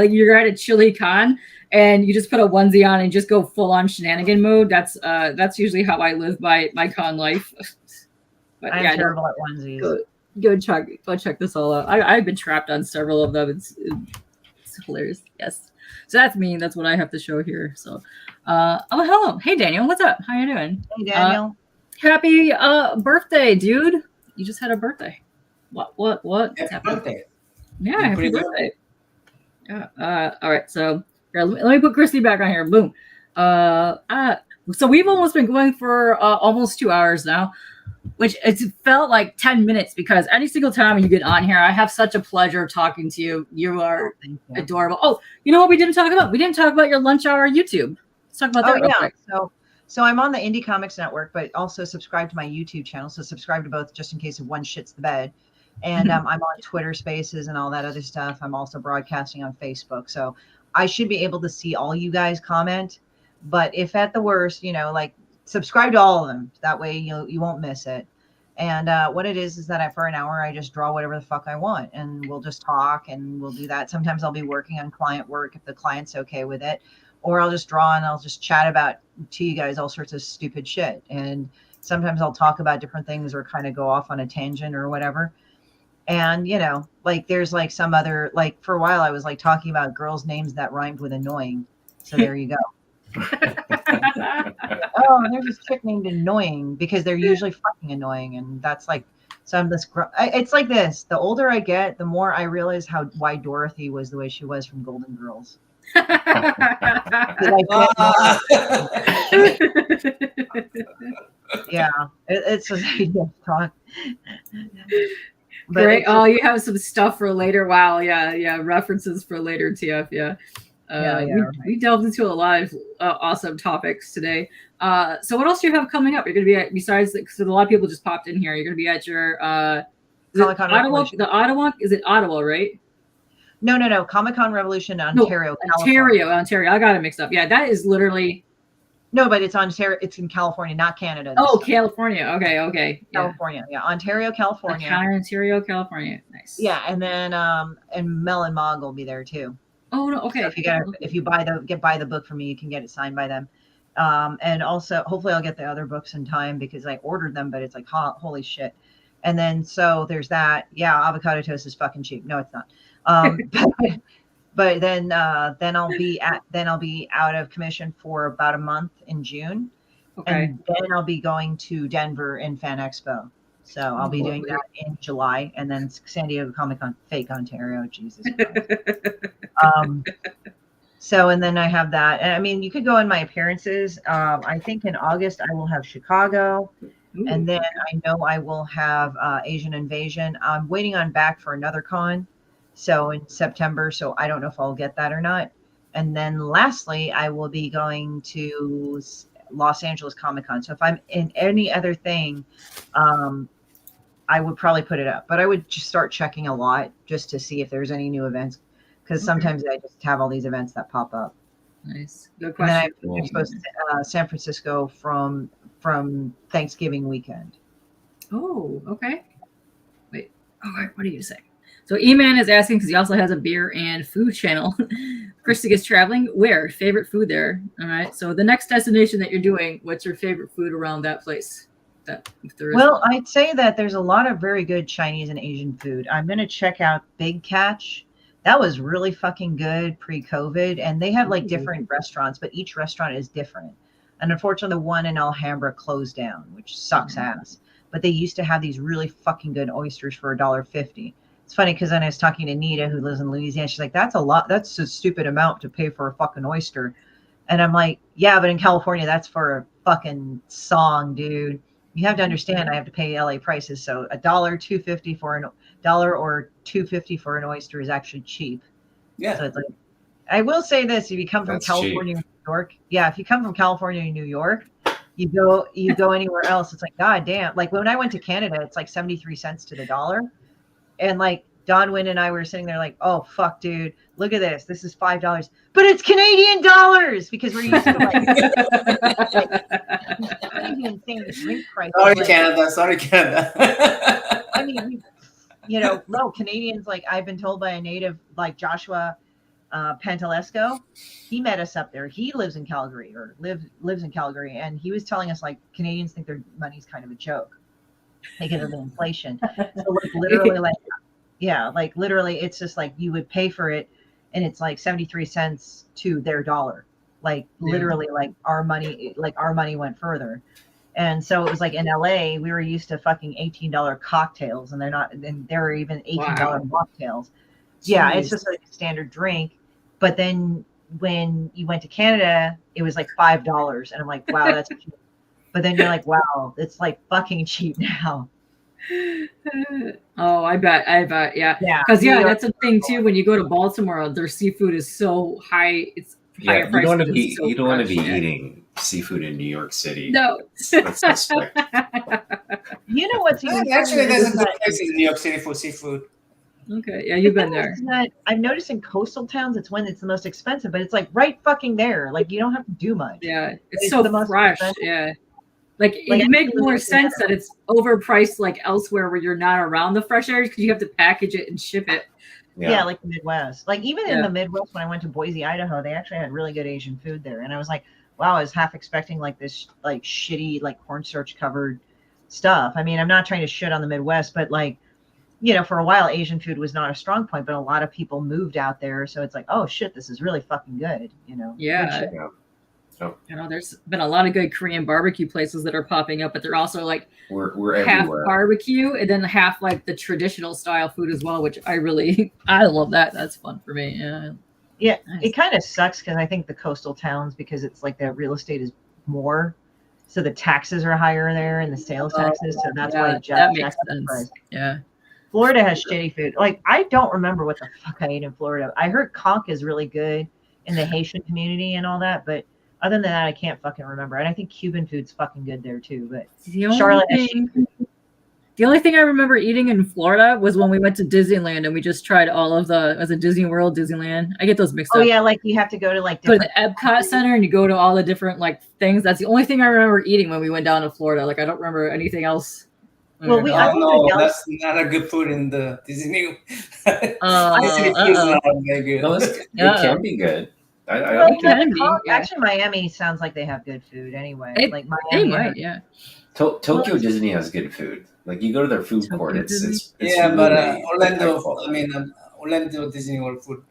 you're at a chilly con and you just put a onesie on and just go full on shenanigan mode. That's usually how I live my con life. But I'm terrible at onesies. Go check this all out. I've been trapped on several of them. It's hilarious. Yes. So that's me. That's what I have to show here. So, hello. Hey, Daniel. What's up? How you doing? Hey, Daniel. Happy birthday, dude. You just had a birthday. What? Happy birthday. Yeah, happy birthday. Yeah. All right. So here, let me put Christie back on here. Boom. So we've almost been going for almost 2 hours now, which it's felt like 10 minutes because any single time you get on here, I have such a pleasure talking to you. You are adorable. Oh, you know what we didn't talk about? We didn't talk about your lunch hour YouTube. Let's talk about that real quick. So I'm on the Indie Comics Network, but also subscribe to my YouTube channel. So subscribe to both just in case if one shits the bed. And I'm on Twitter Spaces and all that other stuff. I'm also broadcasting on Facebook. So I should be able to see all you guys comment. But if at the worst, like subscribe to all of them. That way you won't miss it. And what it is that for an hour, I just draw whatever the fuck I want. And we'll just talk and we'll do that. Sometimes I'll be working on client work if the client's okay with it. Or I'll just draw and I'll just chat about to you guys all sorts of stupid shit. And sometimes I'll talk about different things or kind of go off on a tangent or whatever. And, like there's like some other, like for a while I was like talking about girls' names that rhymed with annoying. So there you go. Oh, there's this chick named Annoying because they're usually fucking annoying, and that's like, so I'm this. It's like this. The older I get, the more I realize why Dorothy was the way she was from Golden Girls. Yeah, it's just talk. Great. Oh, you have some stuff for later. Wow. Yeah. References for later, TF. Yeah. We delved into a lot of awesome topics today. So what else do you have coming up? You're going to be at, besides, because a lot of people just popped in here. You're going to be at your Ottawa. The Ottawa, is it Ottawa, right? No. Comic-Con Revolution, Ontario, Ontario. I got it mixed up. Yeah, that is literally. No, but it's Ontario. It's in California, not Canada. Oh, California. Okay. California. Yeah. Ontario, California. Ontario, California. Nice. Yeah, and then and Mel and Mog will be there too. Oh no. Okay. So if you buy the book from me, you can get it signed by them. And also, hopefully, I'll get the other books in time because I ordered them, but it's like holy shit. And then so there's that. Yeah, avocado toast is fucking cheap. No, it's not. But then I'll be out of commission for about a month in June, and then I'll be going to Denver in Fan Expo. So I'll be doing that in July, and then San Diego Comic-Con, fake Ontario, Jesus Christ. So and then I have that, and I mean you could go in my appearances. I think in August I will have Chicago. And then I know I will have Asian Invasion. I'm waiting on back for another con. So in September, so I don't know if I'll get that or not. And then lastly, I will be going to Los Angeles Comic-Con. So if I'm in any other thing, I would probably put it up. But I would just start checking a lot just to see if there's any new events. Because sometimes I just have all these events that pop up. Nice. Good question. And then I'm supposed to San Francisco from Thanksgiving weekend. Oh, okay. Wait. Oh, what are you saying? So Eman is asking because he also has a beer and food channel. Christie is traveling. Where? Favorite food there. All right. So the next destination that you're doing, what's your favorite food around that place? Well, I'd say that there's a lot of very good Chinese and Asian food. I'm going to check out Big Catch. That was really fucking good pre-COVID. And they have like different restaurants, but each restaurant is different. And unfortunately, the one in Alhambra closed down, which sucks ass. But they used to have these really fucking good oysters for $1.50. It's funny because then I was talking to Nita, who lives in Louisiana. She's like, that's a lot. That's a stupid amount to pay for a fucking oyster. And I'm like, yeah, but in California, that's for a fucking song, dude. You have to understand, I have to pay LA prices. So $1.250 for an dollar or $2.50 for an oyster is actually cheap. Yeah. So it's like, I will say this: if you come from California, New York, if you come from California, New York, you go anywhere else, it's like, god damn. Like when I went to Canada, it's like 73 cents to the dollar. And like Donwin and I were sitting there like, oh, fuck, dude, look at this. This is $5. But it's Canadian dollars because we're used to like crazy insane drink prices. Sorry, Canada. I mean, no, Canadians, like I've been told by a native like Joshua Pantalesco, he met us up there. He lives in Calgary or lives in Calgary. And he was telling us like Canadians think their money's kind of a joke because of the inflation. So like literally it's just like you would pay for it and it's like 73 cents to their dollar. Like literally like our money went further. And so it was like in LA, we were used to fucking $18 cocktails and there were even $18 mocktails. Yeah, it's just like a standard drink. But then when you went to Canada, it was like $5. And I'm like, wow, that's cheap. But then you're like, wow, it's like fucking cheap now. Oh, I bet, yeah. Because that's a thing too. When you go to Baltimore, their seafood is so high. It's higher you don't want to be eating seafood in New York City. No, that's suspect. You know what's even actually there's a good place in New York City for seafood. Okay, yeah, you've been there. I've noticed in coastal towns, it's when it's the most expensive, but it's like right fucking there. Like you don't have to do much. Yeah, it's so fresh. Yeah. Like it makes more sense that it's overpriced like elsewhere where you're not around the fresh areas because you have to package it and ship it. Yeah, like the Midwest. Like even in the Midwest, when I went to Boise, Idaho, they actually had really good Asian food there. And I was like, wow, I was half expecting like this like shitty like cornstarch covered stuff. I mean, I'm not trying to shit on the Midwest, but like, for a while Asian food was not a strong point, but a lot of people moved out there. So it's like, oh shit, this is really fucking good, Yeah. You know, there's been a lot of good Korean barbecue places that are popping up, but they're also like we're half everywhere. barbecue and then half like the traditional style food as well, which I love that. That's fun for me. Yeah. Yeah, Nice. it kind of sucks because I think the coastal towns, because it's like the real estate is more, so the taxes are higher there and the sales taxes, so that's why it that makes jacks up the sense. price. Yeah. Florida has shitty food. Like, I don't remember what the fuck I ate in Florida. I heard conch is really good in the Haitian community and all that, but other than that, I can't fucking remember. And I think Cuban food's fucking good there too. But Charlotte the only thing I remember eating in Florida was when we went to Disneyland and we just tried all of was it Disney World, Disneyland? I get those mixed up. Oh yeah, like you have to go to like go to the Epcot Center and you go to all the different like things. That's the only thing I remember eating when we went down to Florida. Like I don't remember anything else. Well, that's not a good food in the Disney. Disney food is not very good. No, it can be good. Actually, Miami sounds like they have good food anyway. Like Miami, right? Yeah. Tokyo Disney has good food. Like you go to their food court, it's yeah, really, but Orlando. I mean, Orlando Disney World food.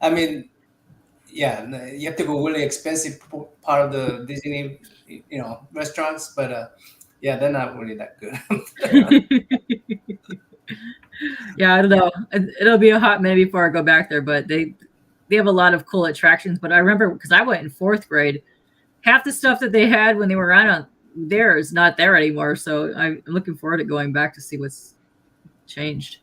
I mean, yeah, you have to go really expensive part of the Disney, restaurants. But yeah, they're not really that good. Yeah, I don't know. It'll be a hot minute before I go back there, but they have a lot of cool attractions. But I remember because I went in 4th grade, half the stuff that they had when they were around there is not there anymore. So I'm looking forward to going back to see what's changed.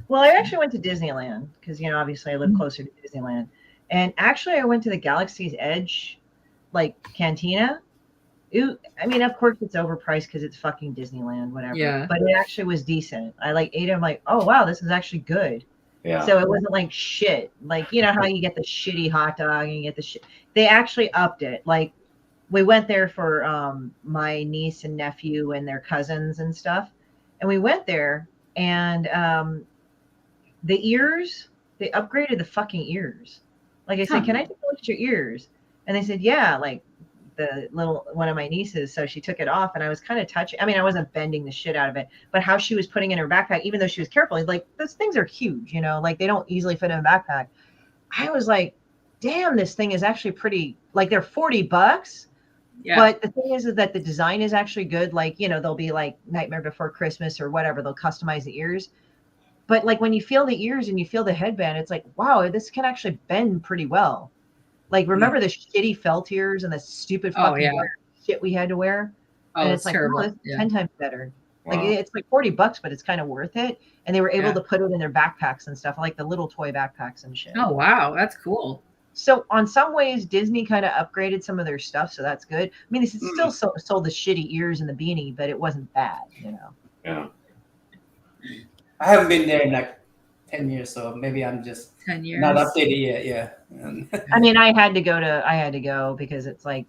Well, I actually went to Disneyland because, obviously I live closer to Disneyland. And actually I went to the Galaxy's Edge, like cantina. I mean, of course it's overpriced because it's fucking Disneyland, whatever. Yeah. But it actually was decent. I ate it. I'm like, oh, wow, this is actually good. Yeah. So it wasn't like shit. Like, you know how you get the shitty hot dog and you get the shit. They actually upped it. Like, we went there for my niece and nephew and their cousins and stuff. And we went there and the ears, they upgraded the fucking ears. Like I said, can I take a look at your ears? And they said, yeah, like the little one of my nieces. So she took it off and I was kind of touching. I mean, I wasn't bending the shit out of it, but how she was putting in her backpack, even though she was careful, like those things are huge, like they don't easily fit in a backpack. I was like, damn, this thing is actually pretty, like they're $40. Yeah. But the thing is that the design is actually good. Like, they'll be like Nightmare Before Christmas or whatever. They'll customize the ears. But like when you feel the ears and you feel the headband, it's like, wow, this can actually bend pretty well. Like, remember the shitty felt ears and the stupid fucking shit we had to wear? Oh, and it's like, terrible. oh, it's 10 times better. Wow. Like it's like $40, but it's kind of worth it. And they were able to put it in their backpacks and stuff, like the little toy backpacks and shit. Oh, wow. That's cool. So on some ways, Disney kind of upgraded some of their stuff, so that's good. I mean, they still sold the shitty ears and the beanie, but it wasn't bad, Yeah. I haven't been there in like 10 years, so maybe I'm just 10 years. Not updated yet. Yeah. I mean, I had to go because it's like,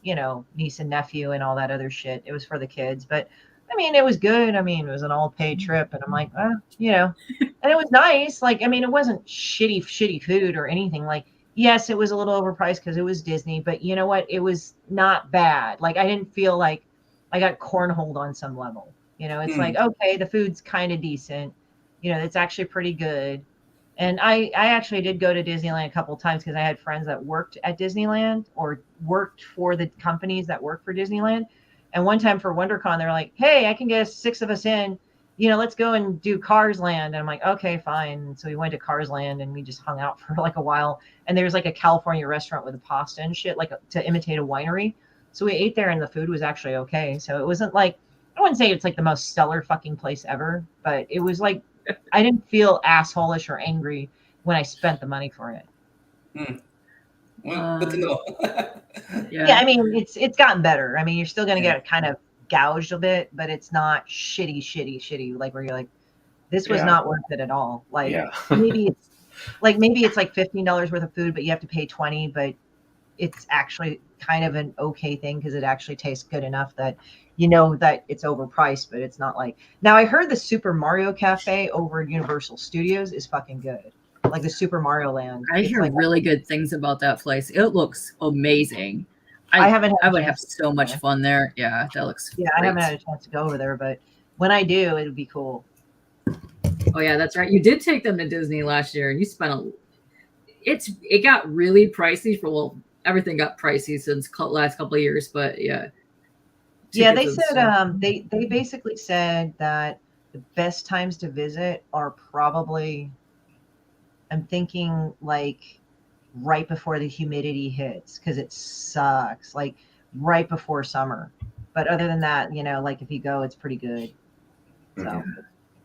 niece and nephew and all that other shit. It was for the kids, but I mean, it was good. I mean, it was an all paid trip, and I'm like, and it was nice. Like, I mean, it wasn't shitty food or anything. Like, yes, it was a little overpriced because it was Disney, but you know what? It was not bad. Like, I didn't feel like I got cornholed on some level. It's like, okay, the food's kind of decent. It's actually pretty good. And I actually did go to Disneyland a couple of times because I had friends that worked at Disneyland or worked for the companies that work for Disneyland. And one time for WonderCon, they're like, hey, I can get 6 of us in. Let's go and do Cars Land. And I'm like, okay, fine. And so we went to Cars Land and we just hung out for like a while. And there's like a California restaurant with a pasta and shit, like to imitate a winery. So we ate there and the food was actually okay. So it wasn't like, I wouldn't say it's like the most stellar fucking place ever, but it was like, I didn't feel asshole-ish or angry when I spent the money for it. Well, good to know. Yeah, I mean, it's gotten better. I mean, you're still going to get kind of gouged a bit, but it's not shitty, like where you're like, this was not worth it at all. Like maybe it's like $15 worth of food, but you have to pay $20, but it's actually kind of an okay thing because it actually tastes good enough that that it's overpriced, but it's not like. Now I heard the Super Mario Cafe over at Universal Studios is fucking good. Like the Super Mario Land. I hear like, really good things about that place. It looks amazing. I would have so much fun there. Yeah, that looks great. I haven't had a chance to go over there, but when I do, it'll be cool. Oh yeah, that's right. You did take them to Disney last year and you spent it got really pricey for everything got pricey since last couple of years, but yeah. Yeah, they Tickets said and stuff. they basically said that the best times to visit are probably, I'm thinking like right before the humidity hits, because it sucks, like right before summer. But other than that, like if you go, it's pretty good. So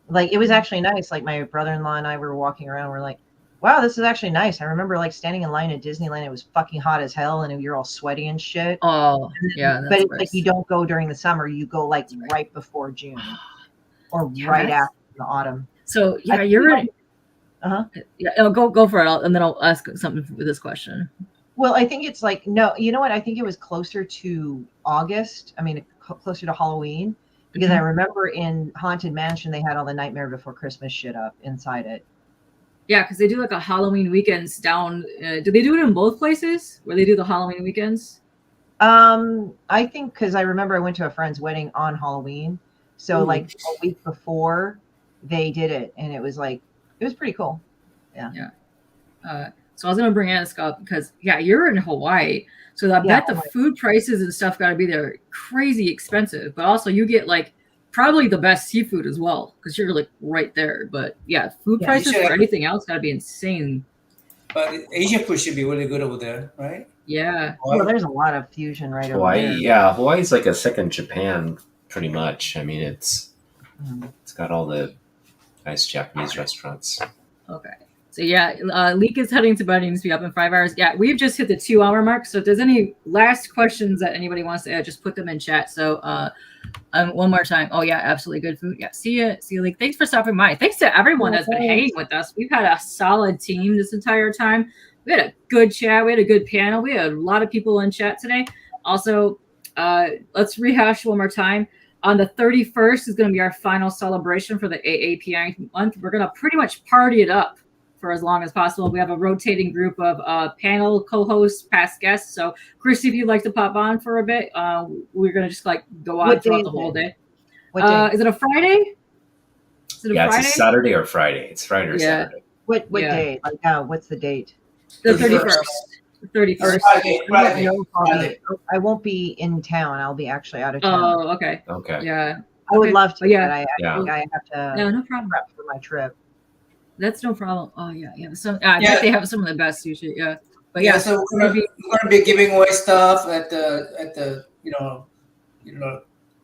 like it was actually nice. Like my brother-in-law and I were walking around, we're like, wow, this is actually nice. I remember like standing in line at Disneyland, it was fucking hot as hell and you're all sweaty and shit. Oh, yeah, But that's it's like you don't go during the summer, you go like right before June or right that's- after the autumn. So yeah, I you're right. Yeah, go for it, and then I'll ask something with this question. Well, I think it's like, no, you know what? I think it was closer to August. I mean, closer to Halloween, because I remember in Haunted Mansion, they had all the Nightmare Before Christmas shit up inside it. Yeah, because they do like a Halloween weekends down. Do they do it in both places where they do the Halloween weekends? I think because I remember I went to a friend's wedding on Halloween. So like a week before they did it, and it was pretty cool. Yeah. So I was gonna bring Ask up because you're in Hawaii, so I bet the food prices and stuff got to be there crazy expensive. But also you get like probably the best seafood as well because you're like right there. But food prices for anything else got to be insane. But Asian food should be really good over there, right? Yeah. Well, there's a lot of fusion right Hawaii, over there. yeah, Hawaii's like a second Japan, pretty much. I mean, it's got all the nice Japanese restaurants. Okay. So Leek is heading to bed. He needs to be up in 5 hours. Yeah, we've just hit the 2 hour mark. So if there's any last questions that anybody wants to add, just put them in chat. So one more time. Oh yeah, absolutely good food. Yeah, see you, Leek. Thanks for stopping by. Thanks to everyone that's been hanging with us. We've had a solid team this entire time. We had a good chat. We had a good panel. We had a lot of people in chat today. Also, let's rehash one more time. On the 31st is going to be our final celebration for the AAPI month. We're going to pretty much party it up for as long as possible. We have a rotating group of panel co-hosts, past guests. So, Christie, if you'd like to pop on for a bit, we're going to just like go on throughout the whole day. What day? Is it a Friday? It's a Saturday or Friday. It's Friday or Saturday. What day? Like, what's the date? The 31st. The 31st. Friday. I won't be in town. I'll be actually out of town. Oh, okay. Okay. Yeah. I would love to, but I have to no problem. prep for my trip. That's no problem. Oh yeah. I bet they have some of the best sushi. Yeah. But so we're gonna be giving away stuff at the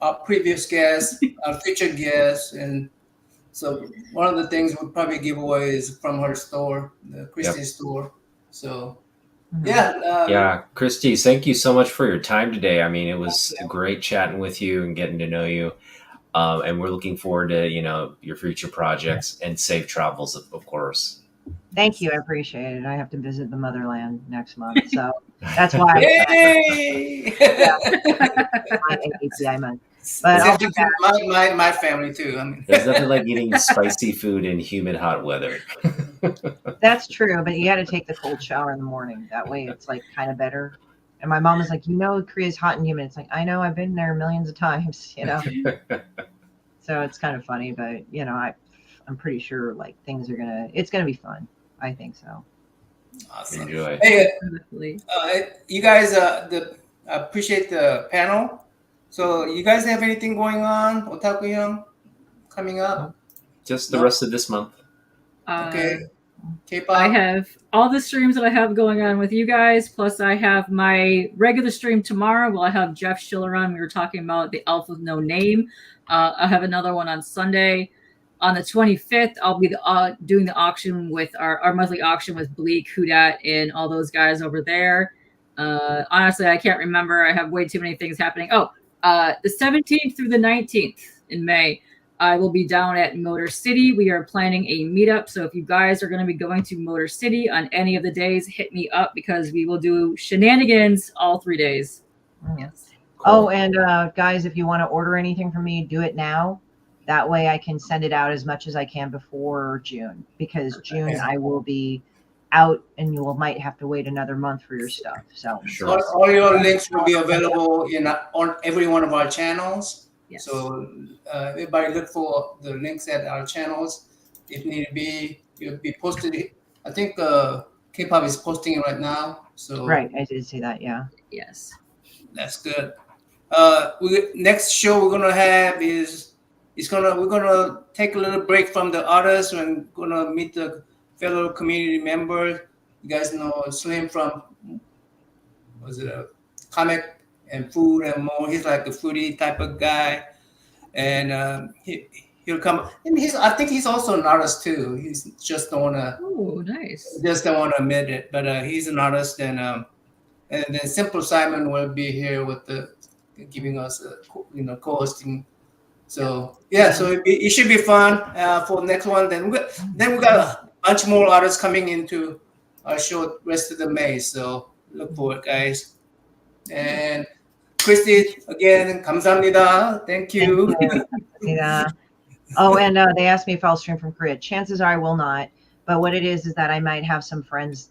our previous guests, our featured guests, and so one of the things we'll probably give away is from her store, the Christie store. So Christie, thank you so much for your time today. I mean, it was great chatting with you and getting to know you. And we're looking forward to, your future projects and safe travels, of course. Thank you. I appreciate it. I have to visit the motherland next month. So that's why Yay! my AAPI month. But I'll be back. My family too. I mean, there's nothing like eating spicy food in humid, hot weather. That's true, but you got to take the cold shower in the morning. That way, it's like kind of better. And my mom was like, Korea's hot and humid. It's like, I know, I've been there millions of times. So it's kind of funny, but I'm pretty sure like it's gonna be fun. I think so. Awesome. Enjoy. Hey, you guys, appreciate the panel. So you guys have anything going on, Otaku Young, coming up? Just the rest of this month. Okay. K-pop. I have all the streams that I have going on with you guys. Plus, I have my regular stream tomorrow. Well, I have Jeff Schiller on. We were talking about the Elf with No Name. I have another one on Sunday. On the 25th, I'll be doing the auction with our monthly auction with Bleak, Hudat, and all those guys over there. Honestly, I can't remember. I have way too many things happening. The 17th through the 19th in May, I will be down at Motor City. We are planning a meetup. So if you guys are going to be going to Motor City on any of the days, hit me up because we will do shenanigans all 3 days. Yes. Cool. Oh, and guys, if you want to order anything from me, do it now. That way I can send it out as much as I can before June, because June I will be out and you might have to wait another month for your stuff. So sure. All your links will be available on every one of our channels. Yes. So everybody look for the links at our channels. If need be, it'll be posted. I think K-pop is posting it right now. So Right, I did see that. Yeah. Yes. that's good. Next show we're gonna have is we're gonna take a little break from the artists and gonna meet the fellow community members. You guys know Slim from was it a comic and food and more. He's like a foodie type of guy, and he'll come. And I think he's also an artist too. He's just don't wanna nice. Just don't wanna admit it, but he's an artist, and then Simple Simon will be here with giving us co-hosting. So yeah, so it should be fun for the next one. Then we got a bunch more artists coming into our show rest of the May. So look forward, guys. And Christie, again, 감사합니다. Thank you. Yeah. Oh, and they asked me if I'll stream from Korea. Chances are I will not. But what it is that I might have some friends,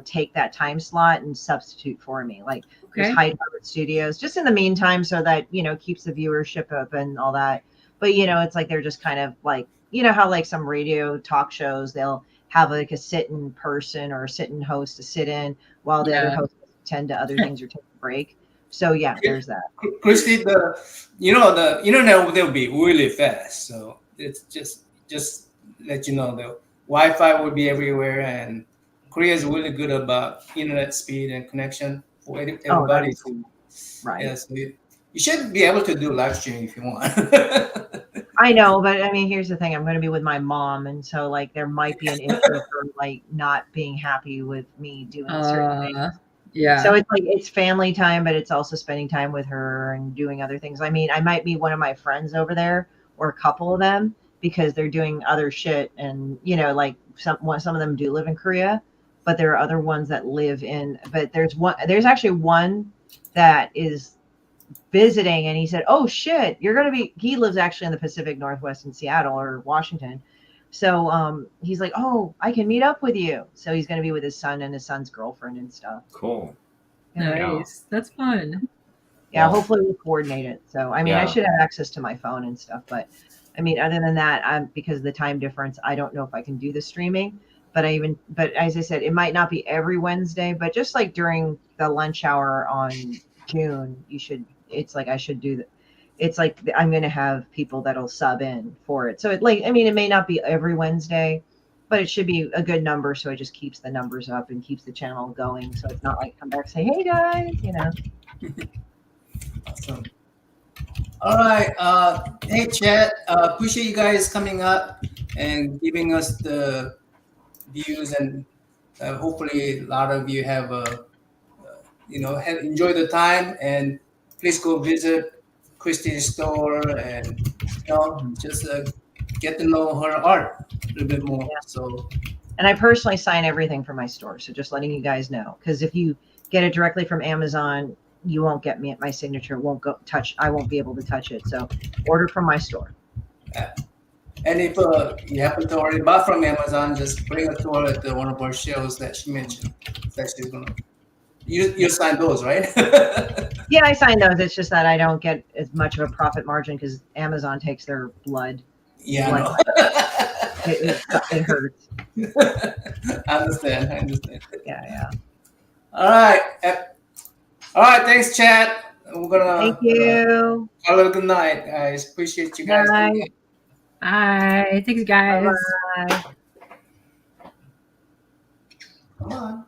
take that time slot and substitute for me. Like there's Hyde Harvard Studios, just in the meantime, so that, keeps the viewership up and all that. But, it's like they're just kind of like, how like some radio talk shows, they'll have like a sit-in person or a sit-in host to sit in while the other hosts tend to other things or take a break. So yeah, there's that. Christie, the internet will be really fast. So it's just let you know the Wi-Fi will be everywhere, and Korea is really good about internet speed and connection for everybody. Right. Yeah, so you should be able to do live streaming if you want. I know, but I mean, here's the thing: I'm going to be with my mom, and so like there might be an issue for like not being happy with me doing certain things. Yeah. So it's like it's family time, but it's also spending time with her and doing other things. I mean, I might meet one of my friends over there or a couple of them because they're doing other shit, and like some of them do live in Korea, but there are other ones that live in. But there's actually one that is visiting, and he said, "Oh shit, you're gonna be." He lives actually in the Pacific Northwest in Seattle or Washington. So he's like, "Oh, I can meet up with you." So he's going to be with his son and his son's girlfriend and stuff. Cool. Nice. That's fun. Yeah, hopefully we'll coordinate it. So, I mean, I should have access to my phone and stuff. But, I mean, other than that, because of the time difference, I don't know if I can do the streaming. But as I said, it might not be every Wednesday. But just like during the lunch hour on June, it's like I should do that. It's like I'm going to have people that'll sub in for it. So it may not be every Wednesday, but it should be a good number. So it just keeps the numbers up and keeps the channel going. So it's not like come back and say, "Hey guys," Awesome. All right. Hey chat. Appreciate you guys coming up and giving us the views, and hopefully a lot of you have enjoy the time, and please go visit Christie's store and just get to know her art a little bit more. Yeah. So, and I personally sign everything from my store, so just letting you guys know, because if you get it directly from Amazon, you won't get me at my signature. I won't be able to touch it. So order from my store. Yeah. And if you happen to already bought from Amazon, just bring it to her at one of our shows that she mentioned that she's gonna. You sign those, right? Yeah, I sign those. It's just that I don't get as much of a profit margin because Amazon takes their blood. Yeah, I know. It hurts. I understand. Yeah. All right. Thanks, chat. We're gonna. Thank you. Have a good night, guys. Appreciate you guys. Bye. Thanks, guys. Bye. Come on.